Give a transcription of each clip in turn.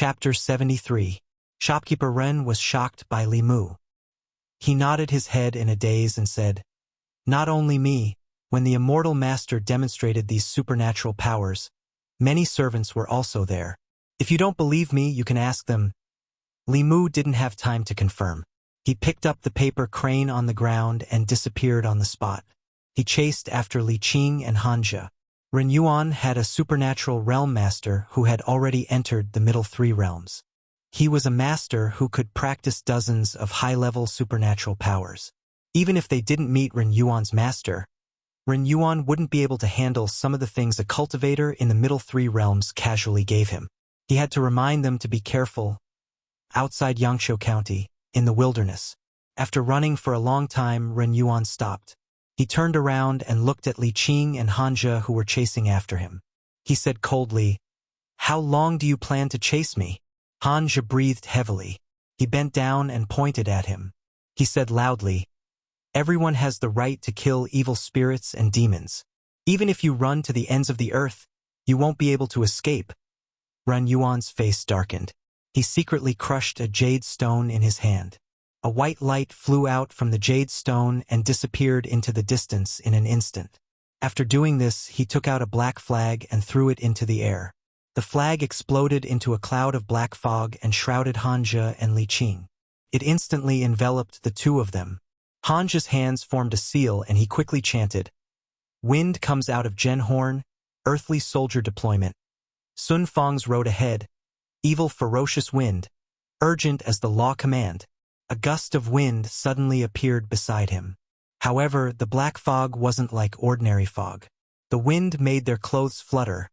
Chapter 73. Shopkeeper Ren was shocked by Li Mu. He nodded his head in a daze and said, "Not only me, when the immortal master demonstrated these supernatural powers, many servants were also there. If you don't believe me, you can ask them." Li Mu didn't have time to confirm. He picked up the paper crane on the ground and disappeared on the spot. He chased after Li Qing and Hanja. Ren Yuan had a supernatural realm master who had already entered the middle three realms. He was a master who could practice dozens of high-level supernatural powers. Even if they didn't meet Ren Yuan's master, Ren Yuan wouldn't be able to handle some of the things a cultivator in the middle three realms casually gave him. He had to remind them to be careful. Outside Yangshuo County, in the wilderness, after running for a long time, Ren Yuan stopped. He turned around and looked at Li Qing and Hanja who were chasing after him. He said coldly, "How long do you plan to chase me?" Hanja breathed heavily. He bent down and pointed at him. He said loudly, "Everyone has the right to kill evil spirits and demons. Even if you run to the ends of the earth, you won't be able to escape." Ren Yuan's face darkened. He secretly crushed a jade stone in his hand. A white light flew out from the jade stone and disappeared into the distance in an instant. After doing this, he took out a black flag and threw it into the air. The flag exploded into a cloud of black fog and shrouded Hanja and Li Qing. It instantly enveloped the two of them. Hanja's hands formed a seal and he quickly chanted, "Wind comes out of Zhenhorn, earthly soldier deployment. Sun Fang's road ahead, evil ferocious wind, urgent as the law command." A gust of wind suddenly appeared beside him. However, the black fog wasn't like ordinary fog. The wind made their clothes flutter,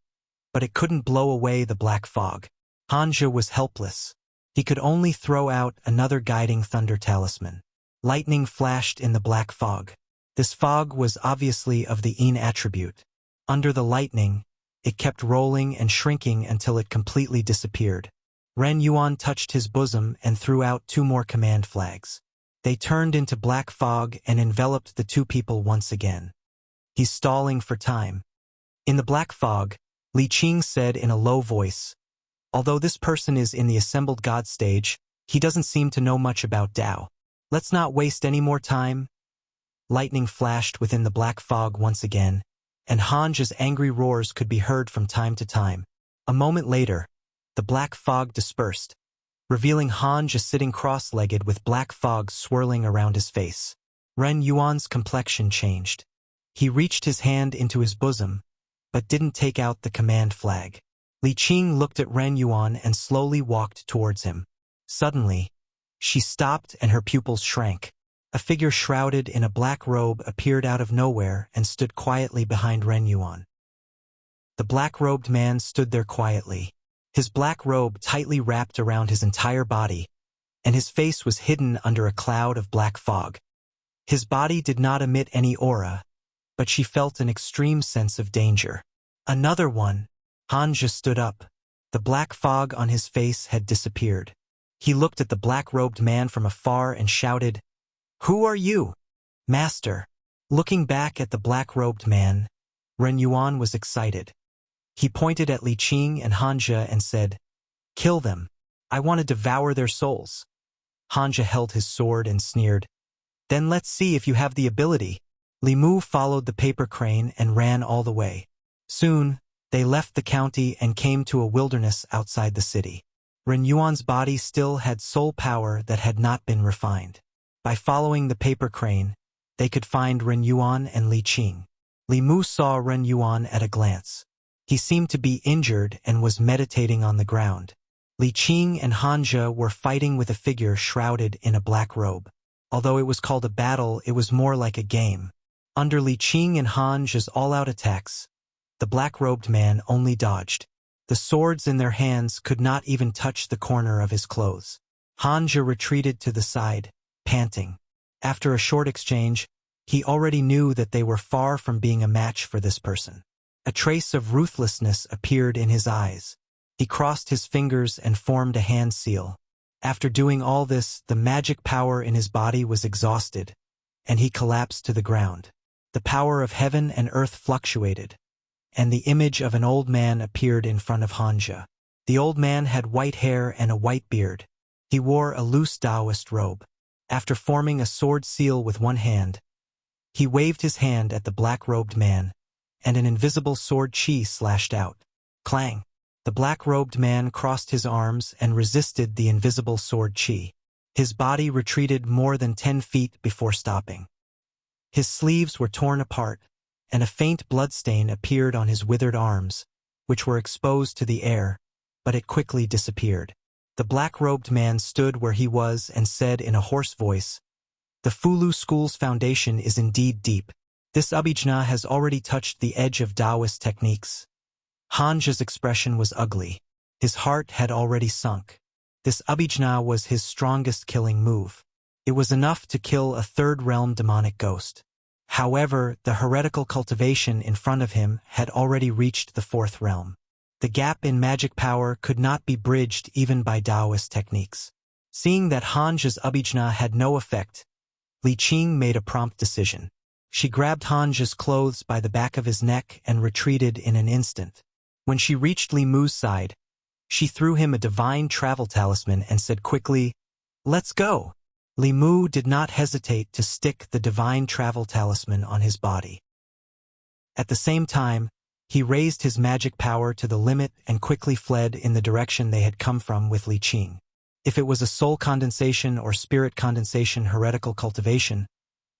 but it couldn't blow away the black fog. Hanja was helpless. He could only throw out another guiding thunder talisman. Lightning flashed in the black fog. This fog was obviously of the Yin attribute. Under the lightning, it kept rolling and shrinking until it completely disappeared. Ren Yuan touched his bosom and threw out two more command flags. They turned into black fog and enveloped the two people once again. "He's stalling for time." In the black fog, Li Qing said in a low voice, "Although this person is in the assembled god stage, he doesn't seem to know much about Tao. Let's not waste any more time." Lightning flashed within the black fog once again, and Hanja's angry roars could be heard from time to time. A moment later, the black fog dispersed, revealing Hanja sitting cross-legged with black fog swirling around his face. Ren Yuan's complexion changed. He reached his hand into his bosom, but didn't take out the command flag. Li Qing looked at Ren Yuan and slowly walked towards him. Suddenly, she stopped and her pupils shrank. A figure shrouded in a black robe appeared out of nowhere and stood quietly behind Ren Yuan. The black-robed man stood there quietly. His black robe tightly wrapped around his entire body, and his face was hidden under a cloud of black fog. His body did not emit any aura, but she felt an extreme sense of danger. "Another one!" Hanja stood up. The black fog on his face had disappeared. He looked at the black-robed man from afar and shouted, "Who are you, master?" Looking back at the black-robed man, Ren Yuan was excited. He pointed at Li Qing and Hanja and said, "Kill them. I want to devour their souls." Hanja held his sword and sneered, "Then let's see if you have the ability." Li Mu followed the paper crane and ran all the way. Soon, they left the county and came to a wilderness outside the city. Ren Yuan's body still had soul power that had not been refined. By following the paper crane, they could find Ren Yuan and Li Qing. Li Mu saw Ren Yuan at a glance. He seemed to be injured and was meditating on the ground. Li Qing and Hanja were fighting with a figure shrouded in a black robe. Although it was called a battle, it was more like a game. Under Li Qing and Hanja's all-out attacks, the black-robed man only dodged. The swords in their hands could not even touch the corner of his clothes. Hanja retreated to the side, panting. After a short exchange, he already knew that they were far from being a match for this person. A trace of ruthlessness appeared in his eyes. He crossed his fingers and formed a hand seal. After doing all this, the magic power in his body was exhausted, and he collapsed to the ground. The power of heaven and earth fluctuated, and the image of an old man appeared in front of Hanja. The old man had white hair and a white beard. He wore a loose Taoist robe. After forming a sword seal with one hand, he waved his hand at the black-robed man, and an invisible sword chi slashed out. Clang! The black-robed man crossed his arms and resisted the invisible sword chi. His body retreated more than 10 feet before stopping. His sleeves were torn apart, and a faint bloodstain appeared on his withered arms, which were exposed to the air, but it quickly disappeared. The black-robed man stood where he was and said in a hoarse voice, "The Fulu School's foundation is indeed deep. This abhijna has already touched the edge of Taoist techniques." Hanja's expression was ugly. His heart had already sunk. This abhijna was his strongest killing move. It was enough to kill a third-realm demonic ghost. However, the heretical cultivation in front of him had already reached the fourth realm. The gap in magic power could not be bridged even by Taoist techniques. Seeing that Hanja's abhijna had no effect, Li Qing made a prompt decision. She grabbed Hanja's clothes by the back of his neck and retreated in an instant. When she reached Li Mu's side, she threw him a divine travel talisman and said quickly, "Let's go." Li Mu did not hesitate to stick the divine travel talisman on his body. At the same time, he raised his magic power to the limit and quickly fled in the direction they had come from with Li Qing. If it was a soul condensation or spirit condensation heretical cultivation,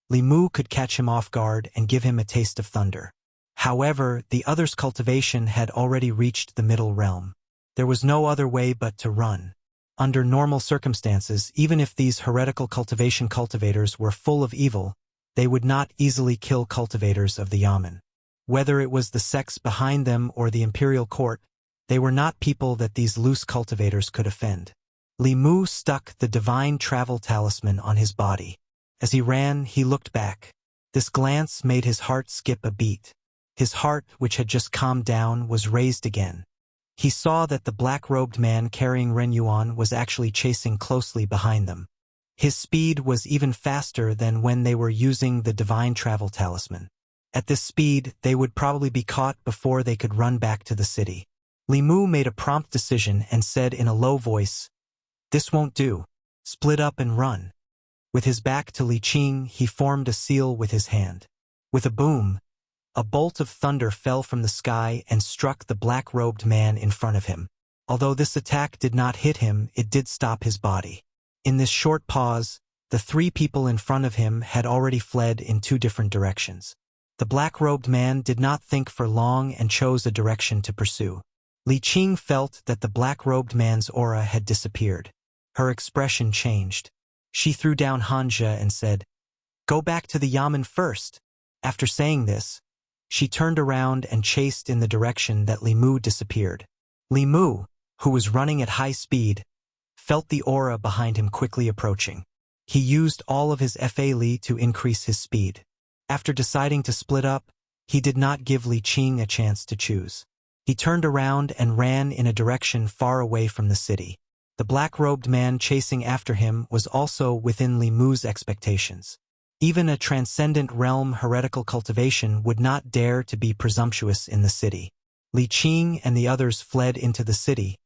Li Mu could catch him off guard and give him a taste of thunder. However, the other's cultivation had already reached the middle realm. There was no other way but to run. Under normal circumstances, even if these heretical cultivation cultivators were full of evil, they would not easily kill cultivators of the Yamen. Whether it was the sects behind them or the imperial court, they were not people that these loose cultivators could offend. Li Mu stuck the divine travel talisman on his body. As he ran, he looked back. This glance made his heart skip a beat. His heart, which had just calmed down, was raised again. He saw that the black-robed man carrying Ren Yuan was actually chasing closely behind them. His speed was even faster than when they were using the divine travel talisman. At this speed, they would probably be caught before they could run back to the city. Li Mu made a prompt decision and said in a low voice, "This won't do. Split up and run." With his back to Li Qing, he formed a seal with his hand. With a boom, a bolt of thunder fell from the sky and struck the black-robed man in front of him. Although this attack did not hit him, it did stop his body. In this short pause, the three people in front of him had already fled in two different directions. The black-robed man did not think for long and chose a direction to pursue. Li Qing felt that the black-robed man's aura had disappeared. Her expression changed. She threw down Hanja and said, "Go back to the Yamen first." After saying this, she turned around and chased in the direction that Li Mu disappeared. Li Mu, who was running at high speed, felt the aura behind him quickly approaching. He used all of his Fa Li to increase his speed. After deciding to split up, he did not give Li Qing a chance to choose. He turned around and ran in a direction far away from the city. The black-robed man chasing after him was also within Li Mu's expectations. Even a transcendent realm heretical cultivation would not dare to be presumptuous in the city. Li Qing and the others fled into the city,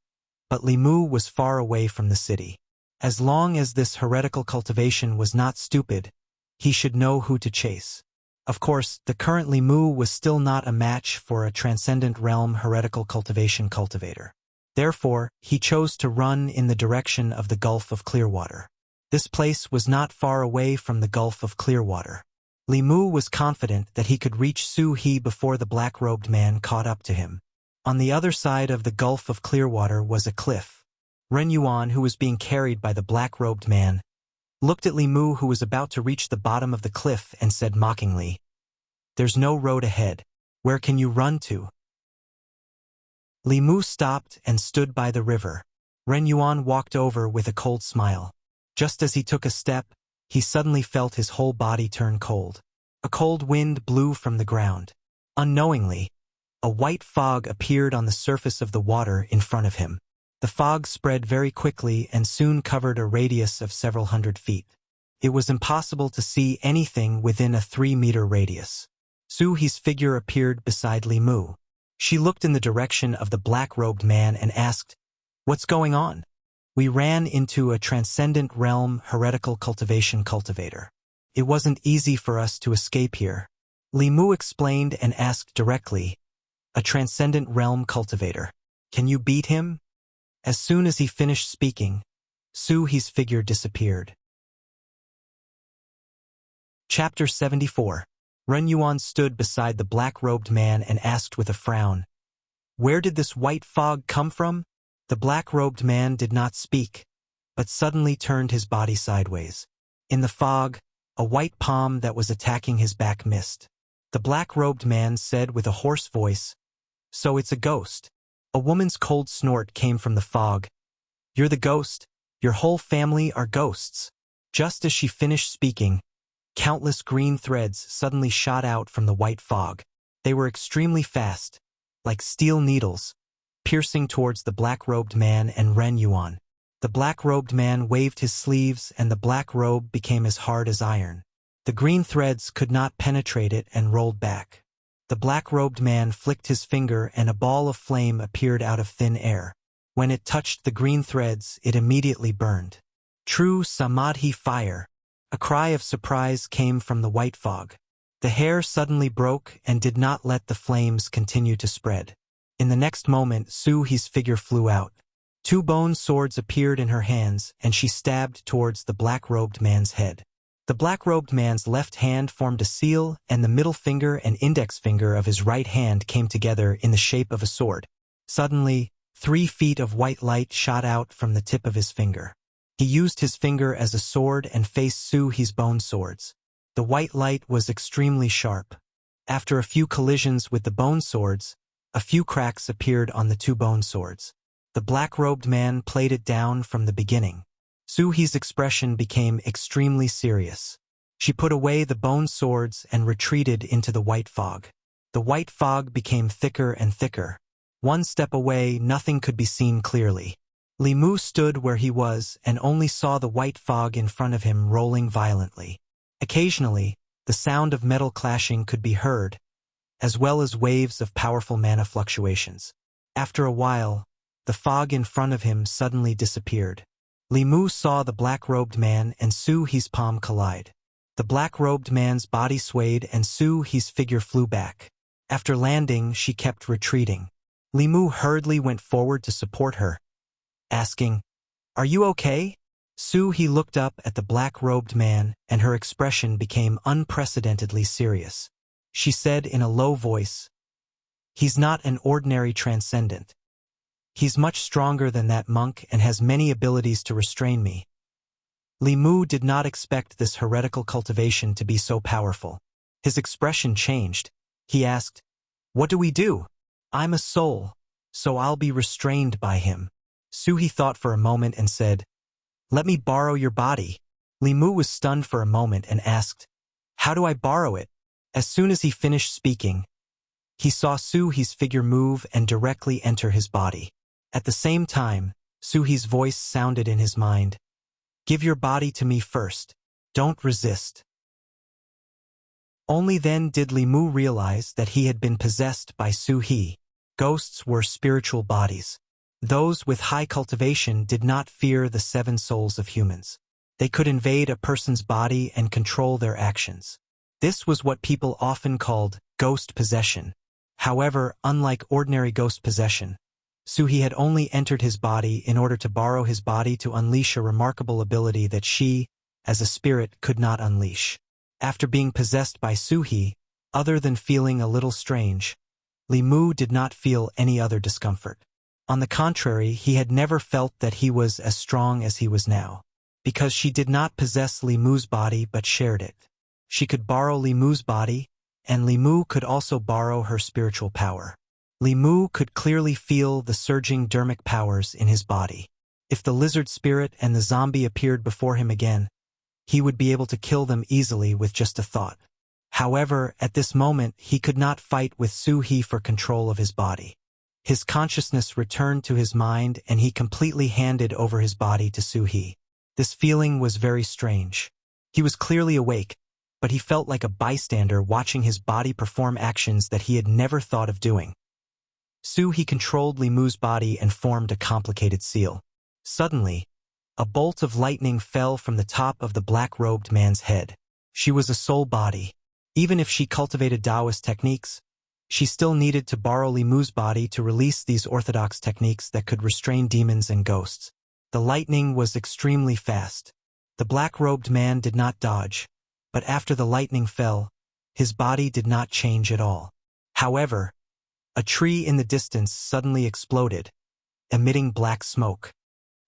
but Li Mu was far away from the city. As long as this heretical cultivation was not stupid, he should know who to chase. Of course, the current Li Mu was still not a match for a transcendent realm heretical cultivation cultivator. Therefore, he chose to run in the direction of the Gulf of Clearwater. This place was not far away from the Gulf of Clearwater. Li Mu was confident that he could reach Su He before the black-robed man caught up to him. On the other side of the Gulf of Clearwater was a cliff. Ren Yuan, who was being carried by the black-robed man, looked at Li Mu, who was about to reach the bottom of the cliff, and said mockingly, "There's no road ahead. Where can you run to?" Li Mu stopped and stood by the river. Ren Yuan walked over with a cold smile. Just as he took a step, he suddenly felt his whole body turn cold. A cold wind blew from the ground. Unknowingly, a white fog appeared on the surface of the water in front of him. The fog spread very quickly and soon covered a radius of several hundred feet. It was impossible to see anything within a 3-meter radius. Su He's figure appeared beside Li Mu. She looked in the direction of the black-robed man and asked, What's going on? We ran into a transcendent realm heretical cultivation cultivator. It wasn't easy for us to escape here. Li Mu explained and asked directly, a transcendent realm cultivator. Can you beat him? As soon as he finished speaking, Su He's figure disappeared. Chapter 74. Ren Yuan stood beside the black-robed man and asked with a frown, "Where did this white fog come from?" The black-robed man did not speak, but suddenly turned his body sideways. In the fog, a white palm that was attacking his back missed. The black-robed man said with a hoarse voice, "So it's a ghost." A woman's cold snort came from the fog. "You're the ghost. Your whole family are ghosts." Just as she finished speaking, countless green threads suddenly shot out from the white fog. They were extremely fast, like steel needles, piercing towards the black-robed man and Ren Yuan. The black-robed man waved his sleeves and the black robe became as hard as iron. The green threads could not penetrate it and rolled back. The black-robed man flicked his finger and a ball of flame appeared out of thin air. When it touched the green threads, it immediately burned. True Samadhi fire. A cry of surprise came from the white fog. The hair suddenly broke and did not let the flames continue to spread. In the next moment, Su He's figure flew out. 2 bone swords appeared in her hands and she stabbed towards the black-robed man's head. The black-robed man's left hand formed a seal and the middle finger and index finger of his right hand came together in the shape of a sword. Suddenly, 3 feet of white light shot out from the tip of his finger. He used his finger as a sword and faced Su He's bone swords. The white light was extremely sharp. After a few collisions with the bone swords, a few cracks appeared on the 2 bone swords. The black-robed man played it down from the beginning. Su He's expression became extremely serious. She put away the bone swords and retreated into the white fog. The white fog became thicker and thicker. 1 step away, nothing could be seen clearly. Li Mu stood where he was and only saw the white fog in front of him rolling violently. Occasionally, the sound of metal clashing could be heard, as well as waves of powerful mana fluctuations. After a while, the fog in front of him suddenly disappeared. Li Mu saw the black-robed man and Su He's palm collide. The black-robed man's body swayed and Su He's figure flew back. After landing, she kept retreating. Li Mu hurriedly went forward to support her, asking, "Are you okay?" Su He looked up at the black-robed man and her expression became unprecedentedly serious. She said in a low voice, "He's not an ordinary transcendent. He's much stronger than that monk and has many abilities to restrain me." Li Mu did not expect this heretical cultivation to be so powerful. His expression changed. He asked, "What do we do? I'm a soul, so I'll be restrained by him." Su He thought for a moment and said, "Let me borrow your body." Li Mu was stunned for a moment and asked, "How do I borrow it?" As soon as he finished speaking, he saw Su He's figure move and directly enter his body. At the same time, Su He's voice sounded in his mind, "Give your body to me first. Don't resist." Only then did Li Mu realize that he had been possessed by Su He. Ghosts were spiritual bodies. Those with high cultivation did not fear the 7 souls of humans. They could invade a person's body and control their actions. This was what people often called ghost possession. However, unlike ordinary ghost possession, Su He had only entered his body in order to borrow his body to unleash a remarkable ability that she, as a spirit, could not unleash. After being possessed by Su He, other than feeling a little strange, Li Mu did not feel any other discomfort. On the contrary, he had never felt that he was as strong as he was now. Because she did not possess Li Mu's body but shared it. She could borrow Li Mu's body, and Li Mu could also borrow her spiritual power. Li Mu could clearly feel the surging dermic powers in his body. If the lizard spirit and the zombie appeared before him again, he would be able to kill them easily with just a thought. However, at this moment, he could not fight with Su He for control of his body. His consciousness returned to his mind and he completely handed over his body to Su He. This feeling was very strange. He was clearly awake, but he felt like a bystander watching his body perform actions that he had never thought of doing. He controlled Li Mu's body and formed a complicated seal. Suddenly, a bolt of lightning fell from the top of the black-robed man's head. She was a soul body. Even if she cultivated Taoist techniques, she still needed to borrow Li Mu's body to release these orthodox techniques that could restrain demons and ghosts. The lightning was extremely fast. The black-robed man did not dodge, but after the lightning fell, his body did not change at all. However, a tree in the distance suddenly exploded, emitting black smoke.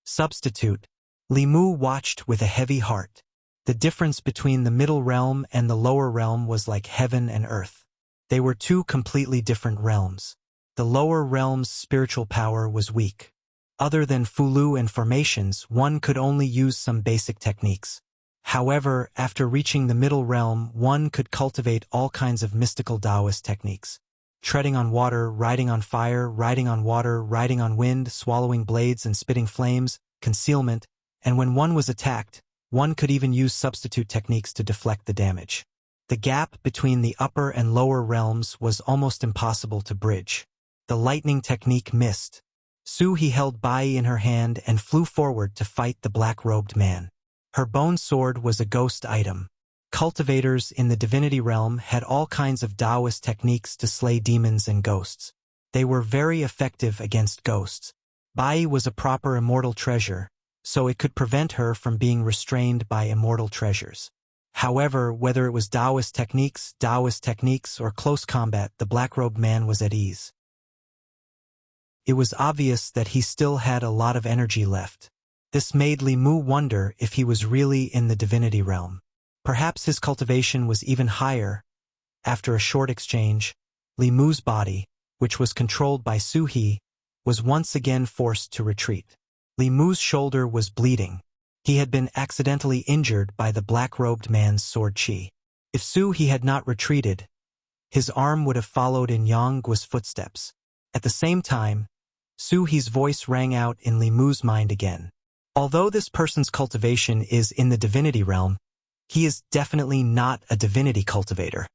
Substitute. Li Mu watched with a heavy heart. The difference between the middle realm and the lower realm was like heaven and earth. They were two completely different realms. The lower realm's spiritual power was weak. Other than Fulu and formations, one could only use some basic techniques. However, after reaching the middle realm, one could cultivate all kinds of mystical Taoist techniques. Treading on water, riding on fire, riding on water, riding on wind, swallowing blades and spitting flames, concealment, and when one was attacked, one could even use substitute techniques to deflect the damage. The gap between the upper and lower realms was almost impossible to bridge. The lightning technique missed. He held Bai in her hand and flew forward to fight the black-robed man. Her bone sword was a ghost item. Cultivators in the divinity realm had all kinds of Taoist techniques to slay demons and ghosts. They were very effective against ghosts. Bai was a proper immortal treasure, so it could prevent her from being restrained by immortal treasures. However, whether it was Taoist techniques, or close combat, the black-robed man was at ease. It was obvious that he still had a lot of energy left. This made Li Mu wonder if he was really in the divinity realm. Perhaps his cultivation was even higher. After a short exchange, Li Mu's body, which was controlled by He, was once again forced to retreat. Li Mu's shoulder was bleeding. He had been accidentally injured by the black-robed man's sword chi. If He had not retreated, his arm would have followed in Yang Guo's footsteps. At the same time, He's voice rang out in Li Mu's mind again. Although this person's cultivation is in the divinity realm, he is definitely not a divinity cultivator.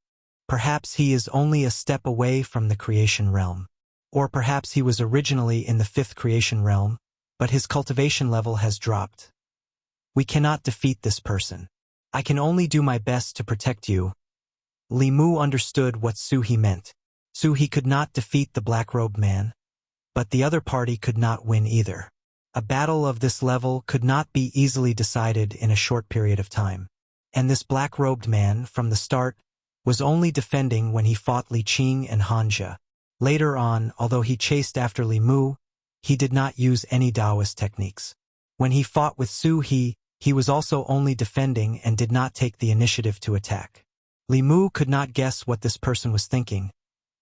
Perhaps he is only a step away from the creation realm. Or perhaps he was originally in the fifth creation realm, but his cultivation level has dropped. We cannot defeat this person. I can only do my best to protect you. Li Mu understood what He meant. He could not defeat the black-robed man, but the other party could not win either. A battle of this level could not be easily decided in a short period of time. And this black-robed man, from the start, was only defending when he fought Li Qing and Hanja. Later on, although he chased after Li Mu, he did not use any Taoist techniques. When he fought with he was also only defending and did not take the initiative to attack. Li Mu could not guess what this person was thinking,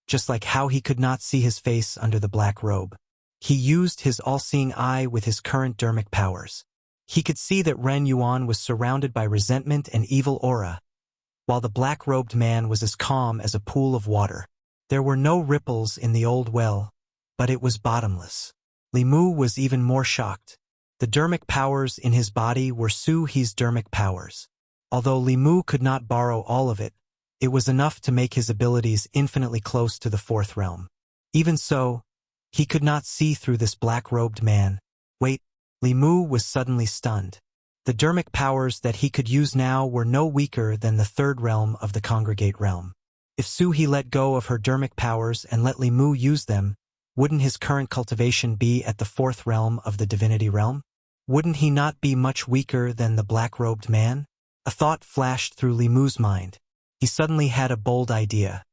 just like how he could not see his face under the black robe. He used his all-seeing eye with his current dermic powers. He could see that Ren Yuan was surrounded by resentment and evil aura, while the black-robed man was as calm as a pool of water. There were no ripples in the old well, but it was bottomless. Li Mu was even more shocked. The dermic powers in his body were He's dermic powers. Although Li Mu could not borrow all of it, it was enough to make his abilities infinitely close to the fourth realm. Even so, he could not see through this black-robed man. Wait, Li Mu was suddenly stunned. The dermic powers that he could use now were no weaker than the third realm of the congregate realm. If He let go of her dermic powers and let Li Mu use them, wouldn't his current cultivation be at the fourth realm of the divinity realm? Wouldn't he not be much weaker than the black-robed man? A thought flashed through Li Mu's mind. He suddenly had a bold idea.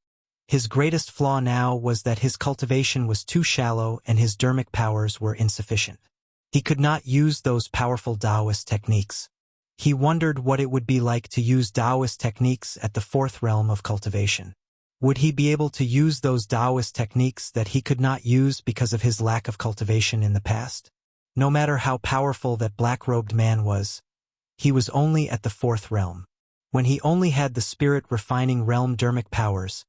His greatest flaw now was that his cultivation was too shallow and his dermic powers were insufficient. He could not use those powerful Taoist techniques. He wondered what it would be like to use Taoist techniques at the fourth realm of cultivation. Would he be able to use those Taoist techniques that he could not use because of his lack of cultivation in the past? No matter how powerful that black-robed man was, he was only at the fourth realm. When he only had the spirit-refining realm dermic powers,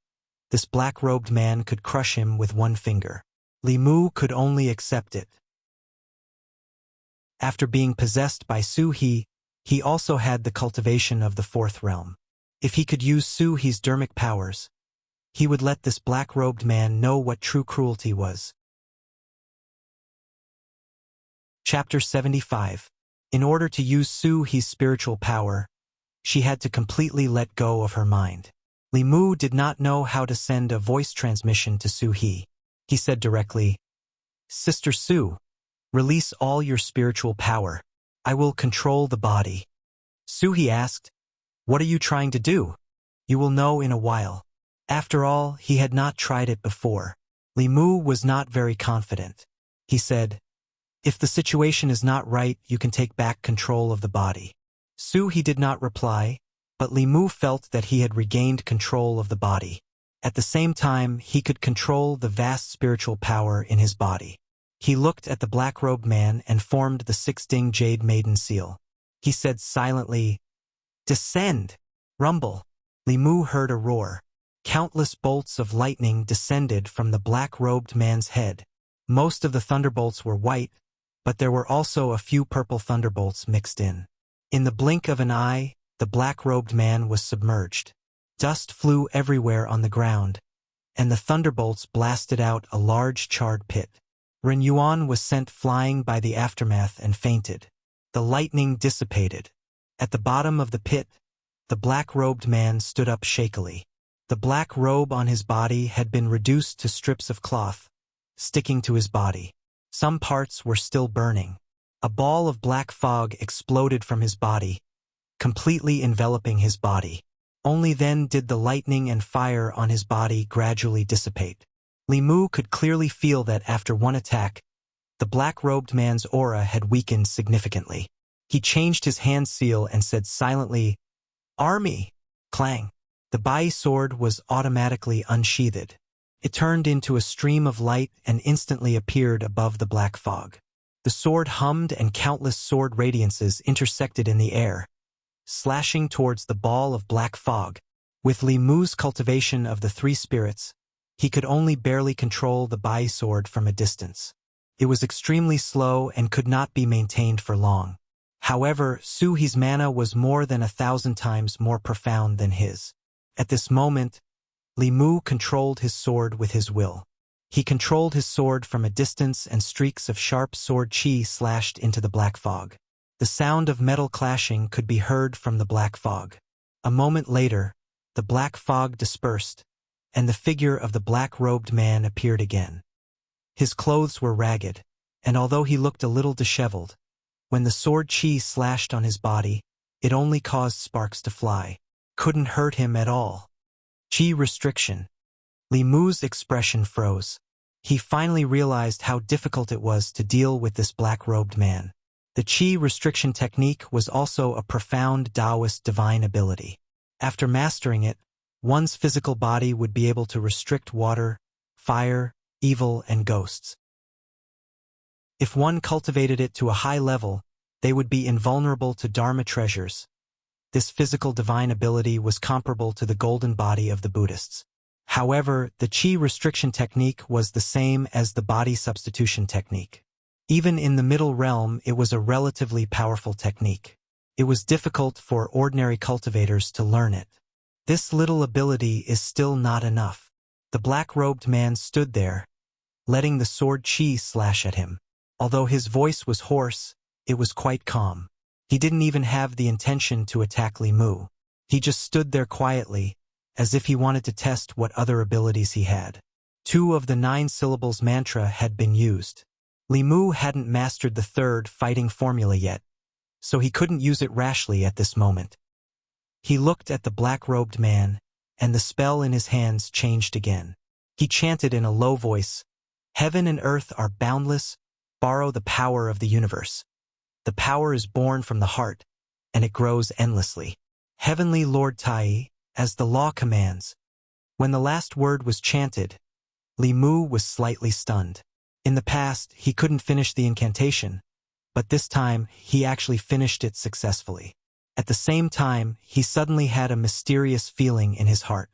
this black-robed man could crush him with one finger. Li Mu could only accept it. After being possessed by he also had the cultivation of the fourth realm. If he could use He's dermic powers, he would let this black-robed man know what true cruelty was. Chapter 75. In order to use Su He's spiritual power, she had to completely let go of her mind. Li Mu did not know how to send a voice transmission to Su He. He said directly, "Sister Su, release all your spiritual power. I will control the body." Su He asked, "What are you trying to do?" "You will know in a while." After all, he had not tried it before. Li Mu was not very confident. He said, "If the situation is not right, you can take back control of the body." Su He did not reply, but Li Mu felt that he had regained control of the body. At the same time, he could control the vast spiritual power in his body. He looked at the black-robed man and formed the 6-ding jade maiden seal. He said silently, "Descend!" Rumble. Li Mu heard a roar. Countless bolts of lightning descended from the black-robed man's head. Most of the thunderbolts were white, but there were also a few purple thunderbolts mixed in. In the blink of an eye, the black-robed man was submerged. Dust flew everywhere on the ground, and the thunderbolts blasted out a large charred pit. Ren Yuan was sent flying by the aftermath and fainted. The lightning dissipated. At the bottom of the pit, the black-robed man stood up shakily. The black robe on his body had been reduced to strips of cloth, sticking to his body. Some parts were still burning. A ball of black fog exploded from his body, completely enveloping his body. Only then did the lightning and fire on his body gradually dissipate. Li Mu could clearly feel that after one attack, the black-robed man's aura had weakened significantly. He changed his hand seal and said silently, "Army!" Clang. The Bai sword was automatically unsheathed. It turned into a stream of light and instantly appeared above the black fog. The sword hummed and countless sword radiances intersected in the air, slashing towards the ball of black fog. With Li Mu's cultivation of the 3 spirits, he could only barely control the Bai sword from a distance. It was extremely slow and could not be maintained for long. However, Su He's mana was more than 1,000 times more profound than his. At this moment, Li Mu controlled his sword with his will. He controlled his sword from a distance and streaks of sharp sword chi slashed into the black fog. The sound of metal clashing could be heard from the black fog. A moment later, the black fog dispersed, and the figure of the black-robed man appeared again. His clothes were ragged, and although he looked a little disheveled, when the sword chi slashed on his body, it only caused sparks to fly. Couldn't hurt him at all. Chi restriction. Li Mu's expression froze. He finally realized how difficult it was to deal with this black-robed man. The Chi restriction technique was also a profound Taoist divine ability. After mastering it, one's physical body would be able to restrict water, fire, evil, and ghosts. If one cultivated it to a high level, they would be invulnerable to Dharma treasures. This physical divine ability was comparable to the golden body of the Buddhists. However, the Chi restriction technique was the same as the body substitution technique. Even in the middle realm, it was a relatively powerful technique. It was difficult for ordinary cultivators to learn it. This little ability is still not enough. The black-robed man stood there, letting the sword chi slash at him. Although his voice was hoarse, it was quite calm. He didn't even have the intention to attack Li Mu. He just stood there quietly, as if he wanted to test what other abilities he had. 2 of the 9 syllables mantra had been used. Li Mu hadn't mastered the 3rd fighting formula yet, so he couldn't use it rashly at this moment. He looked at the black-robed man, and the spell in his hands changed again. He chanted in a low voice, "Heaven and earth are boundless, borrow the power of the universe. The power is born from the heart, and it grows endlessly. Heavenly Lord Tai, as the law commands." When the last word was chanted, Li Mu was slightly stunned. In the past, he couldn't finish the incantation, but this time, he actually finished it successfully. At the same time, he suddenly had a mysterious feeling in his heart.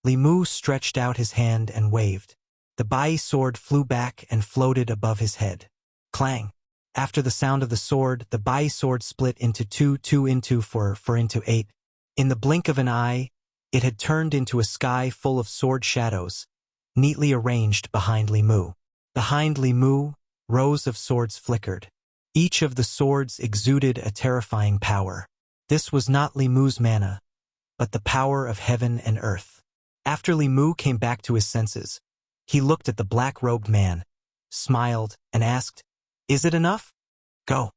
Li Mu stretched out his hand and waved. The Bai sword flew back and floated above his head. Clang! After the sound of the sword, the Bai sword split into 2 into 4 into 8. In the blink of an eye, It had turned into a sky full of sword shadows, neatly arranged behind Li Mu. Behind Li Mu, rows of swords flickered. Each of the swords exuded a terrifying power. This was not Li Mu's mana, but the power of heaven and earth. After Li Mu came back to his senses, he looked at the black-robed man, smiled, and asked, "Is it enough? Go."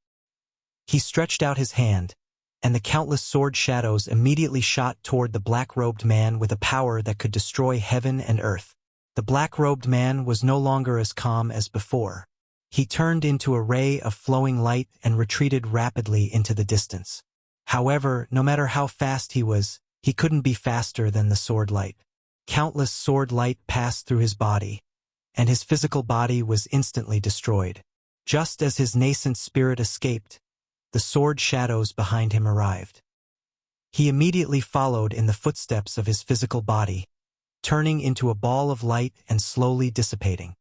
He stretched out his hand, and the countless sword shadows immediately shot toward the black-robed man with a power that could destroy heaven and earth. The black-robed man was no longer as calm as before. He turned into a ray of flowing light and retreated rapidly into the distance. However, no matter how fast he couldn't be faster than the sword light. Countless sword light passed through his body, and his physical body was instantly destroyed. Just as his nascent spirit escaped, the sword shadows behind him arrived. He immediately followed in the footsteps of his physical body, turning into a ball of light and slowly dissipating.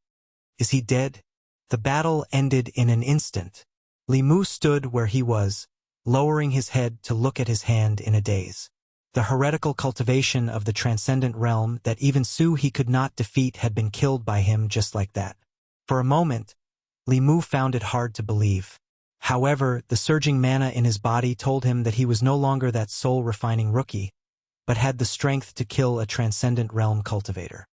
Is he dead? The battle ended in an instant. Li Mu stood where he was, lowering his head to look at his hand in a daze. The heretical cultivation of the transcendent realm that even he could not defeat had been killed by him just like that. For a moment, Li Mu found it hard to believe. However, the surging mana in his body told him that he was no longer that soul-refining rookie, but had the strength to kill a transcendent realm cultivator.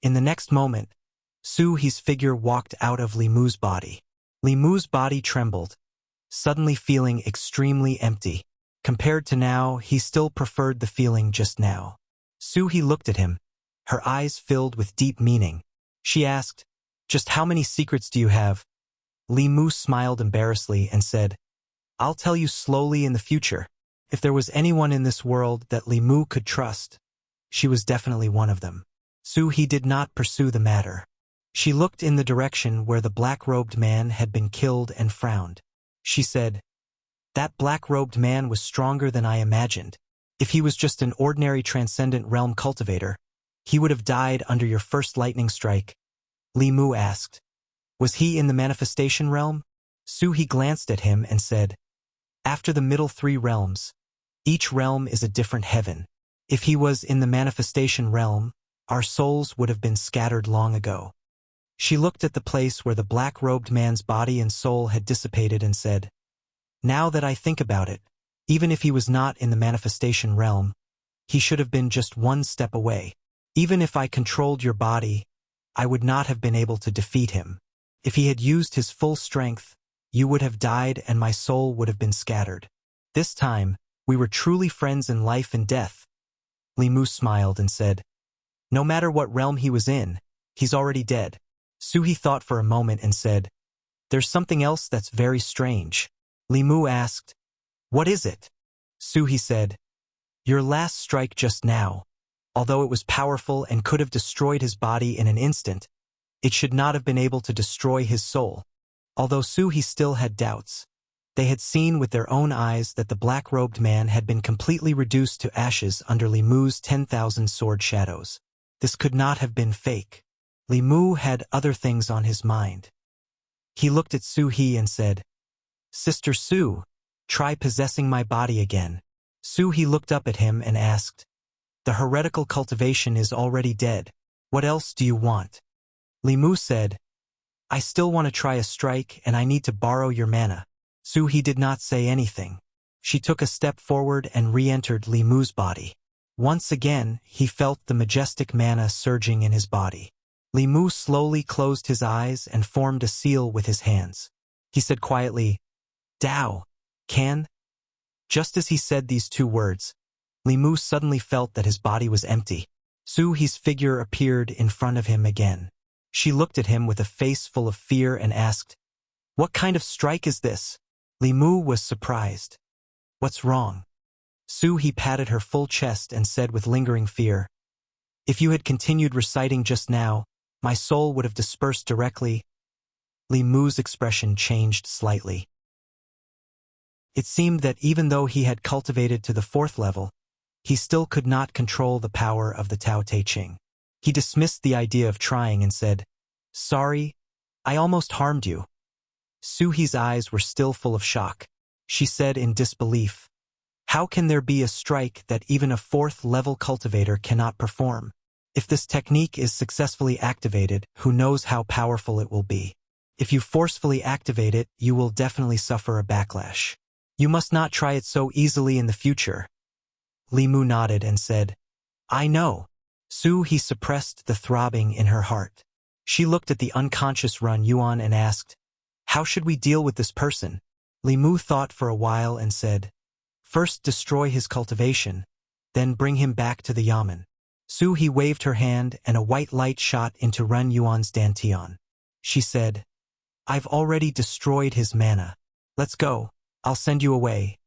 In the next moment, His figure walked out of Li Mu's body. Li Mu's body trembled, suddenly feeling extremely empty. Compared to now, he still preferred the feeling just now. He looked at him, her eyes filled with deep meaning. She asked, "Just how many secrets do you have?" Li Mu smiled embarrassedly and said, "I'll tell you slowly in the future." If there was anyone in this world that Li Mu could trust, she was definitely one of them. He did not pursue the matter. She looked in the direction where the black-robed man had been killed and frowned. She said, "That black-robed man was stronger than I imagined. If he was just an ordinary transcendent realm cultivator, he would have died under your first lightning strike." Li Mu asked, "Was he in the manifestation realm?" He glanced at him and said, "After the middle three realms, each realm is a different heaven. If he was in the manifestation realm, our souls would have been scattered long ago." She looked at the place where the black-robed man's body and soul had dissipated and said, "Now that I think about it, even if he was not in the manifestation realm, he should have been just one step away. Even if I controlled your body, I would not have been able to defeat him. If he had used his full strength, you would have died and my soul would have been scattered. This time, we were truly friends in life and death." Li Mu smiled and said, "No matter what realm he was in, he's already dead." He thought for a moment and said, "There's something else that's very strange." Li Mu asked, "What is it?" He said, "Your last strike just now, although it was powerful and could have destroyed his body in an instant, it should not have been able to destroy his soul." Although he still had doubts, they had seen with their own eyes that the black-robed man had been completely reduced to ashes under Li Mu's 10,000 sword shadows. This could not have been fake. Li Mu had other things on his mind. He looked at He and said, "Sister Su, try possessing my body again." He looked up at him and asked, "The heretical cultivation is already dead. What else do you want?" Li Mu said, "I still want to try a strike and I need to borrow your mana." He did not say anything. She took a step forward and re-entered Li Mu's body. Once again, he felt the majestic mana surging in his body. Li Mu slowly closed his eyes and formed a seal with his hands. He said quietly, "Dao, can?" Just as he said these two words, Li Mu suddenly felt that his body was empty. His figure appeared in front of him again. She looked at him with a face full of fear and asked, "What kind of strike is this?" Li Mu was surprised. "What's wrong?" He patted her full chest and said with lingering fear, "If you had continued reciting just now, my soul would have dispersed directly." Li Mu's expression changed slightly. It seemed that even though he had cultivated to the 4th level, he still could not control the power of the Tao Te Ching. He dismissed the idea of trying and said, "Sorry, I almost harmed you." Suhi's eyes were still full of shock. She said in disbelief, How can there be a strike that even a 4th-level cultivator cannot perform? If this technique is successfully activated, who knows how powerful it will be? If you forcefully activate it, you will definitely suffer a backlash. You must not try it so easily in the future. Li Mu nodded and said, I know. He suppressed the throbbing in her heart. She looked at the unconscious Run Yuan and asked, How should we deal with this person? Li Mu thought for a while and said, First destroy his cultivation, then bring him back to the yamen. He waved her hand and a white light shot into Run Yuan's dantian. She said, I've already destroyed his mana. Let's go. I'll send you away.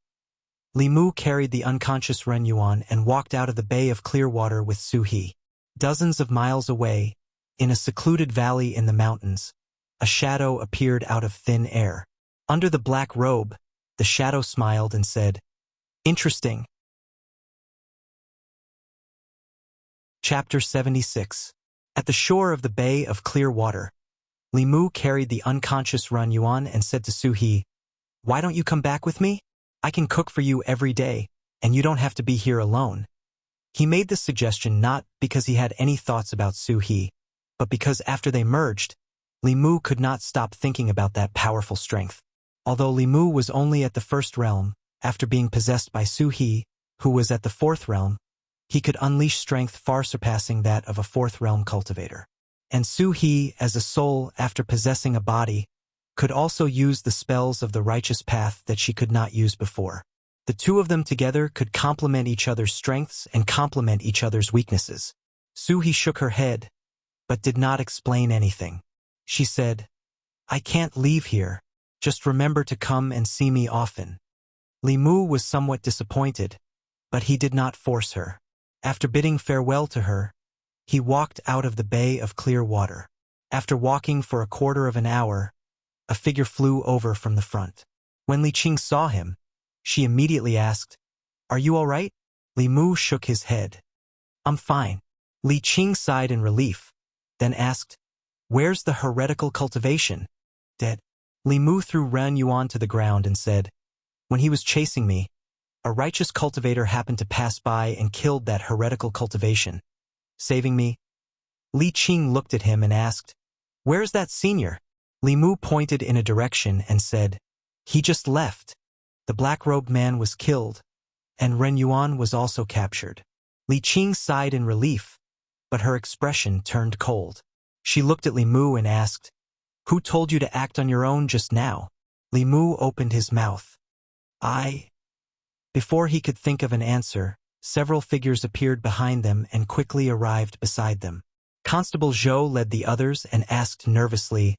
Li Mu carried the unconscious Ren Yuan and walked out of the Bay of Clear Water with Su He. Dozens of miles away, in a secluded valley in the mountains, a shadow appeared out of thin air. Under the black robe, the shadow smiled and said, Interesting. Chapter 76. At the shore of the Bay of Clear Water, Li Mu carried the unconscious Run Yuan and said to Su He, Why don't you come back with me? I can cook for you every day, and you don't have to be here alone. He made this suggestion not because he had any thoughts about Su He, but because after they merged, Li Mu could not stop thinking about that powerful strength. Although Li Mu was only at the 1st realm, after being possessed by Su He, who was at the 4th realm, he could unleash strength far surpassing that of a 4th realm cultivator. And Su He, as a soul after possessing a body, could also use the spells of the righteous path that she could not use before. The two of them together could complement each other's strengths and complement each other's weaknesses. Su He shook her head, but did not explain anything. She said, I can't leave here. Just remember to come and see me often. Li Mu was somewhat disappointed, but he did not force her. After bidding farewell to her, he walked out of the Bay of Clear Water. After walking for a quarter of an hour, a figure flew over from the front. When Li Qing saw him, she immediately asked, Are you all right? Li Mu shook his head. I'm fine. Li Qing sighed in relief, then asked, Where's the heretical cultivation? Dead. Li Mu threw Ren Yuan to the ground and said, When he was chasing me, a righteous cultivator happened to pass by and killed that heretical cultivation, saving me. Li Qing looked at him and asked, Where's that senior? Li Mu pointed in a direction and said, He just left. The black-robed man was killed, and Ren Yuan was also captured. Li Qing sighed in relief, but her expression turned cold. She looked at Li Mu and asked, Who told you to act on your own just now? Li Mu opened his mouth. Before he could think of an answer, several figures appeared behind them and quickly arrived beside them. Constable Zhou led the others and asked nervously,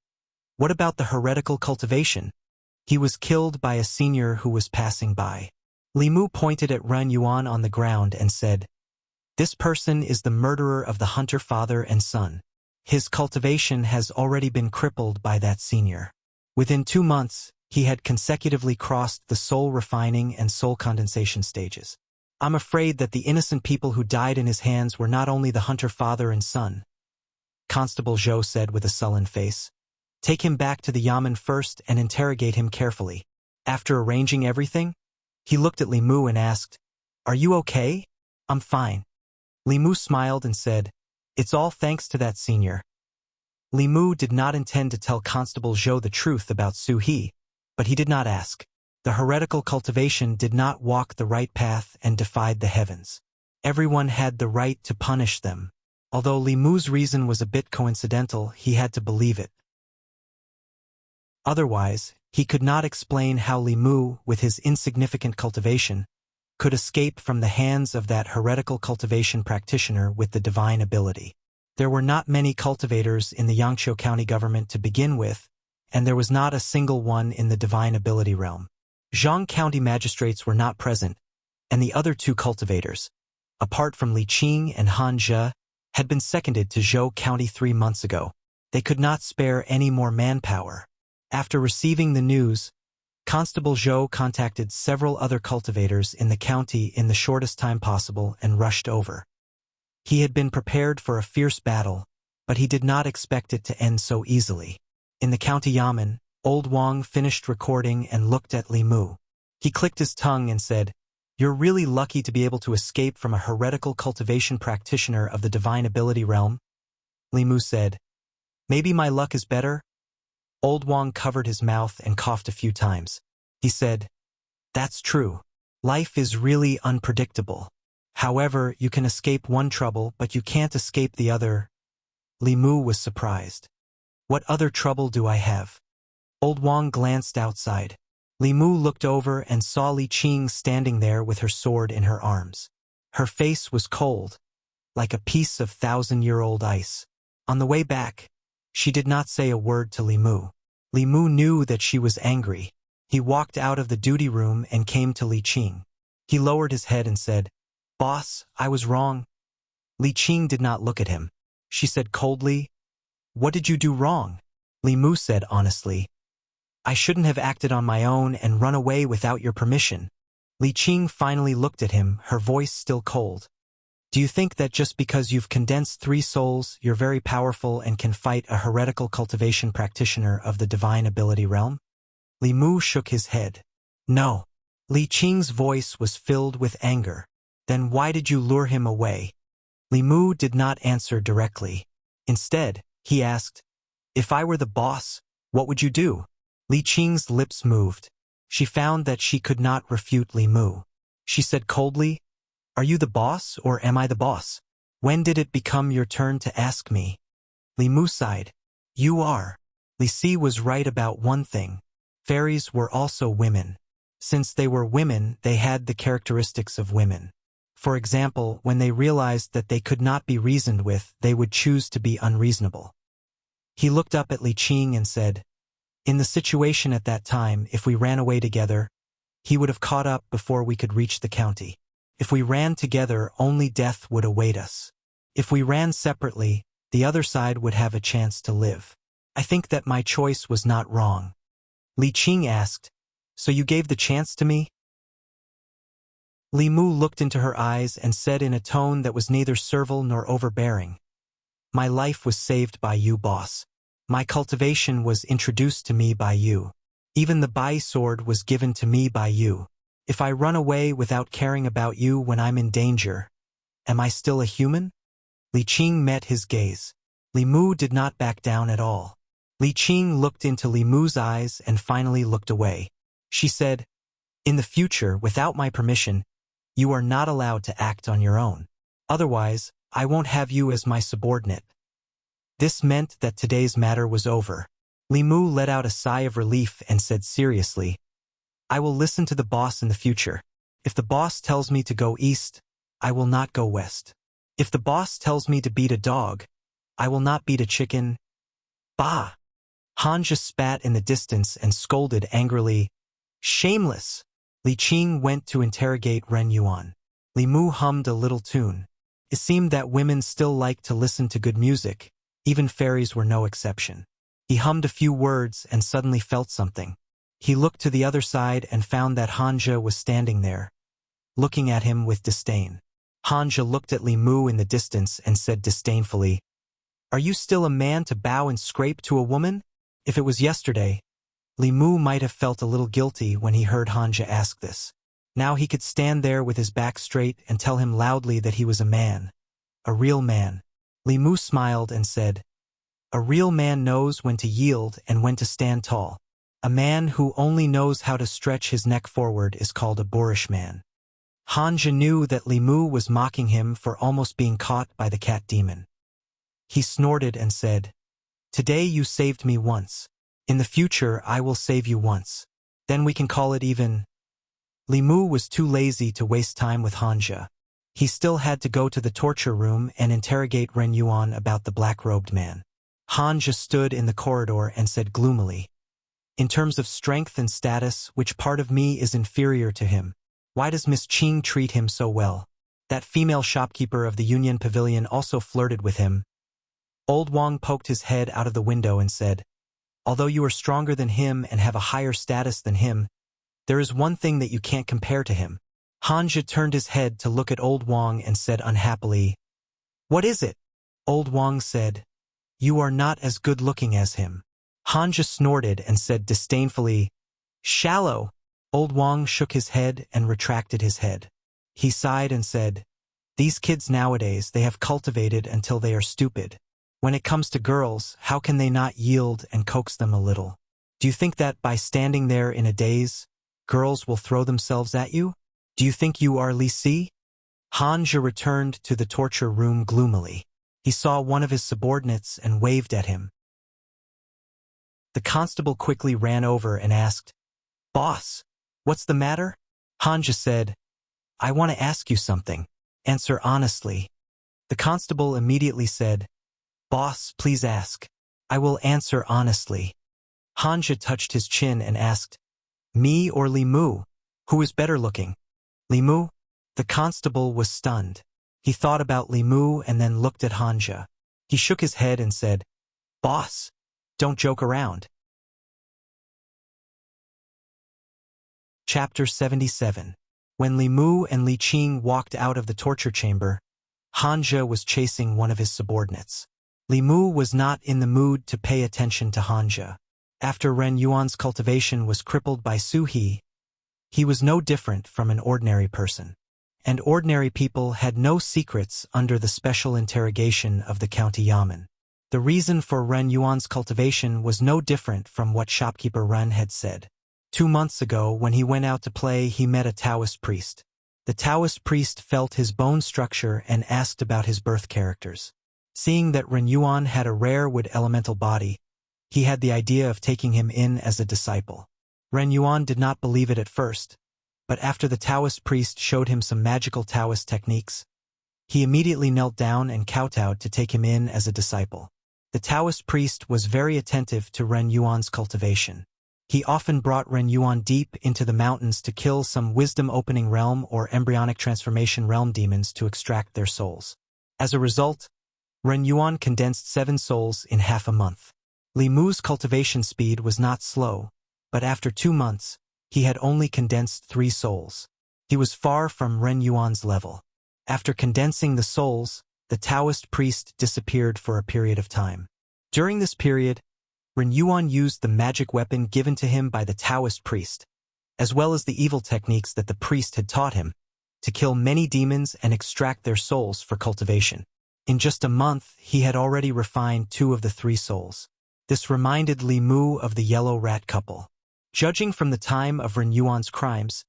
What about the heretical cultivation? He was killed by a senior who was passing by. Li Mu pointed at Ren Yuan on the ground and said, This person is the murderer of the hunter father and son. His cultivation has already been crippled by that senior. Within 2 months, he had consecutively crossed the soul refining and soul condensation stages. I'm afraid that the innocent people who died in his hands were not only the hunter father and son. Constable Zhou said with a sullen face. Take him back to the yamen first and interrogate him carefully. After arranging everything, he looked at Li Mu and asked, Are you okay? I'm fine. Li Mu smiled and said, It's all thanks to that senior. Li Mu did not intend to tell Constable Zhou the truth about Su He, but he did not ask. The heretical cultivation did not walk the right path and defied the heavens. Everyone had the right to punish them. Although Li Mu's reason was a bit coincidental, he had to believe it. Otherwise, he could not explain how Li Mu, with his insignificant cultivation, could escape from the hands of that heretical cultivation practitioner with the divine ability. There were not many cultivators in the Yangqiu County government to begin with, and there was not a single one in the divine ability realm. Zhang County magistrates were not present, and the other 2 cultivators, apart from Li Qing and Han Zhe, had been seconded to Zhou County 3 months ago. They could not spare any more manpower. After receiving the news, Constable Zhou contacted several other cultivators in the county in the shortest time possible and rushed over. He had been prepared for a fierce battle, but he did not expect it to end so easily. In the county yamen, Old Wang finished recording and looked at Li Mu. He clicked his tongue and said, You're really lucky to be able to escape from a heretical cultivation practitioner of the divine ability realm, Li Mu said. Maybe my luck is better? Old Wang covered his mouth and coughed a few times. He said, That's true. Life is really unpredictable. However, you can escape one trouble, but you can't escape the other. Li Mu was surprised. What other trouble do I have? Old Wang glanced outside. Li Mu looked over and saw Li Qing standing there with her sword in her arms. Her face was cold, like a piece of thousand-year-old ice. On the way back, she did not say a word to Li Mu. Li Mu knew that she was angry. He walked out of the duty room and came to Li Qing. He lowered his head and said, Boss, I was wrong. Li Qing did not look at him. She said coldly, What did you do wrong? Li Mu said honestly, I shouldn't have acted on my own and run away without your permission. Li Qing finally looked at him, her voice still cold. Do you think that just because you've condensed 3 souls, you're very powerful and can fight a heretical cultivation practitioner of the divine ability realm? Li Mu shook his head. No. Li Qing's voice was filled with anger. Then why did you lure him away? Li Mu did not answer directly. Instead, he asked, If I were the boss, what would you do? Li Qing's lips moved. She found that she could not refute Li Mu. She said coldly, Are you the boss or am I the boss? When did it become your turn to ask me? Li Mu sighed. You are. Li Si was right about one thing. Fairies were also women. Since they were women, they had the characteristics of women. For example, when they realized that they could not be reasoned with, they would choose to be unreasonable. He looked up at Li Qing and said, In the situation at that time, if we ran away together, he would have caught up before we could reach the county. If we ran together, only death would await us. If we ran separately, the other side would have a chance to live. I think that my choice was not wrong. Li Qing asked, So you gave the chance to me? Li Mu looked into her eyes and said in a tone that was neither servile nor overbearing, My life was saved by you, boss. My cultivation was introduced to me by you. Even the Bai sword was given to me by you. If I run away without caring about you when I'm in danger, am I still a human? Li Qing met his gaze. Li Mu did not back down at all. Li Qing looked into Li Mu's eyes and finally looked away. She said, In the future, without my permission, you are not allowed to act on your own. Otherwise, I won't have you as my subordinate. This meant that today's matter was over. Li Mu let out a sigh of relief and said seriously, I will listen to the boss in the future. If the boss tells me to go east, I will not go west. If the boss tells me to beat a dog, I will not beat a chicken. Bah! Hanja spat in the distance and scolded angrily, Shameless! Li Qing went to interrogate Ren Yuan. Li Mu hummed a little tune. It seemed that women still liked to listen to good music. Even fairies were no exception. He hummed a few words and suddenly felt something. He looked to the other side and found that Hanja was standing there, looking at him with disdain. Hanja looked at Li Mu in the distance and said disdainfully, Are you still a man to bow and scrape to a woman? If it was yesterday, Li Mu might have felt a little guilty when he heard Hanja ask this. Now he could stand there with his back straight and tell him loudly that he was a man. A real man. Li Mu smiled and said, A real man knows when to yield and when to stand tall. A man who only knows how to stretch his neck forward is called a boorish man. Hanja knew that Li Mu was mocking him for almost being caught by the cat demon. He snorted and said, Today you saved me once. In the future I will save you once. Then we can call it even. Li Mu was too lazy to waste time with Hanja. He still had to go to the torture room and interrogate Ren Yuan about the black-robed man. Hanja stood in the corridor and said gloomily, In terms of strength and status, which part of me is inferior to him? Why does Miss Qing treat him so well? That female shopkeeper of the Union Pavilion also flirted with him. Old Wang poked his head out of the window and said, Although you are stronger than him and have a higher status than him, there is one thing that you can't compare to him. Hanja turned his head to look at Old Wang and said unhappily, What is it? Old Wang said, You are not as good-looking as him. Hanja snorted and said disdainfully, Shallow. Old Wang shook his head and retracted his head. He sighed and said, "These kids nowadays, they have cultivated until they are stupid. When it comes to girls, how can they not yield and coax them a little? Do you think that by standing there in a daze, girls will throw themselves at you? Do you think you are Li Si?" Hanja returned to the torture room gloomily. He saw one of his subordinates and waved at him. The constable quickly ran over and asked, "Boss, what's the matter?" Hanja said, "I want to ask you something. Answer honestly." The constable immediately said, "Boss, please ask. I will answer honestly." Hanja touched his chin and asked, "Me or Li Mu? Who is better looking?" "Li Mu?" The constable was stunned. He thought about Li Mu and then looked at Hanja. He shook his head and said, "Boss, don't joke around." Chapter 77. When Li Mu and Li Qing walked out of the torture chamber, Hanja was chasing one of his subordinates. Li Mu was not in the mood to pay attention to Hanja. After Ren Yuan's cultivation was crippled by Su He, he was no different from an ordinary person. And ordinary people had no secrets under the special interrogation of the county yamen. The reason for Ren Yuan's cultivation was no different from what shopkeeper Ren had said. 2 months ago, when he went out to play, he met a Taoist priest. The Taoist priest felt his bone structure and asked about his birth characters. Seeing that Ren Yuan had a rare wood elemental body, he had the idea of taking him in as a disciple. Ren Yuan did not believe it at first, but after the Taoist priest showed him some magical Taoist techniques, he immediately knelt down and kowtowed to take him in as a disciple. The Taoist priest was very attentive to Ren Yuan's cultivation. He often brought Ren Yuan deep into the mountains to kill some wisdom-opening realm or embryonic transformation realm demons to extract their souls. As a result, Ren Yuan condensed 7 souls in half a month. Li Mu's cultivation speed was not slow, but after 2 months, he had only condensed 3 souls. He was far from Ren Yuan's level. After condensing the souls, the Taoist priest disappeared for a period of time. During this period, Ren Yuan used the magic weapon given to him by the Taoist priest, as well as the evil techniques that the priest had taught him, to kill many demons and extract their souls for cultivation. In just a month, he had already refined 2 of the 3 souls. This reminded Li Mu of the yellow rat couple. Judging from the time of Ren Yuan's crimes,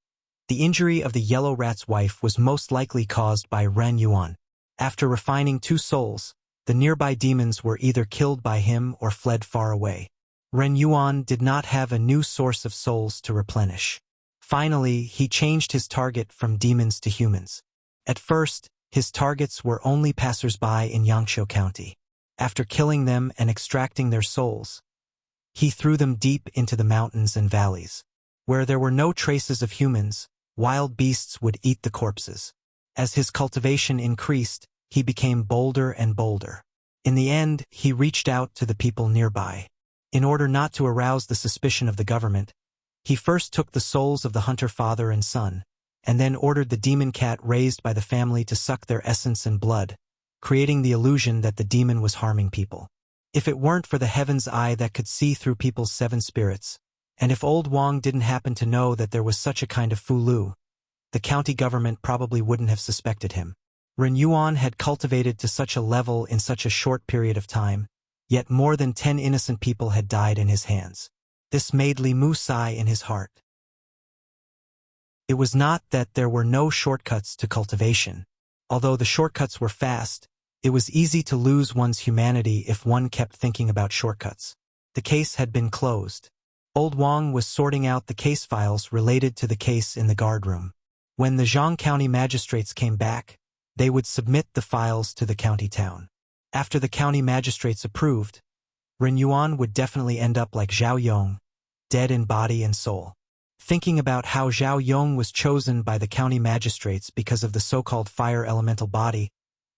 the injury of the yellow rat's wife was most likely caused by Ren Yuan. After refining 2 souls, the nearby demons were either killed by him or fled far away. Ren Yuan did not have a new source of souls to replenish. Finally, he changed his target from demons to humans. At first, his targets were only passers-by in Yangqiu County. After killing them and extracting their souls, he threw them deep into the mountains and valleys. Where there were no traces of humans, wild beasts would eat the corpses. As his cultivation increased, he became bolder and bolder. In the end, he reached out to the people nearby. In order not to arouse the suspicion of the government, he first took the souls of the hunter father and son, and then ordered the demon cat raised by the family to suck their essence and blood, creating the illusion that the demon was harming people. If it weren't for the heaven's eye that could see through people's 7 spirits, and if old Wang didn't happen to know that there was such a kind of Fulu, the county government probably wouldn't have suspected him. Ren Yuan had cultivated to such a level in such a short period of time, yet more than 10 innocent people had died in his hands. This made Li Mu sigh in his heart. It was not that there were no shortcuts to cultivation. Although the shortcuts were fast, it was easy to lose one's humanity if one kept thinking about shortcuts. The case had been closed. Old Wang was sorting out the case files related to the case in the guard room. When the Zhang County magistrates came back, they would submit the files to the county town. After the county magistrates approved, Ren Yuan would definitely end up like Zhao Yong, dead in body and soul. Thinking about how Zhao Yong was chosen by the county magistrates because of the so-called fire elemental body,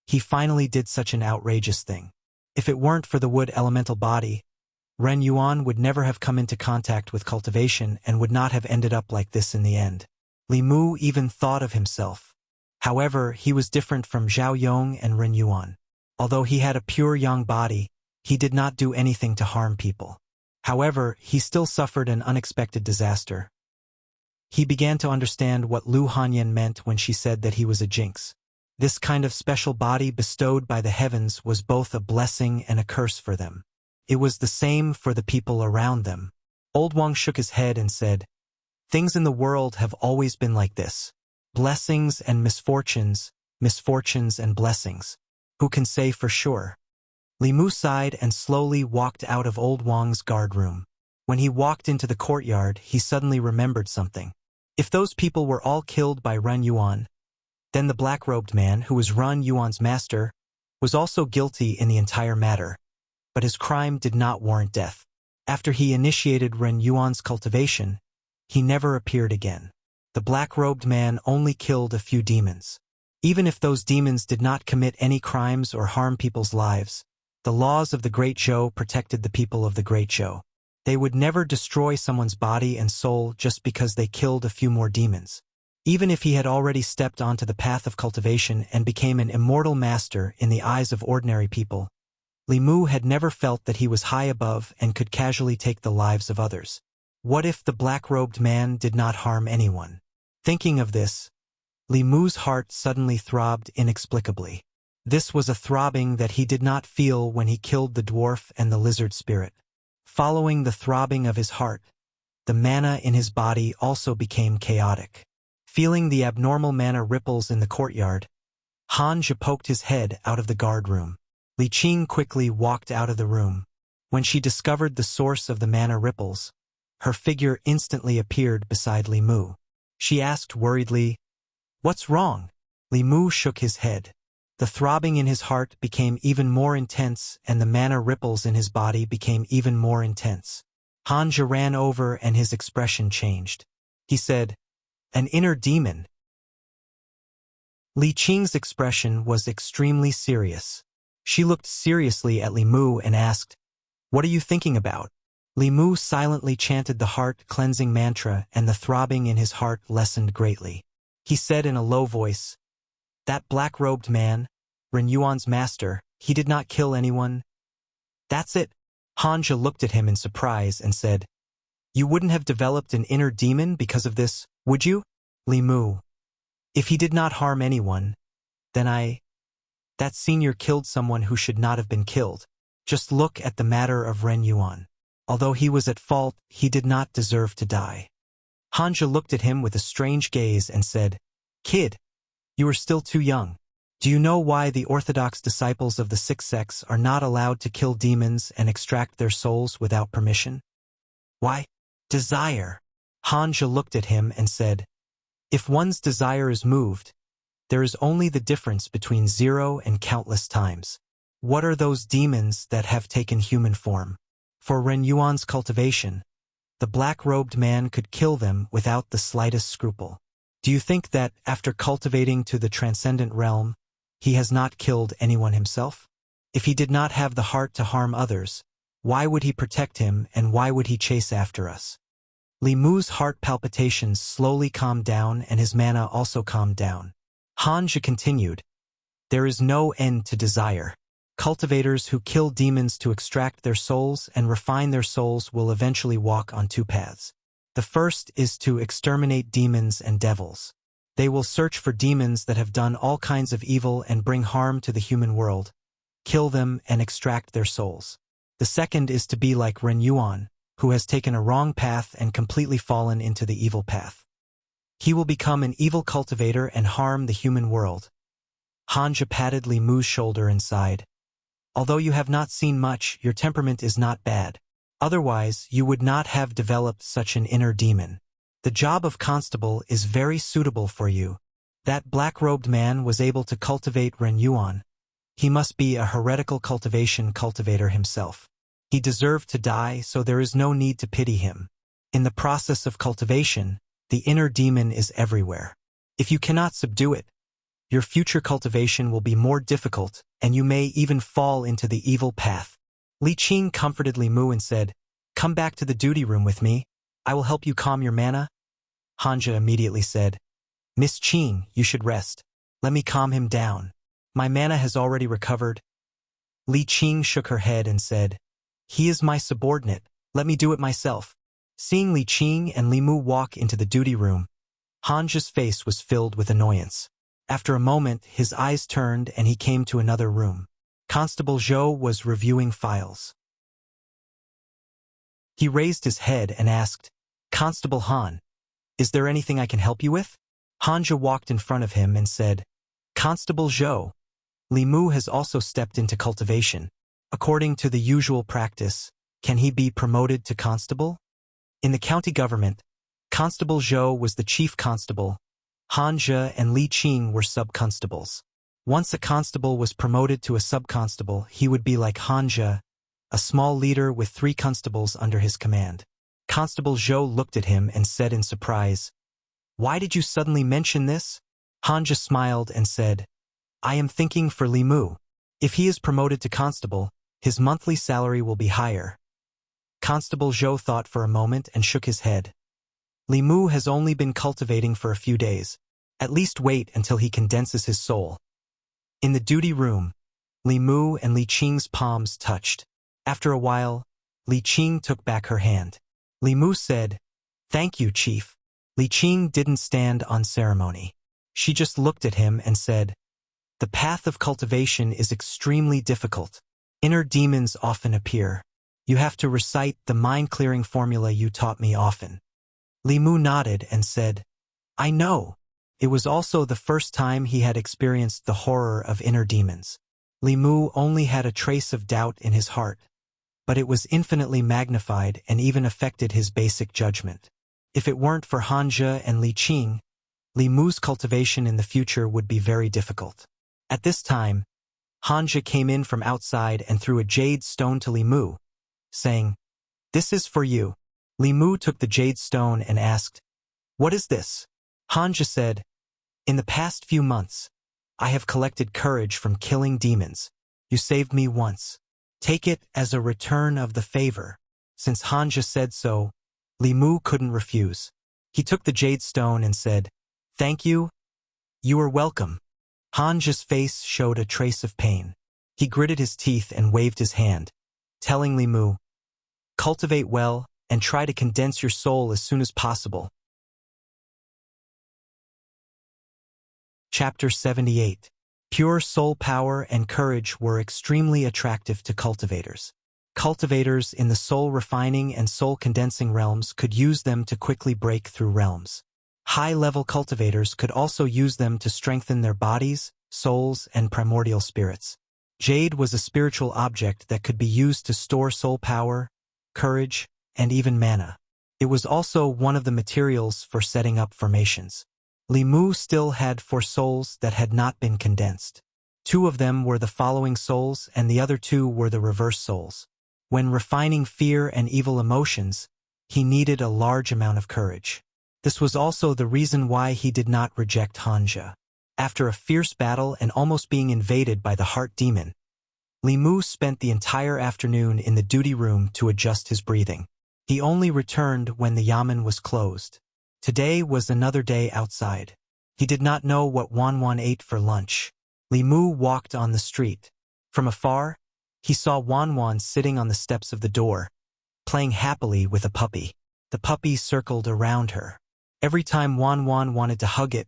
he finally did such an outrageous thing. If it weren't for the wood elemental body, Ren Yuan would never have come into contact with cultivation and would not have ended up like this in the end. Li Mu even thought of himself. However, he was different from Zhao Yong and Ren Yuan. Although he had a pure yang body, he did not do anything to harm people. However, he still suffered an unexpected disaster. He began to understand what Lu Hanyan meant when she said that he was a jinx. This kind of special body bestowed by the heavens was both a blessing and a curse for them. It was the same for the people around them. Old Wang shook his head and said, "Things in the world have always been like this. Blessings and misfortunes, misfortunes and blessings. Who can say for sure?" Li Mu sighed and slowly walked out of Old Wang's guard room. When he walked into the courtyard, he suddenly remembered something. If those people were all killed by Ren Yuan, then the black-robed man, who was Ren Yuan's master, was also guilty in the entire matter. But his crime did not warrant death. After he initiated Ren Yuan's cultivation, he never appeared again. The black-robed man only killed a few demons. Even if those demons did not commit any crimes or harm people's lives, the laws of the Great Zhou protected the people of the Great Zhou. They would never destroy someone's body and soul just because they killed a few more demons. Even if he had already stepped onto the path of cultivation and became an immortal master in the eyes of ordinary people, Li Mu had never felt that he was high above and could casually take the lives of others. What if the black-robed man did not harm anyone? Thinking of this, Li Mu's heart suddenly throbbed inexplicably. This was a throbbing that he did not feel when he killed the dwarf and the lizard spirit. Following the throbbing of his heart, the mana in his body also became chaotic. Feeling the abnormal mana ripples in the courtyard, Han Zhe poked his head out of the guard room. Li Qing quickly walked out of the room. When she discovered the source of the mana ripples, her figure instantly appeared beside Li Mu. She asked worriedly, "What's wrong?" Li Mu shook his head. The throbbing in his heart became even more intense and the mana ripples in his body became even more intense. Han Zhe ran over and his expression changed. He said, "An inner demon." Li Qing's expression was extremely serious. She looked seriously at Li Mu and asked, "What are you thinking about?" Li Mu silently chanted the heart-cleansing mantra and the throbbing in his heart lessened greatly. He said in a low voice, "That black-robed man, Ren Yuan's master, he did not kill anyone." "That's it." Han Zhe looked at him in surprise and said, "You wouldn't have developed an inner demon because of this, would you?" Li Mu, "If he did not harm anyone, then that senior killed someone who should not have been killed. Just look at the matter of Ren Yuan. Although he was at fault, he did not deserve to die." Han Zhe looked at him with a strange gaze and said, "Kid, you are still too young. Do you know why the orthodox disciples of the six sects are not allowed to kill demons and extract their souls without permission? Why? Desire." Han Zhe looked at him and said, "If one's desire is moved, there is only the difference between 0 and countless times. What are those demons that have taken human form? For Ren Yuan's cultivation, the black-robed man could kill them without the slightest scruple. Do you think that, after cultivating to the transcendent realm, he has not killed anyone himself? If he did not have the heart to harm others, why would he protect him and why would he chase after us?" Li Mu's heart palpitations slowly calmed down and his mana also calmed down. Han Zhe continued, "There is no end to desire. Cultivators who kill demons to extract their souls and refine their souls will eventually walk on two paths. The first is to exterminate demons and devils. They will search for demons that have done all kinds of evil and bring harm to the human world, kill them and extract their souls. The second is to be like Ren Yuan, who has taken a wrong path and completely fallen into the evil path. He will become an evil cultivator and harm the human world." Han Zhe patted Li Mu's shoulder and sighed. "Although you have not seen much, your temperament is not bad. Otherwise, you would not have developed such an inner demon. The job of constable is very suitable for you. That black-robed man was able to cultivate Ren Yuan. He must be a heretical cultivation cultivator himself. He deserved to die, so there is no need to pity him. In the process of cultivation, the inner demon is everywhere. If you cannot subdue it, your future cultivation will be more difficult, and you may even fall into the evil path." Li Qing comforted Li Mu and said, "Come back to the duty room with me. I will help you calm your mana." Han Zhe immediately said, "Miss Qing, you should rest. Let me calm him down. My mana has already recovered." Li Qing shook her head and said, "He is my subordinate. Let me do it myself." Seeing Li Qing and Li Mu walk into the duty room, Hanja's face was filled with annoyance. After a moment, his eyes turned and he came to another room. Constable Zhou was reviewing files. He raised his head and asked, "Constable Han, is there anything I can help you with?" Hanja walked in front of him and said, "Constable Zhou, Li Mu has also stepped into cultivation. According to the usual practice, can he be promoted to constable?" In the county government, Constable Zhou was the chief constable. Hanja and Li Qing were sub-constables. Once a constable was promoted to a sub-constable, he would be like Hanja, a small leader with 3 constables under his command. Constable Zhou looked at him and said in surprise, "Why did you suddenly mention this?" Hanja smiled and said, "I am thinking for Li Mu. If he is promoted to constable, his monthly salary will be higher." Constable Zhou thought for a moment and shook his head. "Li Mu has only been cultivating for a few days. At least wait until he condenses his soul." In the duty room, Li Mu and Li Qing's palms touched. After a while, Li Qing took back her hand. Li Mu said, "Thank you, Chief." Li Qing didn't stand on ceremony. She just looked at him and said, "The path of cultivation is extremely difficult. Inner demons often appear. You have to recite the mind-clearing formula you taught me often." Li Mu nodded and said, "I know." It was also the first time he had experienced the horror of inner demons. Li Mu only had a trace of doubt in his heart, but it was infinitely magnified and even affected his basic judgment. If it weren't for Hanja and Li Qing, Li Mu's cultivation in the future would be very difficult. At this time, Hanja came in from outside and threw a jade stone to Li Mu, saying, "This is for you." Li Mu took the jade stone and asked, "What is this?" Hanja said, "In the past few months, I have collected courage from killing demons. You saved me once. Take it as a return of the favor." Since Hanja said so, Li Mu couldn't refuse. He took the jade stone and said, "Thank you. You are welcome." Hanja's face showed a trace of pain. He gritted his teeth and waved his hand, telling Li Mu, "Cultivate well and try to condense your soul as soon as possible." Chapter 78. Pure soul power and courage were extremely attractive to cultivators. Cultivators in the soul refining and soul condensing realms could use them to quickly break through realms. High-level cultivators could also use them to strengthen their bodies, souls, and primordial spirits. Jade was a spiritual object that could be used to store soul power, courage, and even mana. It was also one of the materials for setting up formations. Li Mu still had 4 souls that had not been condensed. 2 of them were the following souls and the other 2 were the reverse souls. When refining fear and evil emotions, he needed a large amount of courage. This was also the reason why he did not reject Hanja. After a fierce battle and almost being invaded by the heart demon, Li Mu spent the entire afternoon in the duty room to adjust his breathing. He only returned when the yamen was closed. Today was another day outside. He did not know what Wanwan ate for lunch. Li Mu walked on the street. From afar, he saw Wanwan sitting on the steps of the door, playing happily with a puppy. The puppy circled around her. Every time Wanwan wanted to hug it,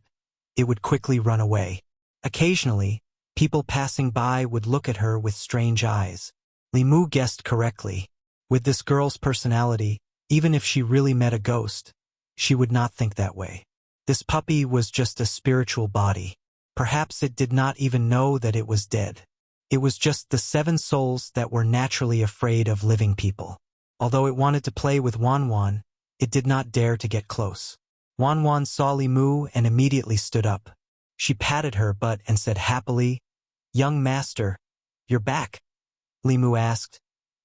it would quickly run away. Occasionally, people passing by would look at her with strange eyes. Li Mu guessed correctly. With this girl's personality, even if she really met a ghost, she would not think that way. This puppy was just a spiritual body. Perhaps it did not even know that it was dead. It was just the 7 souls that were naturally afraid of living people. Although it wanted to play with Wanwan, it did not dare to get close. Wanwan saw Li Mu and immediately stood up. She patted her butt and said happily, "Young master, you're back." Li Mu asked,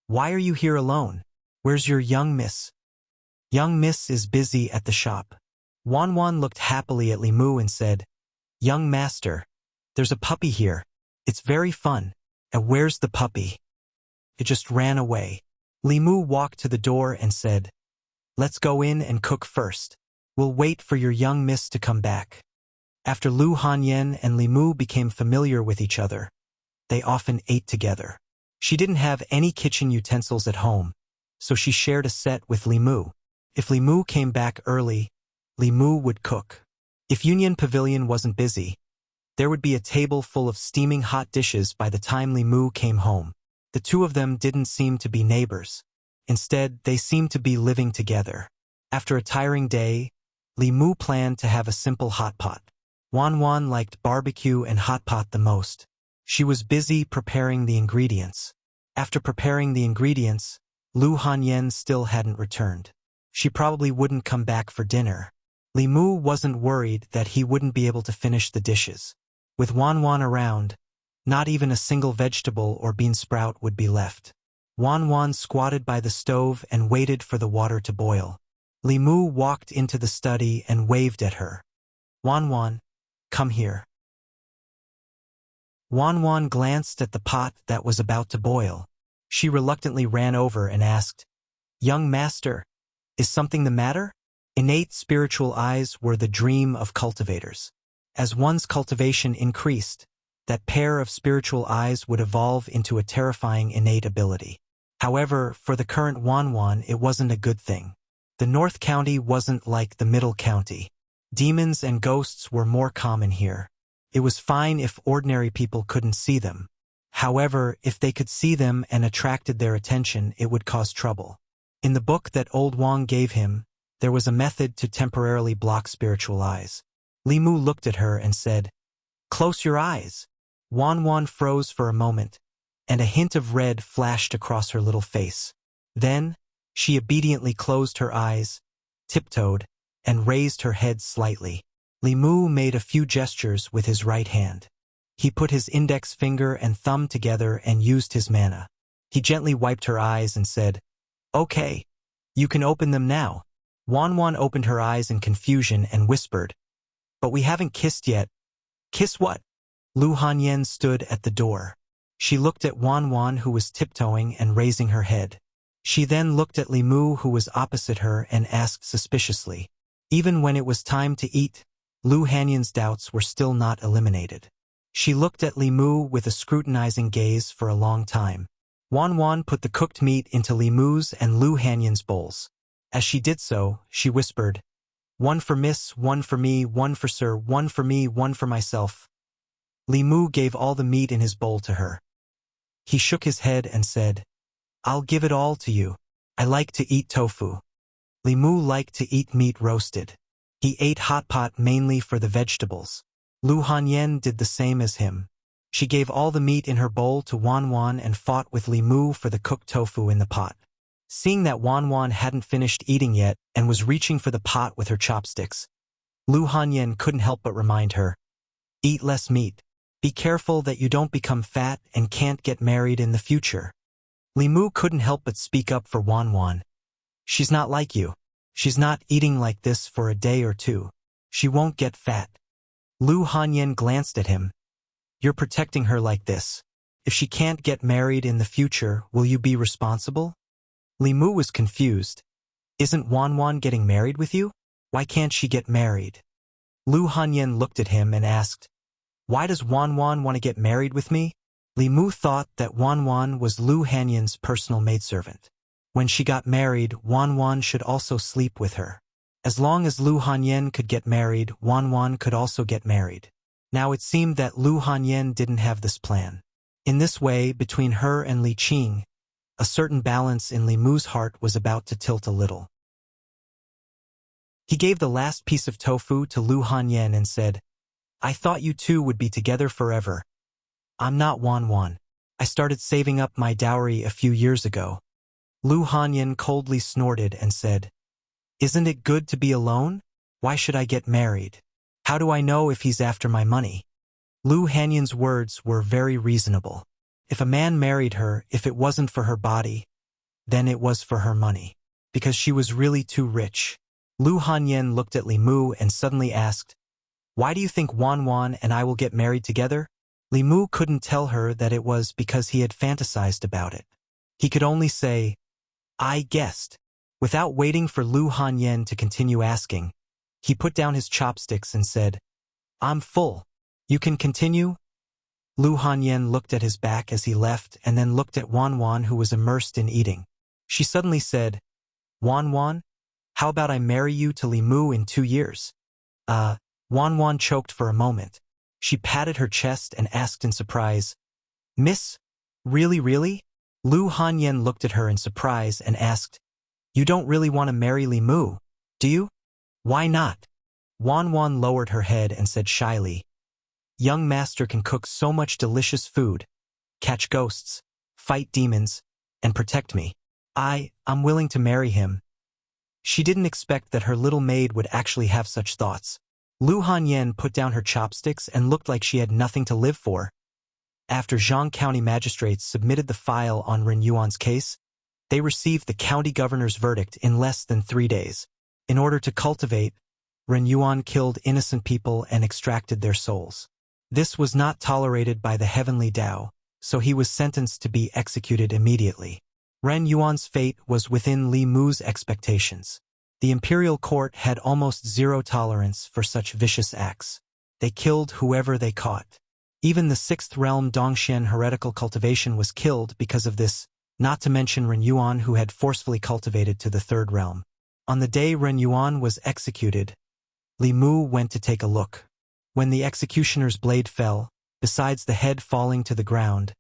"Why are you here alone? Where's your young miss?" "Young miss is busy at the shop." Wanwan looked happily at Li Mu and said, "Young master, there's a puppy here. It's very fun. And where's the puppy?" "It just ran away." Li Mu walked to the door and said, "Let's go in and cook first. We'll wait for your young miss to come back." After Lu Hanyen and Li Mu became familiar with each other, they often ate together. She didn't have any kitchen utensils at home, so she shared a set with Li Mu. If Li Mu came back early, Li Mu would cook. If Union Pavilion wasn't busy, there would be a table full of steaming hot dishes by the time Li Mu came home. The two of them didn't seem to be neighbors. Instead, they seemed to be living together. After a tiring day, Li Mu planned to have a simple hot pot. Wan Wan liked barbecue and hot pot the most. She was busy preparing the ingredients. After preparing the ingredients, Lu Hanyen still hadn't returned. She probably wouldn't come back for dinner. Li Mu wasn't worried that he wouldn't be able to finish the dishes. With Wan Wan around, not even a single vegetable or bean sprout would be left. Wan Wan squatted by the stove and waited for the water to boil. Li Mu walked into the study and waved at her. Wan Wan, come here. Wan Wan glanced at the pot that was about to boil. She reluctantly ran over and asked, "Young master, is something the matter?" Innate spiritual eyes were the dream of cultivators. As one's cultivation increased, that pair of spiritual eyes would evolve into a terrifying innate ability. However, for the current Wan Wan, it wasn't a good thing. The North County wasn't like the Middle County. Demons and ghosts were more common here. It was fine if ordinary people couldn't see them. However, if they could see them and attracted their attention, it would cause trouble. In the book that Old Wang gave him, there was a method to temporarily block spiritual eyes. Li Mu looked at her and said, "Close your eyes." Wan Wan froze for a moment, and a hint of red flashed across her little face. Then, she obediently closed her eyes, tiptoed, and raised her head slightly. Li Mu made a few gestures with his right hand. He put his index finger and thumb together and used his mana. He gently wiped her eyes and said, "Okay, you can open them now." Wan Wan opened her eyes in confusion and whispered, "But we haven't kissed yet." "Kiss what?" Lu Hanyen stood at the door. She looked at Wan Wan, who was tiptoeing and raising her head. She then looked at Li Mu, who was opposite her, and asked suspiciously. Even when it was time to eat, Lu Hanyen's doubts were still not eliminated. She looked at Li Mu with a scrutinizing gaze for a long time. Wan Wan put the cooked meat into Li Mu's and Lu Hanyen's bowls. As she did so, she whispered, "One for Miss, one for me, one for Sir, one for me, one for myself." Li Mu gave all the meat in his bowl to her. He shook his head and said, "I'll give it all to you. I like to eat tofu." Li Mu liked to eat meat roasted. He ate hot pot mainly for the vegetables. Lu Hanyen did the same as him. She gave all the meat in her bowl to Wan Wan and fought with Li Mu for the cooked tofu in the pot. Seeing that Wan Wan hadn't finished eating yet and was reaching for the pot with her chopsticks, Lu Hanyen couldn't help but remind her, "Eat less meat. Be careful that you don't become fat and can't get married in the future." Li Mu couldn't help but speak up for Wan Wan. "She's not like you. She's not eating like this for a day or two. She won't get fat." Lu Hanyen glanced at him. "You're protecting her like this. If she can't get married in the future, will you be responsible?" Li Mu was confused. "Isn't Wan Wan getting married with you? Why can't she get married?" Lu Hanyen looked at him and asked, "Why does Wan Wan want to get married with me?" Li Mu thought that Wan Wan was Lu Hanyen's personal maidservant. When she got married, Wan Wan should also sleep with her. As long as Lu Hanyen could get married, Wan Wan could also get married. Now it seemed that Lu Hanyen didn't have this plan. In this way, between her and Li Qing, a certain balance in Li Mu's heart was about to tilt a little. He gave the last piece of tofu to Lu Hanyen and said, "I thought you two would be together forever. I'm not Wan Wan. I started saving up my dowry a few years ago." Lu Hanyen coldly snorted and said, "Isn't it good to be alone? Why should I get married? How do I know if he's after my money?" Lu Hanyen's words were very reasonable. If a man married her, if it wasn't for her body, then it was for her money. Because she was really too rich. Lu Hanyen looked at Li Mu and suddenly asked, "Why do you think Wan Wan and I will get married together?" Li Mu couldn't tell her that it was because he had fantasized about it. He could only say, "I guessed." Without waiting for Lu Hanyen to continue asking, he put down his chopsticks and said, "I'm full. You can continue?" Lu Hanyen looked at his back as he left and then looked at Wan Wan, who was immersed in eating. She suddenly said, "Wan Wan, How about I marry you to Li Mu in 2 years? Wan Wan choked for a moment. She patted her chest and asked in surprise, Miss? Really, really? Lu Hanyen looked at her in surprise and asked, You don't really want to marry Li Mu, do you? Why not? Wan Wan lowered her head and said shyly, Young master can cook so much delicious food, catch ghosts, fight demons, and protect me. I'm willing to marry him. She didn't expect that her little maid would actually have such thoughts. Lu Hanyen put down her chopsticks and looked like she had nothing to live for. After Zhang County magistrates submitted the file on Ren Yuan's case, they received the county governor's verdict in less than 3 days. In order to cultivate, Ren Yuan killed innocent people and extracted their souls. This was not tolerated by the heavenly Tao, so he was sentenced to be executed immediately. Ren Yuan's fate was within Li Mu's expectations. The imperial court had almost zero tolerance for such vicious acts. They killed whoever they caught. Even the 6th realm Dongxian heretical cultivation was killed because of this, not to mention Ren Yuan, who had forcefully cultivated to the 3rd realm. On the day Ren Yuan was executed, Li Mu went to take a look. When the executioner's blade fell, besides the head falling to the ground,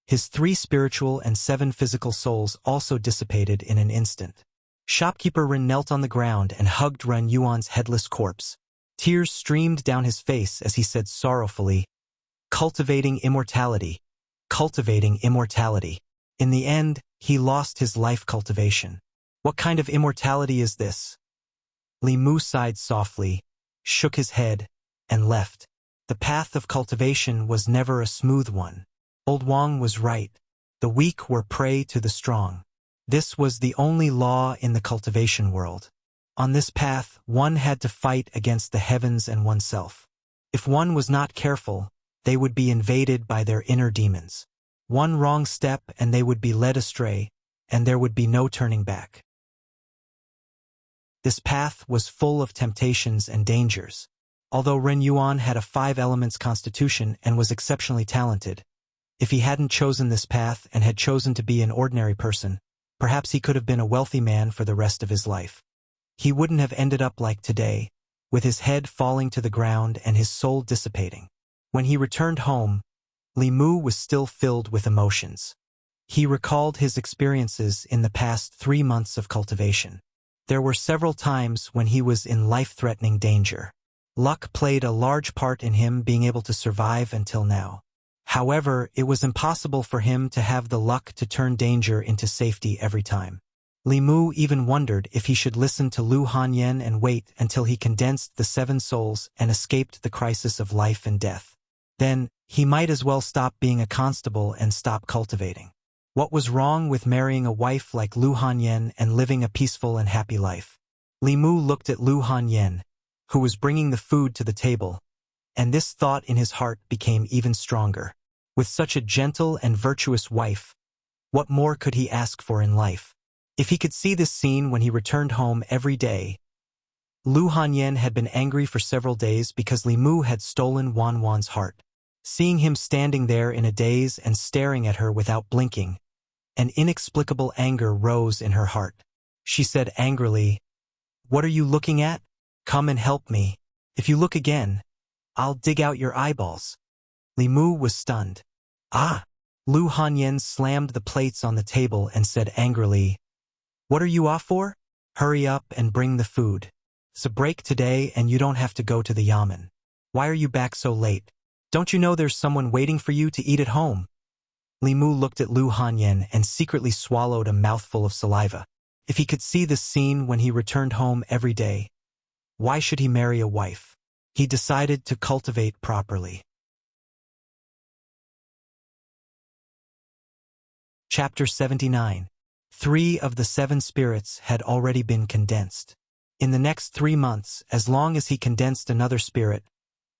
his 3 spiritual and 7 physical souls also dissipated in an instant. Shopkeeper Ren knelt on the ground and hugged Ren Yuan's headless corpse. Tears streamed down his face as he said sorrowfully, Cultivating immortality. Cultivating immortality. In the end, he lost his life cultivation. What kind of immortality is this? Li Mu sighed softly, shook his head, and left. The path of cultivation was never a smooth one. Old Wang was right. The weak were prey to the strong. This was the only law in the cultivation world. On this path, one had to fight against the heavens and oneself. If one was not careful, they would be invaded by their inner demons. One wrong step and they would be led astray, and there would be no turning back. This path was full of temptations and dangers. Although Ren Yuan had a 5 elements constitution and was exceptionally talented, if he hadn't chosen this path and had chosen to be an ordinary person, perhaps he could have been a wealthy man for the rest of his life. He wouldn't have ended up like today, with his head falling to the ground and his soul dissipating. When he returned home, Li Mu was still filled with emotions. He recalled his experiences in the past 3 months of cultivation. There were several times when he was in life-threatening danger. Luck played a large part in him being able to survive until now. However, it was impossible for him to have the luck to turn danger into safety every time. Li Mu even wondered if he should listen to Lu Hanyen and wait until he condensed the 7 souls and escaped the crisis of life and death. Then, he might as well stop being a constable and stop cultivating. What was wrong with marrying a wife like Lu Hanyen and living a peaceful and happy life? Li Mu looked at Lu Hanyen, who was bringing the food to the table, and this thought in his heart became even stronger. With such a gentle and virtuous wife, what more could he ask for in life? If he could see this scene when he returned home every day. Lu Hanyen had been angry for several days because Li Mu had stolen Wan Wan's heart. Seeing him standing there in a daze and staring at her without blinking, an inexplicable anger rose in her heart. She said angrily, What are you looking at? Come and help me. If you look again, I'll dig out your eyeballs. Li Mu was stunned. Ah! Lu Hanyen slammed the plates on the table and said angrily, What are you off for? Hurry up and bring the food. It's a break today and you don't have to go to the yamen. Why are you back so late? Don't you know there's someone waiting for you to eat at home? Li Mu looked at Lu Hanyen and secretly swallowed a mouthful of saliva. If he could see this scene when he returned home every day, why should he marry a wife? He decided to cultivate properly. Chapter 79. 3 of the 7 spirits had already been condensed. In the next 3 months, as long as he condensed another spirit,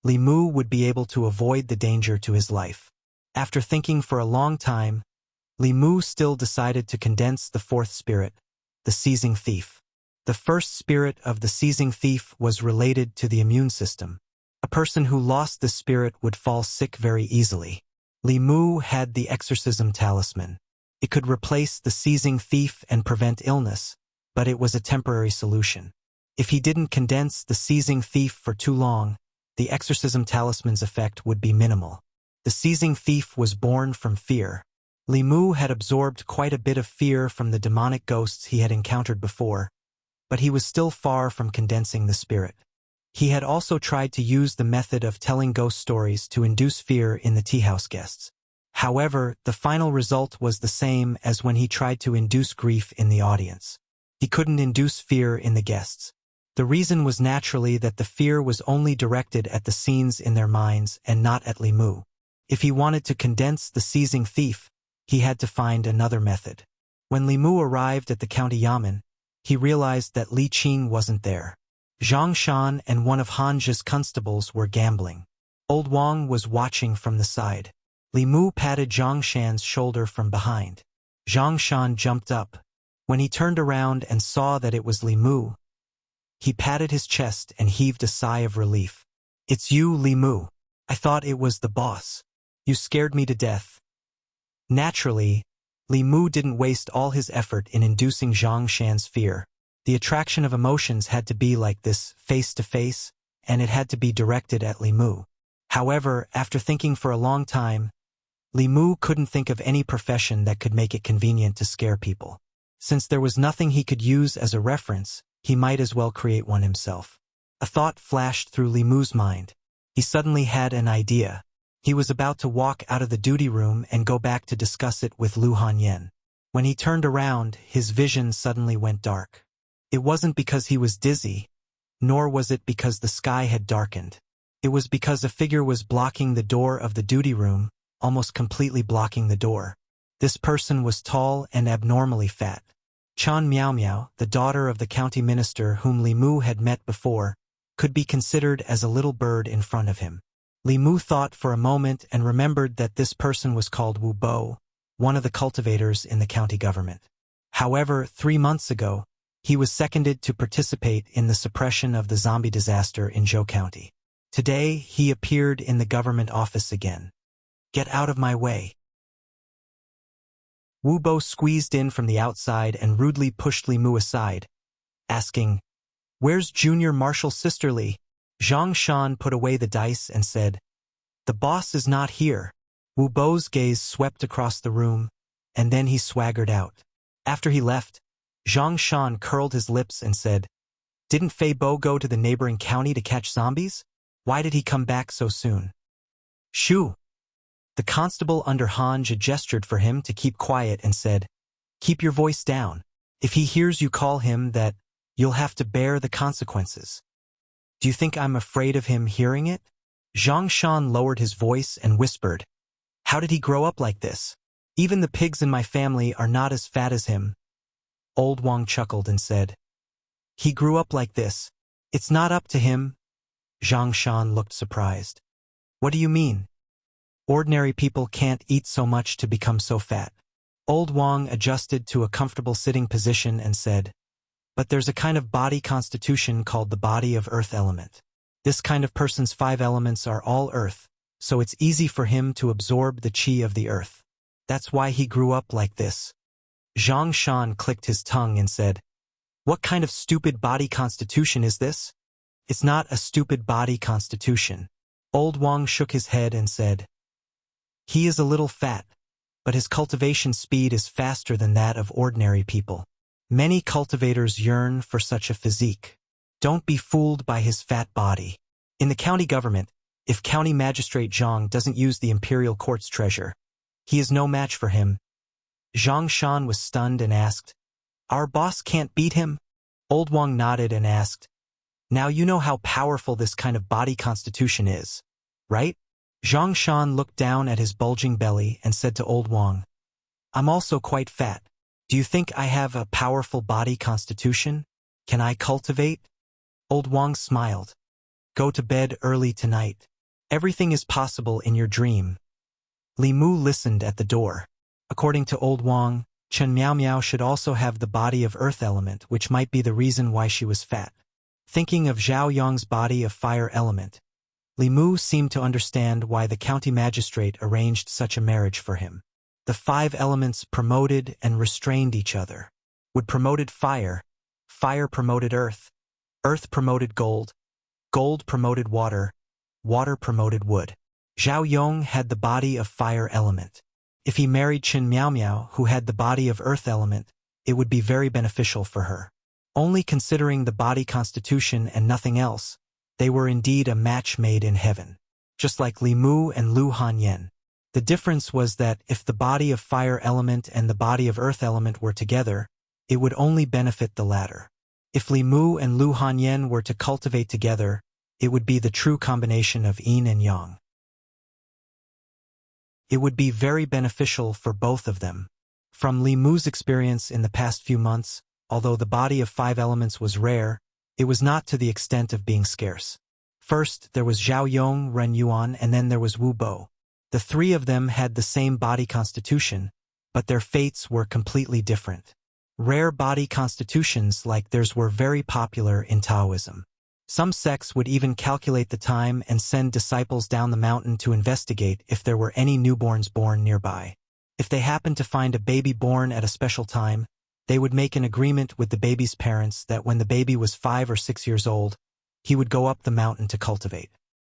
Li Mu would be able to avoid the danger to his life. After thinking for a long time, Li Mu still decided to condense the 4th spirit, the seizing thief. The first spirit of the seizing thief was related to the immune system. A person who lost this spirit would fall sick very easily. Li Mu had the exorcism talisman. It could replace the seizing thief and prevent illness, but it was a temporary solution. If he didn't condense the seizing thief for too long, the exorcism talisman's effect would be minimal. The seizing thief was born from fear. Li Mu had absorbed quite a bit of fear from the demonic ghosts he had encountered before, but he was still far from condensing the spirit. He had also tried to use the method of telling ghost stories to induce fear in the teahouse guests. However, the final result was the same as when he tried to induce grief in the audience. He couldn't induce fear in the guests. The reason was naturally that the fear was only directed at the scenes in their minds and not at Li Mu. If he wanted to condense the seizing thief, he had to find another method. When Li Mu arrived at the county yamen, he realized that Li Qing wasn't there. Zhang Shan and one of Han's constables were gambling. Old Wang was watching from the side. Li Mu patted Zhang Shan's shoulder from behind. Zhang Shan jumped up. When he turned around and saw that it was Li Mu, he patted his chest and heaved a sigh of relief. "It's you, Li Mu. I thought it was the boss. You scared me to death." Naturally, Li Mu didn't waste all his effort in inducing Zhang Shan's fear. The attraction of emotions had to be like this, face-to-face, and it had to be directed at Li Mu. However, after thinking for a long time, Li Mu couldn't think of any profession that could make it convenient to scare people. Since there was nothing he could use as a reference, he might as well create one himself. A thought flashed through Li Mu's mind. He suddenly had an idea. He was about to walk out of the duty room and go back to discuss it with Lu Hanyan. When he turned around, his vision suddenly went dark. It wasn't because he was dizzy, nor was it because the sky had darkened. It was because a figure was blocking the door of the duty room, almost completely blocking the door. This person was tall and abnormally fat. Chan Miao Miao, the daughter of the county minister whom Li Mu had met before, could be considered as a little bird in front of him. Li Mu thought for a moment and remembered that this person was called Wu Bo, one of the cultivators in the county government. However, 3 months ago, he was seconded to participate in the suppression of the zombie disaster in Zhou County. Today, he appeared in the government office again. "Get out of my way." Wu Bo squeezed in from the outside and rudely pushed Li Mu aside, asking, "Where's Junior Marshal Sisterly?" Zhang Shan put away the dice and said, "The boss is not here." Wu Bo's gaze swept across the room, and then he swaggered out. After he left, Zhang Shan curled his lips and said, "Didn't Fei Bo go to the neighboring county to catch zombies? Why did he come back so soon?" "Shoo!" The constable under Hanja gestured for him to keep quiet and said, "Keep your voice down. If he hears you call him that, you'll have to bear the consequences." "Do you think I'm afraid of him hearing it?" Zhang Shan lowered his voice and whispered, "How did he grow up like this? Even the pigs in my family are not as fat as him." Old Wang chuckled and said, "He grew up like this. It's not up to him." Zhang Shan looked surprised. "What do you mean? Ordinary people can't eat so much to become so fat." Old Wang adjusted to a comfortable sitting position and said, "But there's a kind of body constitution called the body of earth element. This kind of person's 5 elements are all earth, so it's easy for him to absorb the qi of the earth. That's why he grew up like this." Zhang Shan clicked his tongue and said, "What kind of stupid body constitution is this?" "It's not a stupid body constitution." Old Wang shook his head and said, "He is a little fat, but his cultivation speed is faster than that of ordinary people. Many cultivators yearn for such a physique. Don't be fooled by his fat body. In the county government, if County Magistrate Zhang doesn't use the imperial court's treasure, he is no match for him." Zhang Shan was stunned and asked, "Our boss can't beat him?" Old Wang nodded and asked, "Now you know how powerful this kind of body constitution is, right?" Zhang Shan looked down at his bulging belly and said to Old Wang, "I'm also quite fat. Do you think I have a powerful body constitution? Can I cultivate?" Old Wang smiled. "Go to bed early tonight. Everything is possible in your dream." Li Mu listened at the door. According to Old Wang, Chen Miao Miao should also have the body of earth element, which might be the reason why she was fat. Thinking of Zhao Yang's body of fire element, Li Mu seemed to understand why the county magistrate arranged such a marriage for him. The 5 elements promoted and restrained each other. Would promoted fire, Fire promoted earth, earth promoted gold, gold promoted water, water promoted wood. Zhao Yong had the body of fire element. If he married Qin Miao Miao, who had the body of earth element, it would be very beneficial for her. Only considering the body constitution and nothing else, they were indeed a match made in heaven. Just like Li Mu and Lu Hanyan. The difference was that if the body of fire element and the body of earth element were together, it would only benefit the latter. If Li Mu and Lu Hanyan were to cultivate together, it would be the true combination of yin and yang. It would be very beneficial for both of them. From Li Mu's experience in the past few months, although the body of 5 elements was rare, it was not to the extent of being scarce. First, there was Zhao Yong, Ren Yuan, and then there was Wu Bo. The 3 of them had the same body constitution, but their fates were completely different. Rare body constitutions like theirs were very popular in Taoism. Some sects would even calculate the time and send disciples down the mountain to investigate if there were any newborns born nearby. If they happened to find a baby born at a special time, they would make an agreement with the baby's parents that when the baby was 5 or 6 years old, he would go up the mountain to cultivate.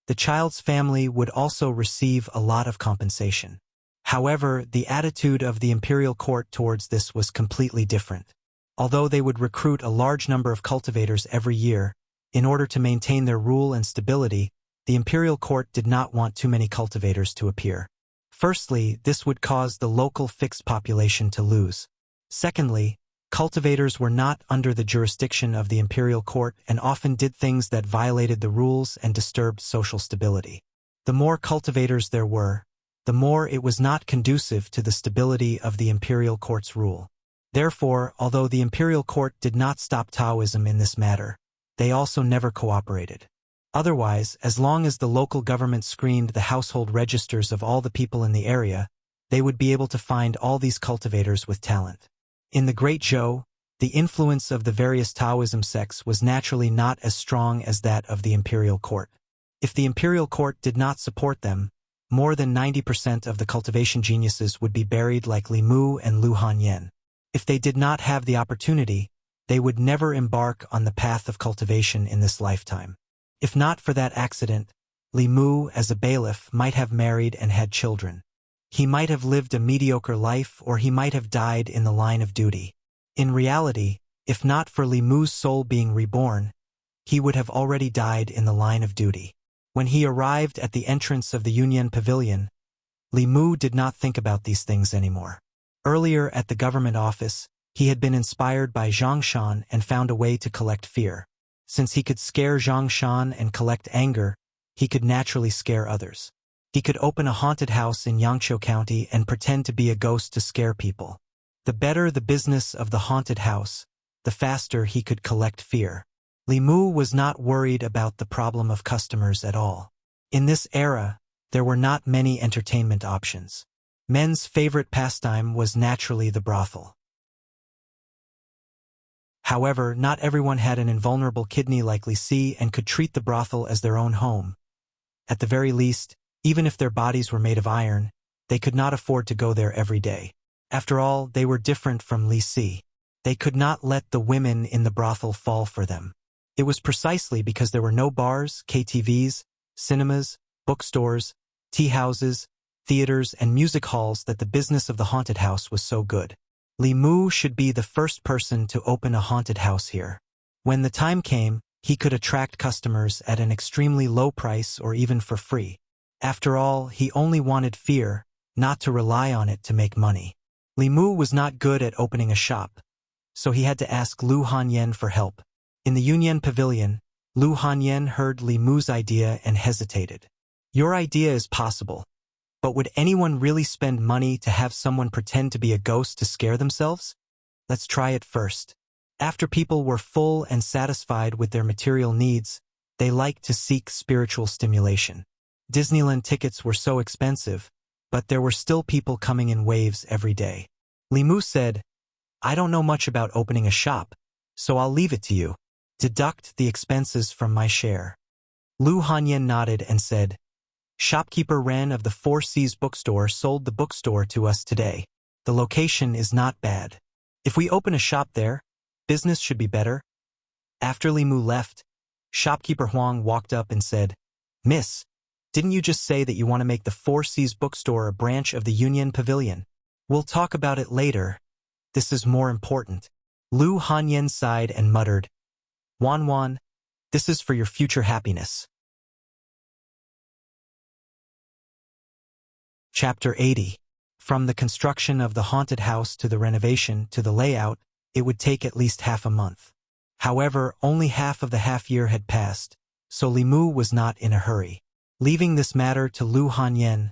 The child's family would also receive a lot of compensation. However, the attitude of the imperial court towards this was completely different. Although they would recruit a large number of cultivators every year, in order to maintain their rule and stability, the imperial court did not want too many cultivators to appear. Firstly, this would cause the local fixed population to lose. Secondly, cultivators were not under the jurisdiction of the imperial court and often did things that violated the rules and disturbed social stability. The more cultivators there were, the more it was not conducive to the stability of the imperial court's rule. Therefore, although the imperial court did not stop Taoism in this matter, they also never cooperated. Otherwise, as long as the local government screened the household registers of all the people in the area, they would be able to find all these cultivators with talent. In the Great Zhou, the influence of the various Taoism sects was naturally not as strong as that of the imperial court. If the imperial court did not support them, more than 90% of the cultivation geniuses would be buried like Li Mu and Lu Hanyan. If they did not have the opportunity, they would never embark on the path of cultivation in this lifetime. If not for that accident, Li Mu, as a bailiff, might have married and had children. He might have lived a mediocre life or he might have died in the line of duty. In reality, if not for Li Mu's soul being reborn, he would have already died in the line of duty. When he arrived at the entrance of the Yunyan Pavilion, Li Mu did not think about these things anymore. Earlier at the government office, he had been inspired by Zhang Shan and found a way to collect fear. Since he could scare Zhang Shan and collect anger, he could naturally scare others. He could open a haunted house in Yangqiu County and pretend to be a ghost to scare people. The better the business of the haunted house, the faster he could collect fear. Li Mu was not worried about the problem of customers at all. In this era, there were not many entertainment options. Men's favorite pastime was naturally the brothel. However, not everyone had an invulnerable kidney like Li Si and could treat the brothel as their own home. At the very least, even if their bodies were made of iron, they could not afford to go there every day. After all, they were different from Li Si. They could not let the women in the brothel fall for them. It was precisely because there were no bars, KTVs, cinemas, bookstores, tea houses, theaters, and music halls that the business of the haunted house was so good. Li Mu should be the first person to open a haunted house here. When the time came, he could attract customers at an extremely low price or even for free. After all, he only wanted fear, not to rely on it to make money. Li Mu was not good at opening a shop, so he had to ask Lu Hanyan for help. In the Yunyan Pavilion, Lu Hanyan heard Li Mu's idea and hesitated. Your idea is possible, but would anyone really spend money to have someone pretend to be a ghost to scare themselves? Let's try it first. After people were full and satisfied with their material needs, they liked to seek spiritual stimulation. Disneyland tickets were so expensive, but there were still people coming in waves every day. Li Mu said, I don't know much about opening a shop, so I'll leave it to you. Deduct the expenses from my share. Lu Hanyan nodded and said, Shopkeeper Ren of the Four Seas bookstore sold the bookstore to us today. The location is not bad. If we open a shop there, business should be better, After Li Mu left, shopkeeper Huang walked up and said, "Miss, didn't you just say that you want to make the Four Seas bookstore a branch of the Union Pavilion? We'll talk about it later. This is more important." Lu Hanyan sighed and muttered, "Wan Wan, this is for your future happiness." Chapter 80. From the construction of the haunted house to the renovation to the layout, it would take at least half a month. However, only half of the half-year had passed, so Li Mu was not in a hurry. Leaving this matter to Lu Hanyan,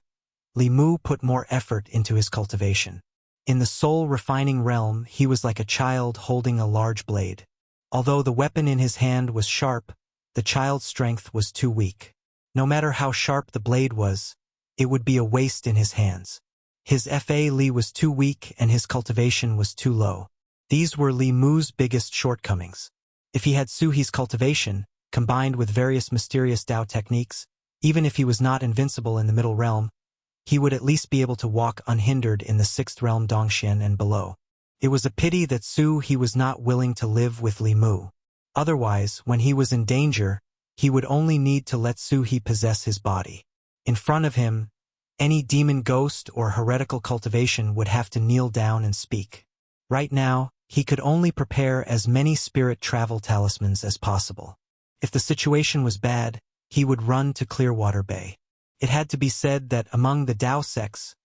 Li Mu put more effort into his cultivation. In the soul-refining realm, he was like a child holding a large blade. Although the weapon in his hand was sharp, the child's strength was too weak. No matter how sharp the blade was, it would be a waste in his hands. His Fa Li was too weak and his cultivation was too low. These were Li Mu's biggest shortcomings. If he had Suhi's cultivation, combined with various mysterious Dao techniques, even if he was not invincible in the middle realm, he would at least be able to walk unhindered in the sixth realm Dongxian and below. It was a pity that Suhi was not willing to live with Li Mu. Otherwise, when he was in danger, he would only need to let Suhi possess his body. In front of him, any demon ghost or heretical cultivation would have to kneel down and speak. Right now, he could only prepare as many spirit travel talismans as possible. If the situation was bad, he would run to Clearwater Bay. It had to be said that among the Dao sects,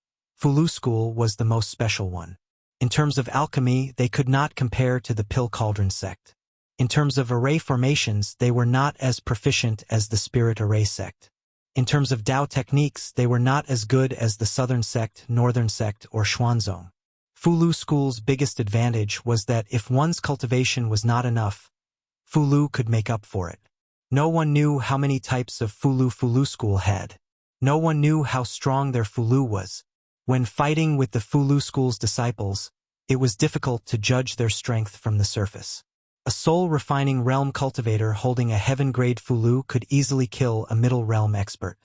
Fulu School was the most special one. In terms of alchemy, they could not compare to the Pill Cauldron sect. In terms of array formations, they were not as proficient as the Spirit Array sect. In terms of Dao techniques, they were not as good as the Southern sect, Northern sect, or Xuanzong. Fulu School's biggest advantage was that if one's cultivation was not enough, Fulu could make up for it. No one knew how many types of Fulu School had. No one knew how strong their Fulu was. When fighting with the Fulu School's disciples, it was difficult to judge their strength from the surface. A soul-refining realm cultivator holding a heaven-grade Fulu could easily kill a middle realm expert.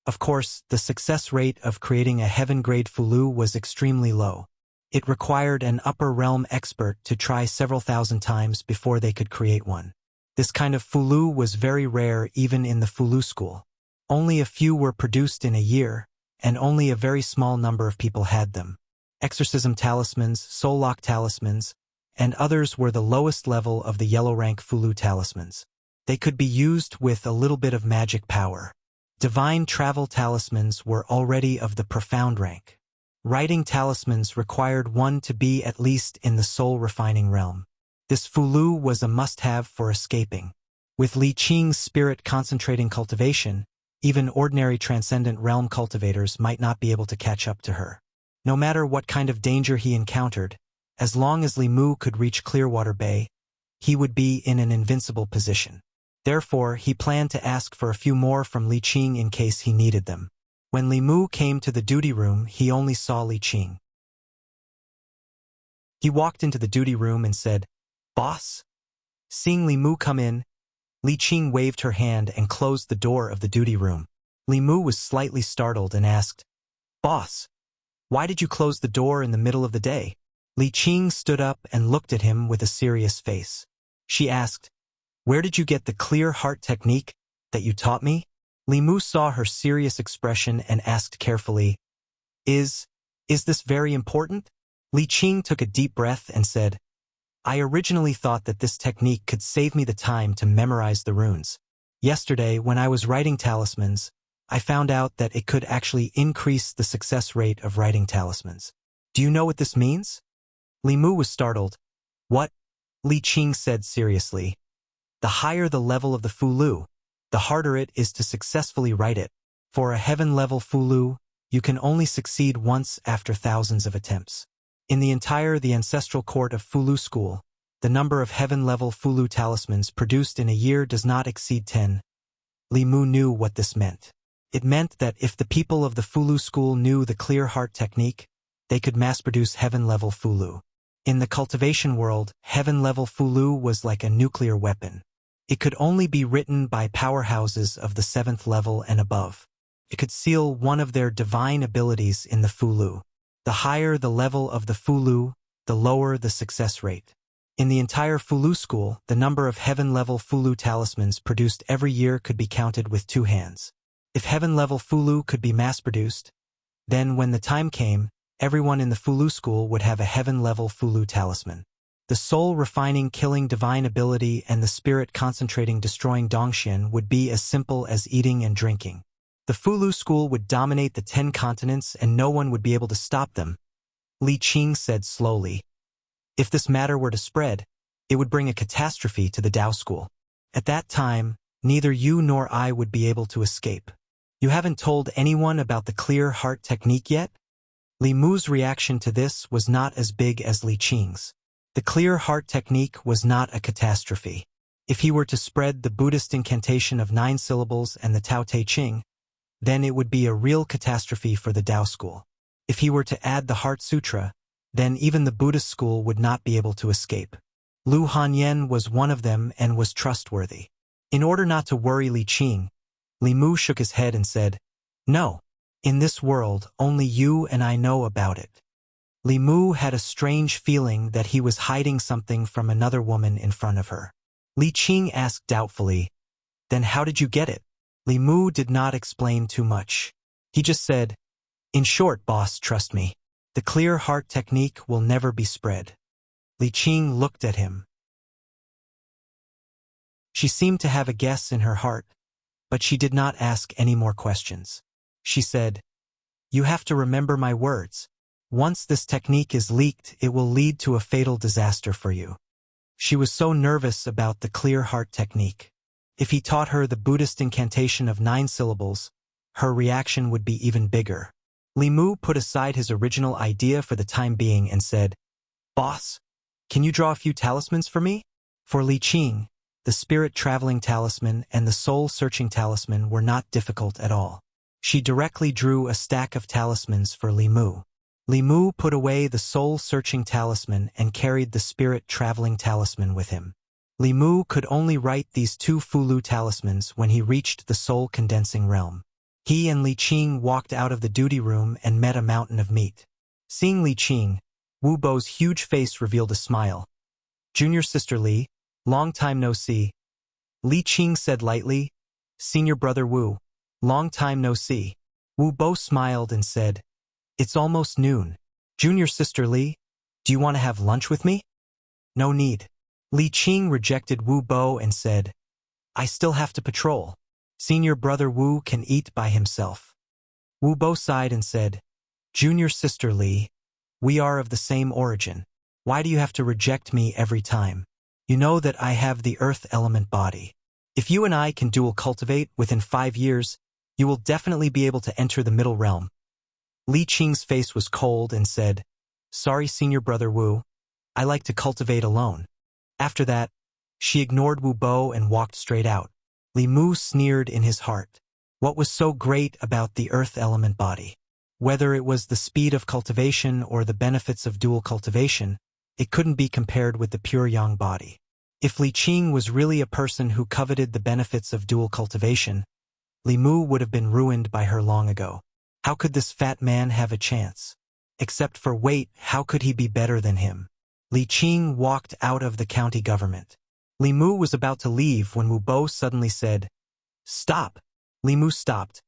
Of course, the success rate of creating a heaven-grade Fulu was extremely low. It required an upper realm expert to try several thousand times before they could create one. This kind of Fulu was very rare even in the Fulu School. Only a few were produced in a year, and only a very small number of people had them. Exorcism talismans, soul lock talismans, and others were the lowest level of the yellow rank Fulu talismans. They could be used with a little bit of magic power. Divine travel talismans were already of the profound rank. Writing talismans required one to be at least in the soul-refining realm. This Fulu was a must-have for escaping. With Li Qing's spirit-concentrating cultivation, even ordinary transcendent realm cultivators might not be able to catch up to her. No matter what kind of danger he encountered, as long as Li Mu could reach Clearwater Bay, he would be in an invincible position. Therefore, he planned to ask for a few more from Li Qing in case he needed them. When Li Mu came to the duty room, he only saw Li Qing. He walked into the duty room and said, "Boss?" Seeing Li Mu come in, Li Qing waved her hand and closed the door of the duty room. Li Mu was slightly startled and asked, "Boss, why did you close the door in the middle of the day?" Li Qing stood up and looked at him with a serious face. She asked, "Where did you get the clear heart technique that you taught me?" Li Mu saw her serious expression and asked carefully, Is this very important?" Li Qing took a deep breath and said, "I originally thought that this technique could save me the time to memorize the runes. Yesterday, when I was writing talismans, I found out that it could actually increase the success rate of writing talismans. Do you know what this means?" Li Mu was startled. "What?" Li Qing said seriously. "The higher the level of the Fulu, the harder it is to successfully write it. For a heaven-level Fulu, you can only succeed once after thousands of attempts. In the ancestral court of Fulu School, the number of heaven-level Fulu talismans produced in a year does not exceed 10. Li Mu knew what this meant. It meant that if the people of the Fulu School knew the clear heart technique, they could mass-produce heaven-level Fulu. In the cultivation world, heaven-level Fulu was like a nuclear weapon. It could only be written by powerhouses of the 7th level and above. It could seal one of their divine abilities in the Fulu. The higher the level of the Fulu, the lower the success rate. In the entire Fulu school, the number of heaven-level Fulu talismans produced every year could be counted with 2 hands. If heaven-level Fulu could be mass-produced, then when the time came, everyone in the Fulu school would have a heaven-level Fulu talisman. The soul refining killing divine ability and the spirit concentrating destroying Dongxian would be as simple as eating and drinking. The Fulu school would dominate the 10 continents and no one would be able to stop them, Li Qing said slowly. If this matter were to spread, it would bring a catastrophe to the Dao school. At that time, neither you nor I would be able to escape. You haven't told anyone about the clear heart technique yet? Li Mu's reaction to this was not as big as Li Qing's. The clear heart technique was not a catastrophe. If he were to spread the Buddhist incantation of 9 syllables and the Tao Te Ching, then it would be a real catastrophe for the Dao school. If he were to add the Heart Sutra, then even the Buddhist school would not be able to escape. Lu Hanyan was one of them and was trustworthy. In order not to worry Li Qing, Li Mu shook his head and said, "No. In this world, only you and I know about it." Li Mu had a strange feeling that he was hiding something from another woman in front of her. Li Qing asked doubtfully, "Then how did you get it?" Li Mu did not explain too much. He just said, "In short, boss, trust me. The clear heart technique will never be spread." Li Qing looked at him. She seemed to have a guess in her heart, but she did not ask any more questions. She said, "You have to remember my words. Once this technique is leaked, it will lead to a fatal disaster for you." She was so nervous about the clear heart technique. If he taught her the Buddhist incantation of 9 syllables, her reaction would be even bigger. Li Mu put aside his original idea for the time being and said, "Boss, can you draw a few talismans for me?" For Li Qing, the spirit-traveling talisman and the soul-searching talisman were not difficult at all. She directly drew a stack of talismans for Li Mu. Li Mu put away the soul-searching talisman and carried the spirit-traveling talisman with him. Li Mu could only write these 2 Fulu talismans when he reached the soul-condensing realm. He and Li Qing walked out of the duty room and met a mountain of meat. Seeing Li Qing, Wu Bo's huge face revealed a smile. "Junior sister Li, long time no see." Li Qing said lightly, "Senior brother Wu, long time no see." Wu Bo smiled and said, "It's almost noon. Junior sister Li, do you want to have lunch with me?" "No need." Li Qing rejected Wu Bo and said, "I still have to patrol. Senior brother Wu can eat by himself." Wu Bo sighed and said, "Junior sister Li, we are of the same origin. Why do you have to reject me every time? You know that I have the earth element body. If you and I can dual cultivate within 5 years, you will definitely be able to enter the middle realm." Li Qing's face was cold and said, "Sorry, senior brother Wu. I like to cultivate alone." After that, she ignored Wu Bo and walked straight out. Li Mu sneered in his heart. What was so great about the earth element body? Whether it was the speed of cultivation or the benefits of dual cultivation, it couldn't be compared with the pure yang body. If Li Qing was really a person who coveted the benefits of dual cultivation, Li Mu would have been ruined by her long ago. How could this fat man have a chance? Except for weight, how could he be better than him? Li Qing walked out of the county government. Li Mu was about to leave when Wu Bo suddenly said, "Stop." Li Mu stopped,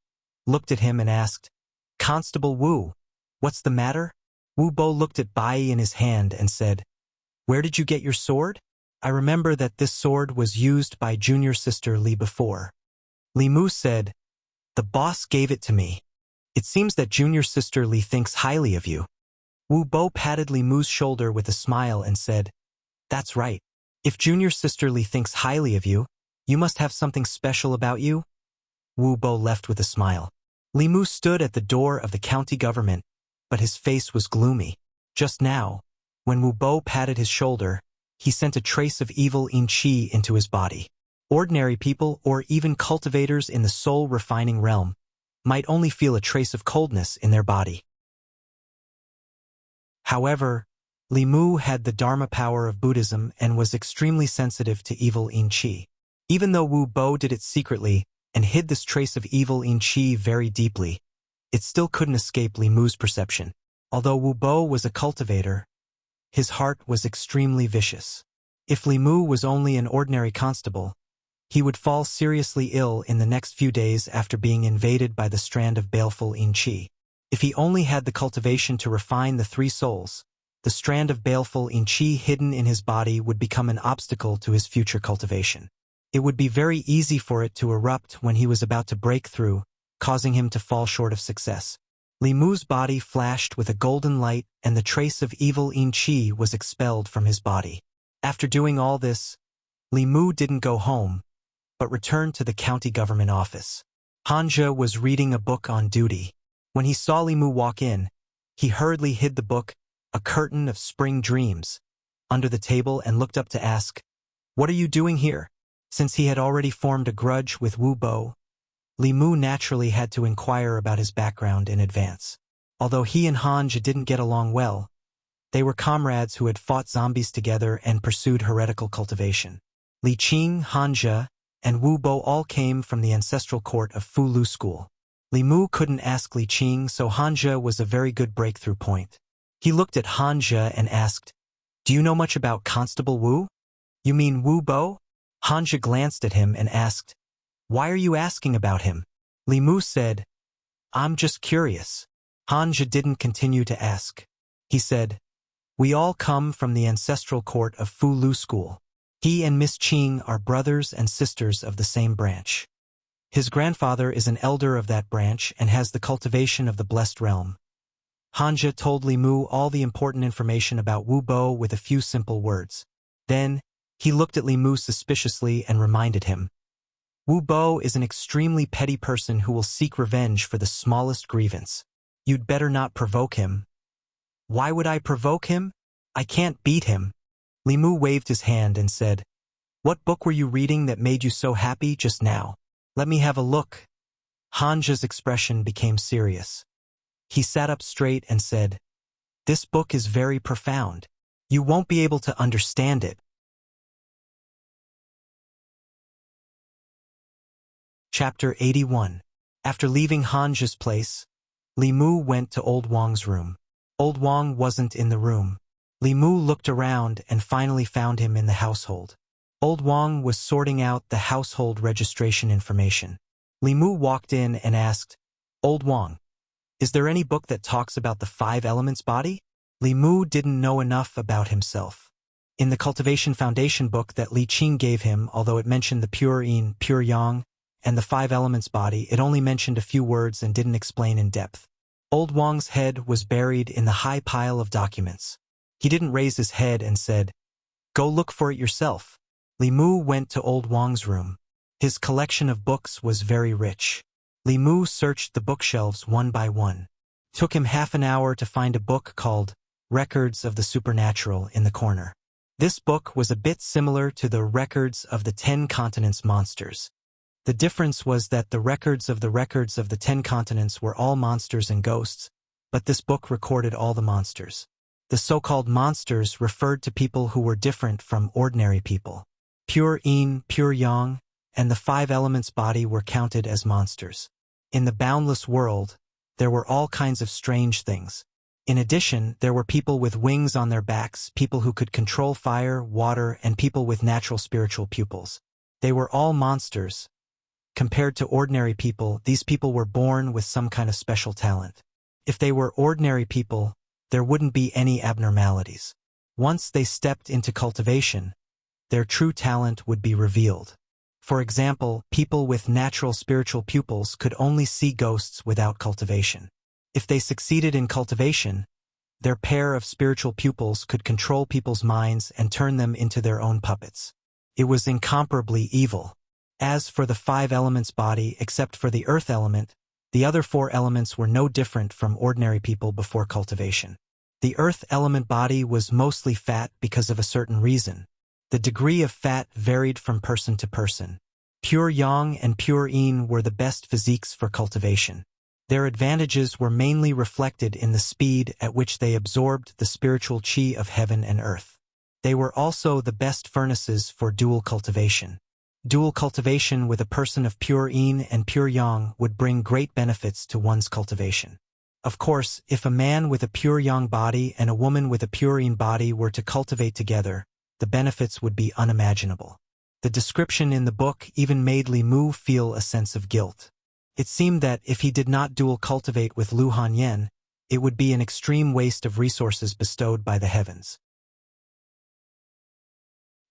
looked at him and asked, "Constable Wu, what's the matter?" Wu Bo looked at Bai in his hand and said, "Where did you get your sword? I remember that this sword was used by junior sister Li before." Li Mu said, "The boss gave it to me. It seems that junior sister Li thinks highly of you." Wu Bo patted Li Mu's shoulder with a smile and said, "That's right. If junior sister Li thinks highly of you, you must have something special about you." Wu Bo left with a smile. Li Mu stood at the door of the county government, but his face was gloomy. Just now, when Wu Bo patted his shoulder, he sent a trace of evil in qi into his body. Ordinary people or even cultivators in the soul-refining realm might only feel a trace of coldness in their body. However, Li Mu had the Dharma power of Buddhism and was extremely sensitive to evil in qi. Even though Wu Bo did it secretly and hid this trace of evil in qi very deeply, it still couldn't escape Li Mu's perception. Although Wu Bo was a cultivator, his heart was extremely vicious. If Li Mu was only an ordinary constable, he would fall seriously ill in the next few days after being invaded by the strand of baleful yin qi. If he only had the cultivation to refine the three souls, the strand of baleful yin qi hidden in his body would become an obstacle to his future cultivation. It would be very easy for it to erupt when he was about to break through, causing him to fall short of success. Li Mu's body flashed with a golden light and the trace of evil yin qi was expelled from his body. After doing all this, Li Mu didn't go home, but returned to the county government office. Hanja was reading a book on duty. When he saw Li Mu walk in, he hurriedly hid the book, A Curtain of Spring Dreams, under the table and looked up to ask, "What are you doing here?" Since he had already formed a grudge with Wu Bo, Li Mu naturally had to inquire about his background in advance. Although he and Hanja didn't get along well, they were comrades who had fought zombies together and pursued heretical cultivation. Li Qing, Hanja, and Wu Bo all came from the ancestral court of Fu Lu School. Li Mu couldn't ask Li Qing, so Hanja was a very good breakthrough point. He looked at Hanja and asked, "Do you know much about Constable Wu?" "You mean Wu Bo?" Hanja glanced at him and asked, "Why are you asking about him?" Li Mu said, "I'm just curious." Hanja didn't continue to ask. He said, "We all come from the ancestral court of Fu Lu School. He and Miss Qing are brothers and sisters of the same branch. His grandfather is an elder of that branch and has the cultivation of the blessed realm." Hanja told Li Mu all the important information about Wu Bo with a few simple words. Then, he looked at Li Mu suspiciously and reminded him, "Wu Bo is an extremely petty person who will seek revenge for the smallest grievance. You'd better not provoke him." "Why would I provoke him? I can't beat him." Li Mu waved his hand and said, "What book were you reading that made you so happy just now? Let me have a look." Hanja's expression became serious. He sat up straight and said, "This book is very profound. You won't be able to understand it." Chapter 81. After leaving Hanja's place, Li Mu went to Old Wang's room. Old Wang wasn't in the room. Li Mu looked around and finally found him in the household. Old Wang was sorting out the household registration information. Li Mu walked in and asked, "Old Wang, is there any book that talks about the 5 elements body?" Li Mu didn't know enough about himself. In the Cultivation Foundation book that Li Qing gave him, although it mentioned the pure yin, pure yang, and the 5 elements body, it only mentioned a few words and didn't explain in depth. Old Wang's head was buried in the high pile of documents. He didn't raise his head and said, "Go look for it yourself." Li Mu went to Old Wang's room. His collection of books was very rich. Li Mu searched the bookshelves one by one. It took him half an hour to find a book called Records of the Supernatural in the corner. This book was a bit similar to the Records of the 10 Continents monsters. The difference was that the records of the 10 continents were all monsters and ghosts, but this book recorded all the monsters. The so-called monsters referred to people who were different from ordinary people. Pure yin, pure yang, and the 5 elements body were counted as monsters. In the boundless world, there were all kinds of strange things. In addition, there were people with wings on their backs, people who could control fire, water, and people with natural spiritual pupils. They were all monsters. Compared to ordinary people, these people were born with some kind of special talent. If they were ordinary people, there wouldn't be any abnormalities. Once they stepped into cultivation, their true talent would be revealed. For example, people with natural spiritual pupils could only see ghosts without cultivation. If they succeeded in cultivation, their pair of spiritual pupils could control people's minds and turn them into their own puppets. It was incomparably evil. As for the 5 elements body, except for the earth element, the other 4 elements were no different from ordinary people before cultivation. The earth element body was mostly fat because of a certain reason. The degree of fat varied from person to person. Pure yang and pure yin were the best physiques for cultivation. Their advantages were mainly reflected in the speed at which they absorbed the spiritual qi of heaven and earth. They were also the best furnaces for dual cultivation. Dual cultivation with a person of pure yin and pure yang would bring great benefits to one's cultivation. Of course, if a man with a pure yang body and a woman with a pure yin body were to cultivate together, the benefits would be unimaginable. The description in the book even made Li Mu feel a sense of guilt. It seemed that if he did not dual cultivate with Lu Hanyan, it would be an extreme waste of resources bestowed by the heavens.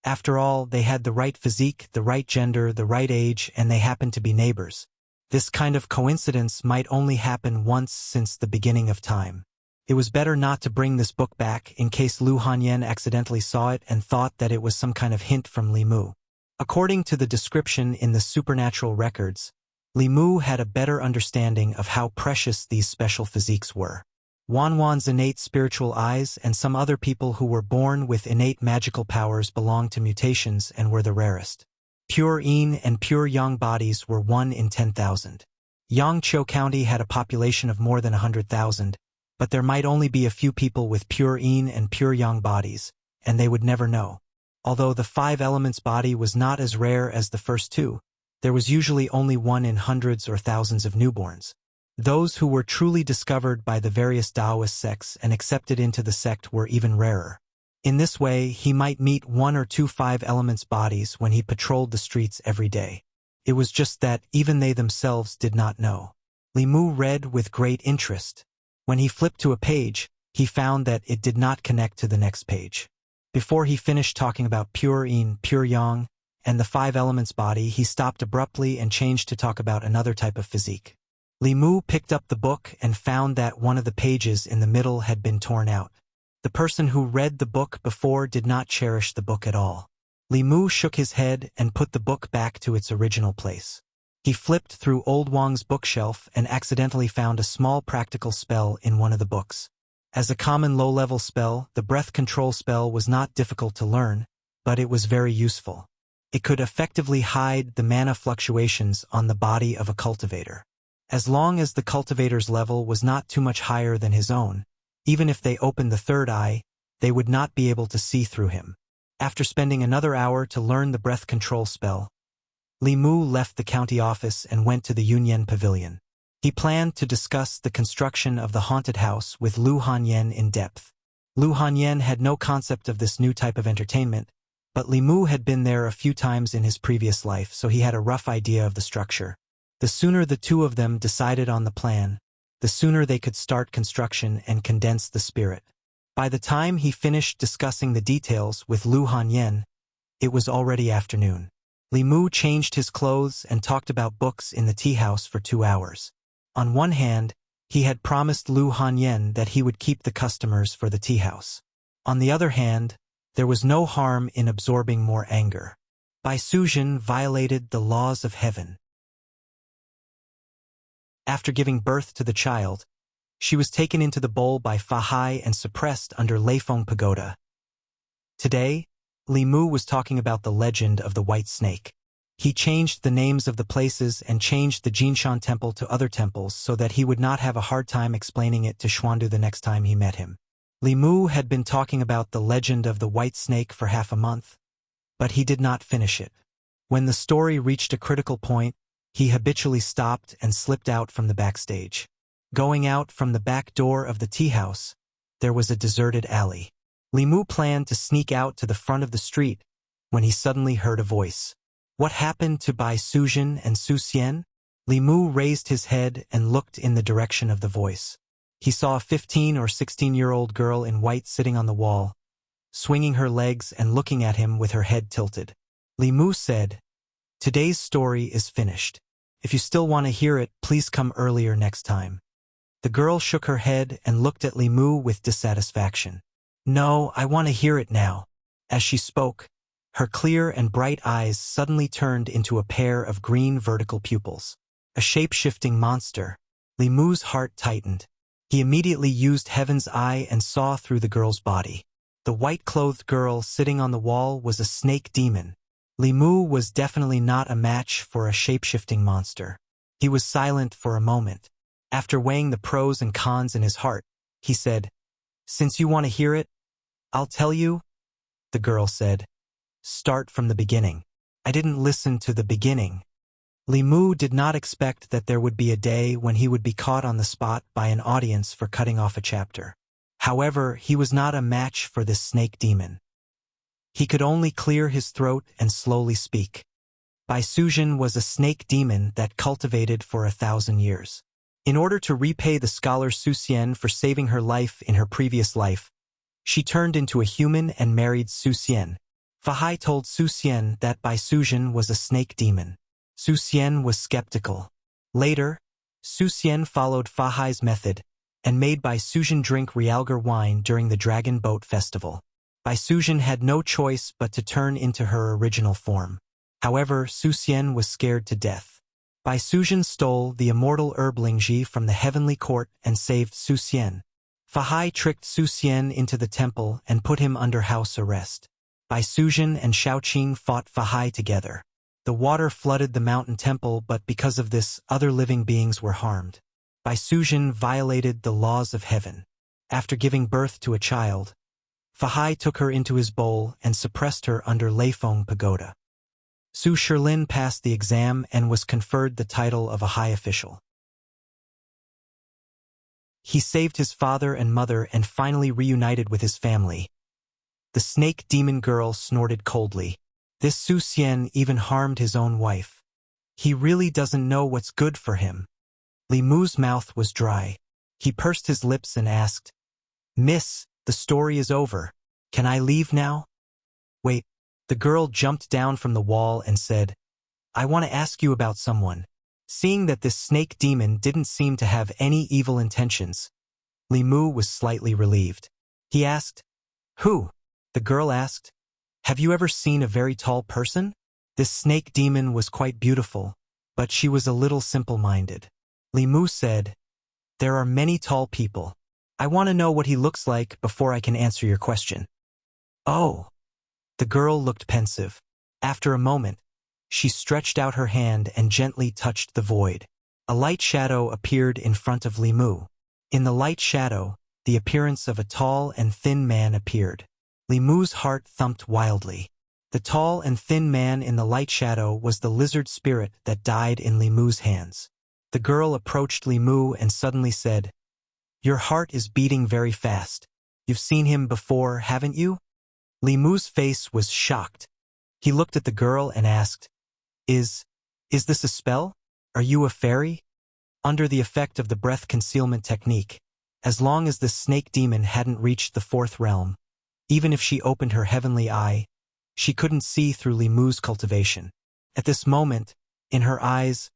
After all, they had the right physique, the right gender, the right age, and they happened to be neighbors. This kind of coincidence might only happen once since the beginning of time. It was better not to bring this book back in case Lu Hanyan accidentally saw it and thought that it was some kind of hint from Li Mu. According to the description in the supernatural records, Li Mu had a better understanding of how precious these special physiques were. Wanwan's innate spiritual eyes and some other people who were born with innate magical powers belonged to mutations and were the rarest. Pure Yin and pure Yang bodies were 1 in 10,000. Yangqiu County had a population of more than 100,000, but there might only be a few people with pure Yin and pure Yang bodies, and they would never know. Although the 5 elements body was not as rare as the first 2, there was usually only 1 in hundreds or thousands of newborns. Those who were truly discovered by the various Taoist sects and accepted into the sect were even rarer. In this way, he might meet 1 or 2 5 elements bodies when he patrolled the streets every day. It was just that even they themselves did not know. Li Mu read with great interest. When he flipped to a page, he found that it did not connect to the next page. Before he finished talking about pure Yin, pure Yang, and the 5 elements body, he stopped abruptly and changed to talk about another type of physique. Li Mu picked up the book and found that one of the pages in the middle had been torn out. The person who read the book before did not cherish the book at all. Li Mu shook his head and put the book back to its original place. He flipped through Old Wang's bookshelf and accidentally found a small practical spell in one of the books. As a common low-level spell, the breath control spell was not difficult to learn, but it was very useful. It could effectively hide the mana fluctuations on the body of a cultivator. As long as the cultivator's level was not too much higher than his own, even if they opened the third eye, they would not be able to see through him. After spending another hour to learn the breath control spell, Li Mu left the county office and went to the Yunyan Pavilion. He planned to discuss the construction of the haunted house with Lu Hanyan in depth. Lu Hanyan had no concept of this new type of entertainment, but Li Mu had been there a few times in his previous life, so he had a rough idea of the structure. The sooner the two of them decided on the plan, the sooner they could start construction and condense the spirit. By the time he finished discussing the details with Lu Hanyan, it was already afternoon. Li Mu changed his clothes and talked about books in the tea house for 2 hours. On one hand, he had promised Lu Hanyan that he would keep the customers for the tea house. On the other hand, there was no harm in absorbing more anger. Bai Suzhen violated the laws of heaven. After giving birth to the child, she was taken into the bowl by Fa Hai and suppressed under Leifeng Pagoda. Today, Li Mu was talking about the legend of the white snake. He changed the names of the places and changed the Jinshan temple to other temples so that he would not have a hard time explaining it to Xuandu the next time he met him. Li Mu had been talking about the legend of the white snake for half a month, but he did not finish it. When the story reached a critical point, he habitually stopped and slipped out from the backstage. Going out from the back door of the tea house, there was a deserted alley. Li Mu planned to sneak out to the front of the street when he suddenly heard a voice. What happened to Bai Suzhen and Su Xian? Li Mu raised his head and looked in the direction of the voice. He saw a 15 or 16-year-old girl in white sitting on the wall, swinging her legs and looking at him with her head tilted. Li Mu said, "Today's story is finished. If you still want to hear it, please come earlier next time." The girl shook her head and looked at Li Mu with dissatisfaction. "No, I want to hear it now." As she spoke, her clear and bright eyes suddenly turned into a pair of green vertical pupils. A shape-shifting monster. Li Mu's heart tightened. He immediately used Heaven's Eye and saw through the girl's body. The white-clothed girl sitting on the wall was a snake demon. Li Mu was definitely not a match for a shape-shifting monster. He was silent for a moment. After weighing the pros and cons in his heart, he said, "Since you want to hear it, I'll tell you." The girl said, "Start from the beginning." "I didn't listen to the beginning." Li Mu did not expect that there would be a day when he would be caught on the spot by an audience for cutting off a chapter. However, he was not a match for this snake demon. He could only clear his throat and slowly speak. Bai Suzhen was a snake demon that cultivated for 1,000 years. In order to repay the scholar Su Xian for saving her life in her previous life, she turned into a human and married Su Xian. Fahai told Su Xian that Bai Suzhen was a snake demon. Su Xian was skeptical. Later, Su Xian followed Fahai's method and made Bai Suzhen drink realgar wine during the Dragon Boat Festival. Bai Suzhen had no choice but to turn into her original form. However, Su Xian was scared to death. Bai Suzhen stole the immortal herb Lingji from the heavenly court and saved Su Xian. Fahai tricked Su Xian into the temple and put him under house arrest. Bai Suzhen and Shaoqing fought Fahai together. The water flooded the mountain temple, but because of this, other living beings were harmed. Bai Suzhen violated the laws of heaven. After giving birth to a child, Fahai took her into his bowl and suppressed her under Leifeng Pagoda. Su Shilin passed the exam and was conferred the title of a high official. He saved his father and mother and finally reunited with his family. The snake demon girl snorted coldly. This Su Xian even harmed his own wife. He really doesn't know what's good for him. Li Mu's mouth was dry. He pursed his lips and asked, "Miss, the story is over. Can I leave now?" "Wait." The girl jumped down from the wall and said, "I want to ask you about someone." Seeing that this snake demon didn't seem to have any evil intentions, Li Mu was slightly relieved. He asked, "Who?" The girl asked, "Have you ever seen a very tall person?" This snake demon was quite beautiful, but she was a little simple-minded. Li Mu said, "There are many tall people. I want to know what he looks like before I can answer your question." "Oh." The girl looked pensive. After a moment, she stretched out her hand and gently touched the void. A light shadow appeared in front of Li Mu. In the light shadow, the appearance of a tall and thin man appeared. Li Mu's heart thumped wildly. The tall and thin man in the light shadow was the lizard spirit that died in Li Mu's hands. The girl approached Li Mu and suddenly said, "Your heart is beating very fast. You've seen him before, haven't you?" Li Mu's face was shocked. He looked at the girl and asked, Is this a spell? Are you a fairy?" Under the effect of the breath concealment technique, as long as the snake demon hadn't reached the fourth realm, even if she opened her heavenly eye, she couldn't see through Li Mu's cultivation. At this moment, in her eyes,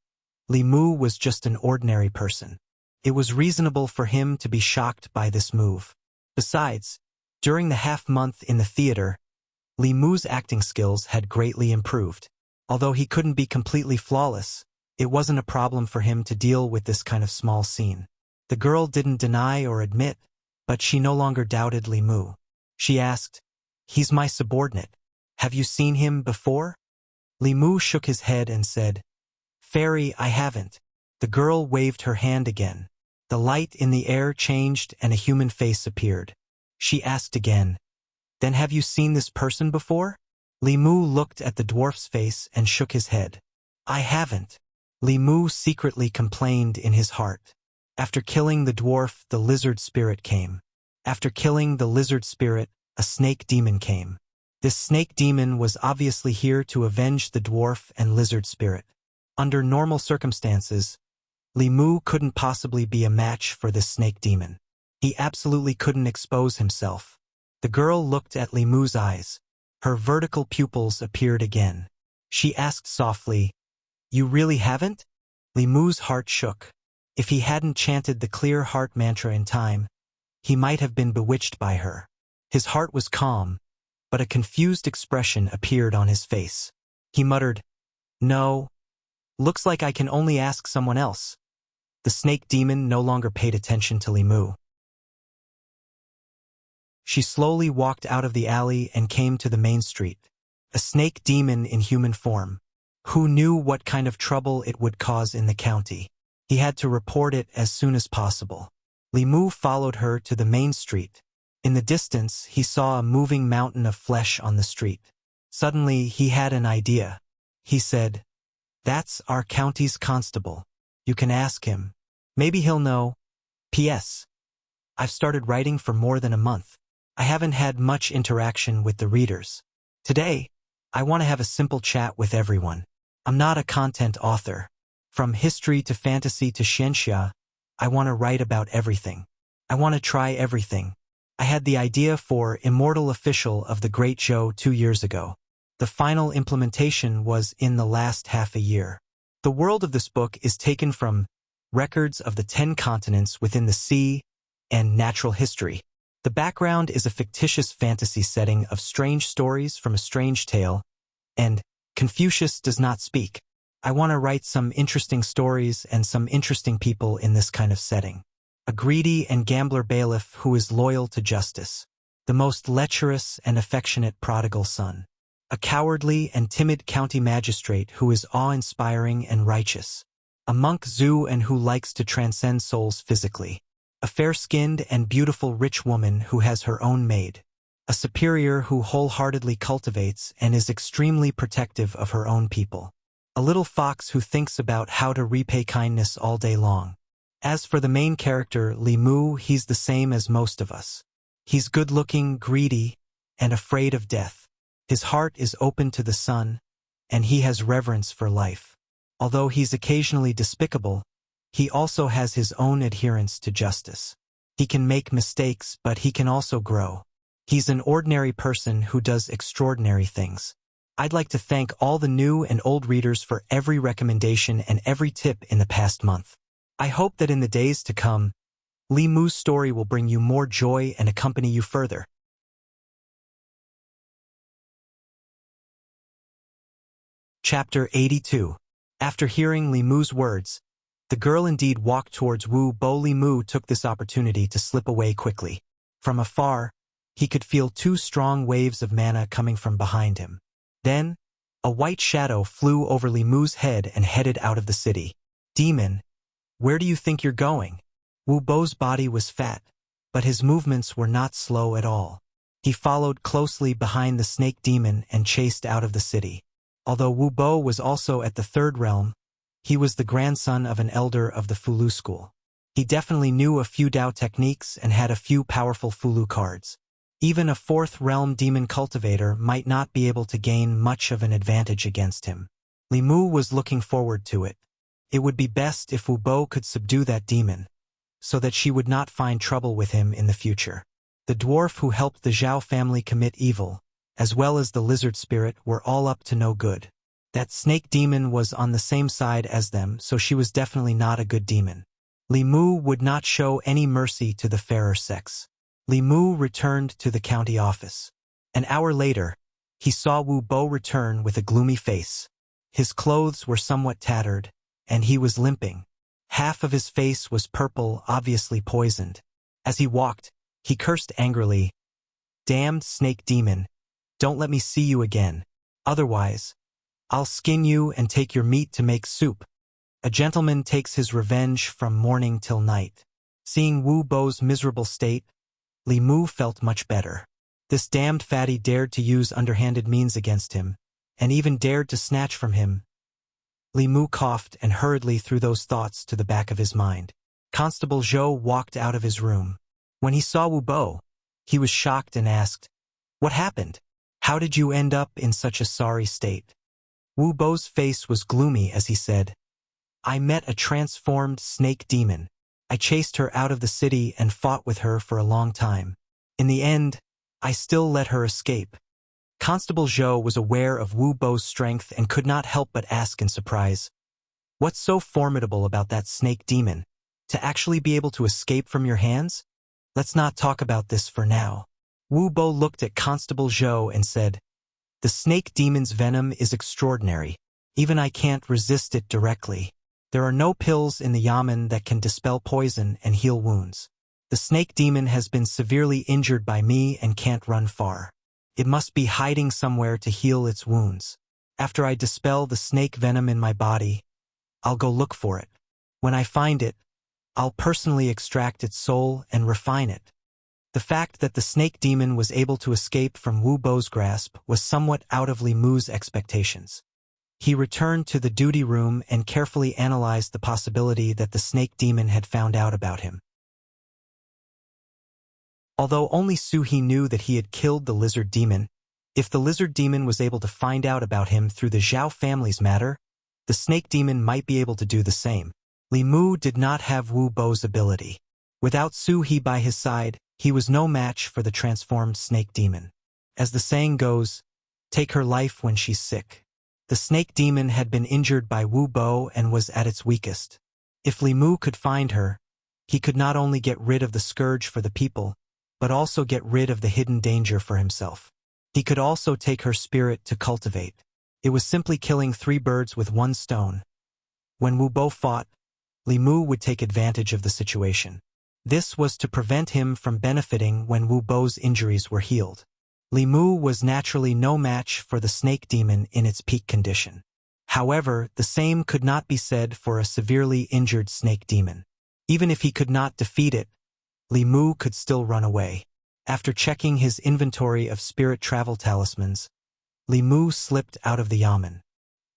Li Mu was just an ordinary person. It was reasonable for him to be shocked by this move. Besides, during the half-month in the theater, Li Mu's acting skills had greatly improved. Although he couldn't be completely flawless, it wasn't a problem for him to deal with this kind of small scene. The girl didn't deny or admit, but she no longer doubted Li Mu. She asked, "He's my subordinate. Have you seen him before?" Li Mu shook his head and said, "Fairy, I haven't." The girl waved her hand again. The light in the air changed and a human face appeared. She asked again, "Then have you seen this person before?" Li Mu looked at the dwarf's face and shook his head. "I haven't." Li Mu secretly complained in his heart. After killing the dwarf, the lizard spirit came. After killing the lizard spirit, a snake demon came. This snake demon was obviously here to avenge the dwarf and lizard spirit. Under normal circumstances, Li Mu couldn't possibly be a match for this snake demon. He absolutely couldn't expose himself. The girl looked at Li Mu's eyes. Her vertical pupils appeared again. She asked softly, "You really haven't?" Li Mu's heart shook. If he hadn't chanted the clear heart mantra in time, he might have been bewitched by her. His heart was calm, but a confused expression appeared on his face. He muttered, "No. Looks like I can only ask someone else." The snake demon no longer paid attention to Li Mu. She slowly walked out of the alley and came to the main street. A snake demon in human form. Who knew what kind of trouble it would cause in the county? He had to report it as soon as possible. Li Mu followed her to the main street. In the distance, he saw a moving mountain of flesh on the street. Suddenly, he had an idea. He said, "That's our county's constable. You can ask him. Maybe he'll know. P.S. I've started writing for more than a month. I haven't had much interaction with the readers. Today, I want to have a simple chat with everyone. I'm not a content author. From history to fantasy to xianxia, I want to write about everything. I want to try everything. I had the idea for Immortal Official of the Great Zhou 2 years ago. The final implementation was in the last half a year. The world of this book is taken from records of the 10 continents within the sea and natural history. The background is a fictitious fantasy setting of strange stories from a strange tale, and Confucius does not speak. I want to write some interesting stories and some interesting people in this kind of setting. A greedy and gambler bailiff who is loyal to justice. The most lecherous and affectionate prodigal son. A cowardly and timid county magistrate who is awe-inspiring and righteous. A monk Zhu and who likes to transcend souls physically. A fair-skinned and beautiful rich woman who has her own maid. A superior who wholeheartedly cultivates and is extremely protective of her own people. A little fox who thinks about how to repay kindness all day long. As for the main character, Li Mu, he's the same as most of us. He's good-looking, greedy, and afraid of death. His heart is open to the sun, and he has reverence for life. Although he's occasionally despicable, he also has his own adherence to justice. He can make mistakes, but he can also grow. He's an ordinary person who does extraordinary things. I'd like to thank all the new and old readers for every recommendation and every tip in the past month. I hope that in the days to come, Li Mu's story will bring you more joy and accompany you further. Chapter 82. After hearing Li Mu's words, the girl indeed walked towards Wu Bo. Li Mu took this opportunity to slip away quickly. From afar, he could feel 2 strong waves of mana coming from behind him. Then, a white shadow flew over Li Mu's head and headed out of the city. Demon, where do you think you're going? Wu Bo's body was fat, but his movements were not slow at all. He followed closely behind the snake demon and chased out of the city. Although Wu Bo was also at the 3rd realm, he was the grandson of an elder of the Fulu school. He definitely knew a few Dao techniques and had a few powerful Fulu cards. Even a 4th realm demon cultivator might not be able to gain much of an advantage against him. Li Mu was looking forward to it. It would be best if Wu Bo could subdue that demon, so that she would not find trouble with him in the future. The dwarf who helped the Zhao family commit evil, as well as the lizard spirit, were all up to no good. That snake demon was on the same side as them, so she was definitely not a good demon. Li Mu would not show any mercy to the fairer sex. Li Mu returned to the county office. An hour later, he saw Wu Bo return with a gloomy face. His clothes were somewhat tattered, and he was limping. Half of his face was purple, obviously poisoned. As he walked, he cursed angrily, "Damned snake demon, don't let me see you again. Otherwise, I'll skin you and take your meat to make soup." A gentleman takes his revenge from morning till night. Seeing Wu Bo's miserable state, Li Mu felt much better. This damned fatty dared to use underhanded means against him, and even dared to snatch from him. Li Mu coughed and hurriedly threw those thoughts to the back of his mind. Constable Zhou walked out of his room. When he saw Wu Bo, he was shocked and asked, "What happened? How did you end up in such a sorry state?" Wu Bo's face was gloomy as he said, "I met a transformed snake demon. I chased her out of the city and fought with her for a long time. In the end, I still let her escape." Constable Zhou was aware of Wu Bo's strength and could not help but ask in surprise, "What's so formidable about that snake demon? To actually be able to escape from your hands? Let's not talk about this for now." Wu Bo looked at Constable Zhou and said, "The snake demon's venom is extraordinary. Even I can't resist it directly. There are no pills in the yamen that can dispel poison and heal wounds. The snake demon has been severely injured by me and can't run far. It must be hiding somewhere to heal its wounds. After I dispel the snake venom in my body, I'll go look for it. When I find it, I'll personally extract its soul and refine it." The fact that the snake demon was able to escape from Wu Bo's grasp was somewhat out of Li Mu's expectations. He returned to the duty room and carefully analyzed the possibility that the snake demon had found out about him. Although only Su He knew that he had killed the lizard demon, If the lizard demon was able to find out about him through the Zhao family's matter, the snake demon might be able to do the same. Li Mu did not have Wu Bo's ability. Without Su He by his side, he was no match for the transformed snake demon. As the saying goes, take her life when she's sick. The snake demon had been injured by Wu Bo and was at its weakest. If Li Mu could find her, he could not only get rid of the scourge for the people, but also get rid of the hidden danger for himself. He could also take her spirit to cultivate. It was simply killing 3 birds with 1 stone. When Wu Bo fought, Li Mu would take advantage of the situation. This was to prevent him from benefiting when Wu Bo's injuries were healed. Li Mu was naturally no match for the snake demon in its peak condition. However, the same could not be said for a severely injured snake demon. Even if he could not defeat it, Li Mu could still run away. After checking his inventory of spirit travel talismans, Li Mu slipped out of the yamen.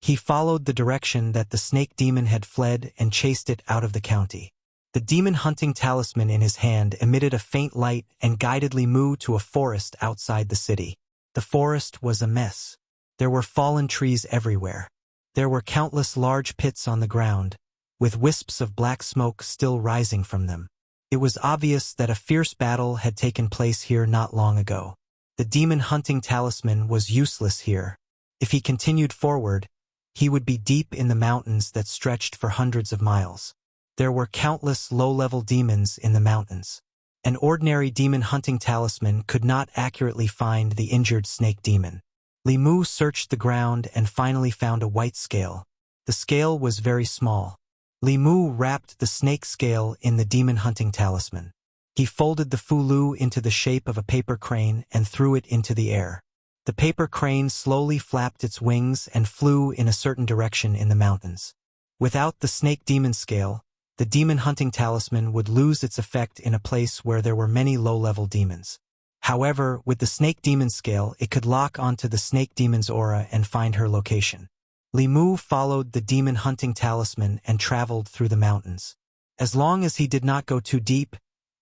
He followed the direction that the snake demon had fled and chased it out of the county. The demon hunting talisman in his hand emitted a faint light and guided Li Mu to a forest outside the city. The forest was a mess. There were fallen trees everywhere. There were countless large pits on the ground, with wisps of black smoke still rising from them. It was obvious that a fierce battle had taken place here not long ago. The demon hunting talisman was useless here. If he continued forward, he would be deep in the mountains that stretched for hundreds of miles. There were countless low-level demons in the mountains. An ordinary demon hunting talisman could not accurately find the injured snake demon. Li Mu searched the ground and finally found a white scale. The scale was very small. Li Mu wrapped the snake scale in the demon hunting talisman. He folded the fulu into the shape of a paper crane and threw it into the air. The paper crane slowly flapped its wings and flew in a certain direction in the mountains. Without the snake demon scale, the demon hunting talisman would lose its effect in a place where there were many low-level demons. However, with the snake demon scale, it could lock onto the snake demon's aura and find her location. Li Mu followed the demon hunting talisman and traveled through the mountains. As long as he did not go too deep,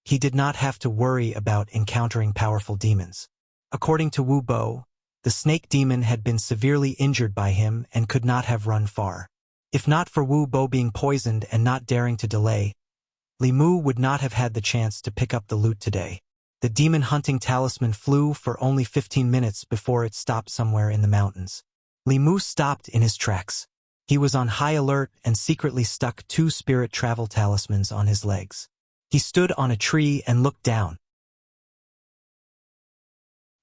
he did not have to worry about encountering powerful demons. According to Wu Bo, the snake demon had been severely injured by him and could not have run far. If not for Wu Bo being poisoned and not daring to delay, Li Mu would not have had the chance to pick up the loot today. The demon hunting talisman flew for only 15 minutes before it stopped somewhere in the mountains. Li Mu stopped in his tracks. He was on high alert and secretly stuck 2 spirit travel talismans on his legs. He stood on a tree and looked down.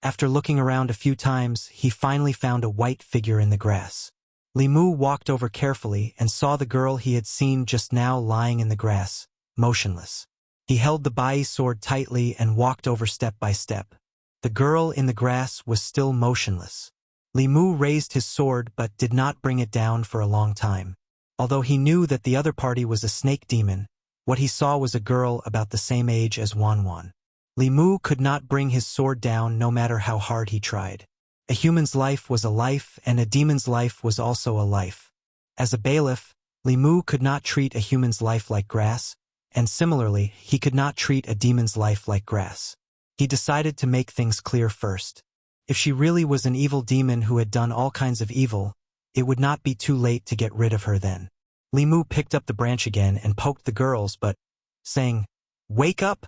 After looking around a few times, he finally found a white figure in the grass. Li Mu walked over carefully and saw the girl he had seen just now lying in the grass, motionless. He held the bai sword tightly and walked over step by step. The girl in the grass was still motionless. Li Mu raised his sword but did not bring it down for a long time. Although he knew that the other party was a snake demon, what he saw was a girl about the same age as Wanwan. Li Mu could not bring his sword down no matter how hard he tried. A human's life was a life and a demon's life was also a life. As a bailiff, Li Mu could not treat a human's life like grass, and similarly, he could not treat a demon's life like grass. He decided to make things clear first. If she really was an evil demon who had done all kinds of evil, it would not be too late to get rid of her then. Li Mu picked up the branch again and poked the girls, but, saying, "Wake up!"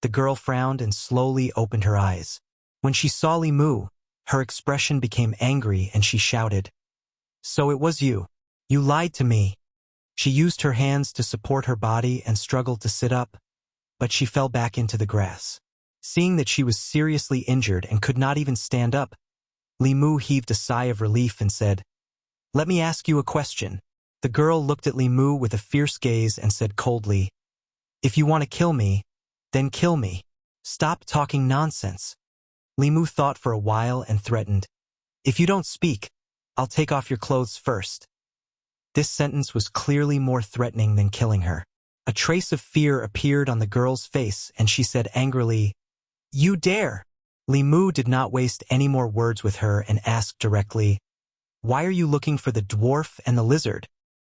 The girl frowned and slowly opened her eyes. When she saw Li Mu, her expression became angry and she shouted, "So it was you. You lied to me." She used her hands to support her body and struggled to sit up, but she fell back into the grass. Seeing that she was seriously injured and could not even stand up, Li Mu heaved a sigh of relief and said, "Let me ask you a question." The girl looked at Li Mu with a fierce gaze and said coldly, "If you want to kill me, then kill me. Stop talking nonsense." Li Mu thought for a while and threatened, "If you don't speak, I'll take off your clothes first." This sentence was clearly more threatening than killing her. A trace of fear appeared on the girl's face and she said angrily, "You dare!" Li Mu did not waste any more words with her and asked directly, "Why are you looking for the dwarf and the lizard?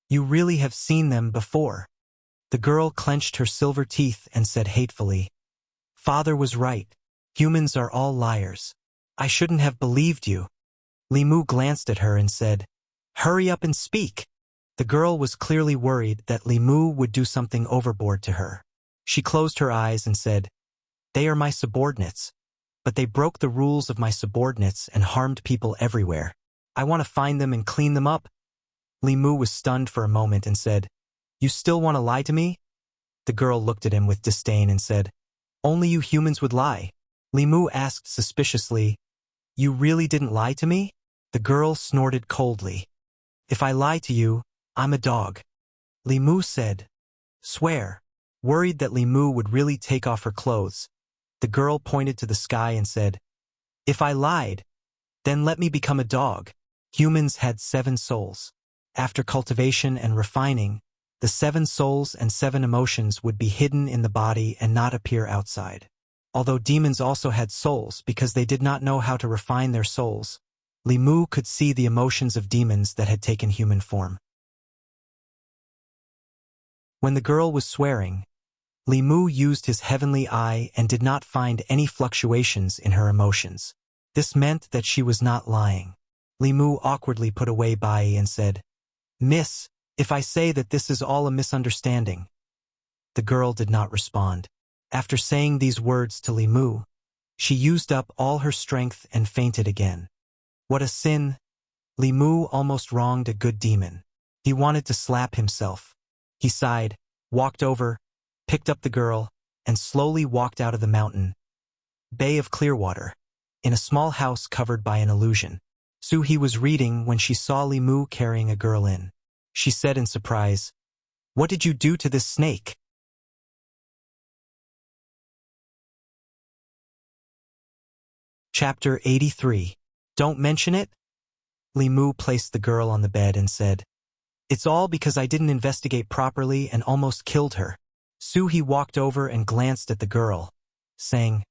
You really have seen them before." The girl clenched her silver teeth and said hatefully, "Father was right. Humans are all liars. I shouldn't have believed you. Li Mu glanced at her and said, "Hurry up and speak." The girl was clearly worried that Li Mu would do something overboard to her. She closed her eyes and said, "They are my subordinates, but they broke the rules of my subordinates and harmed people everywhere. I want to find them and clean them up." Li Mu was stunned for a moment and said, "You still want to lie to me?" The girl looked at him with disdain and said, "Only you humans would lie." Li Mu asked suspiciously, "You really didn't lie to me?" The girl snorted coldly. "If I lie to you, I'm a dog." Li Mu said, "Swear." Worried that Li Mu would really take off her clothes, the girl pointed to the sky and said, "If I lied, then let me become a dog." Humans had 7 souls. After cultivation and refining, the 7 souls and 7 emotions would be hidden in the body and not appear outside. Although demons also had souls because they did not know how to refine their souls, Li Mu could see the emotions of demons that had taken human form. When the girl was swearing, Li Mu used his heavenly eye and did not find any fluctuations in her emotions. This meant that she was not lying. Li Mu awkwardly put away Bai and said, "Miss, if I say that this is all a misunderstanding." The girl did not respond. After saying these words to Li Mu, she used up all her strength and fainted again. What a sin! Li Mu almost wronged a good demon. He wanted to slap himself. He sighed, walked over, picked up the girl, and slowly walked out of the mountain Bay of Clearwater, in a small house covered by an illusion. Suhi was reading when she saw Li Mu carrying a girl in. She said in surprise, "What did you do to this snake?" Chapter 83. Don't mention it? Li Mu placed the girl on the bed and said, "It's all because I didn't investigate properly and almost killed her." Suhi walked over and glanced at the girl, saying,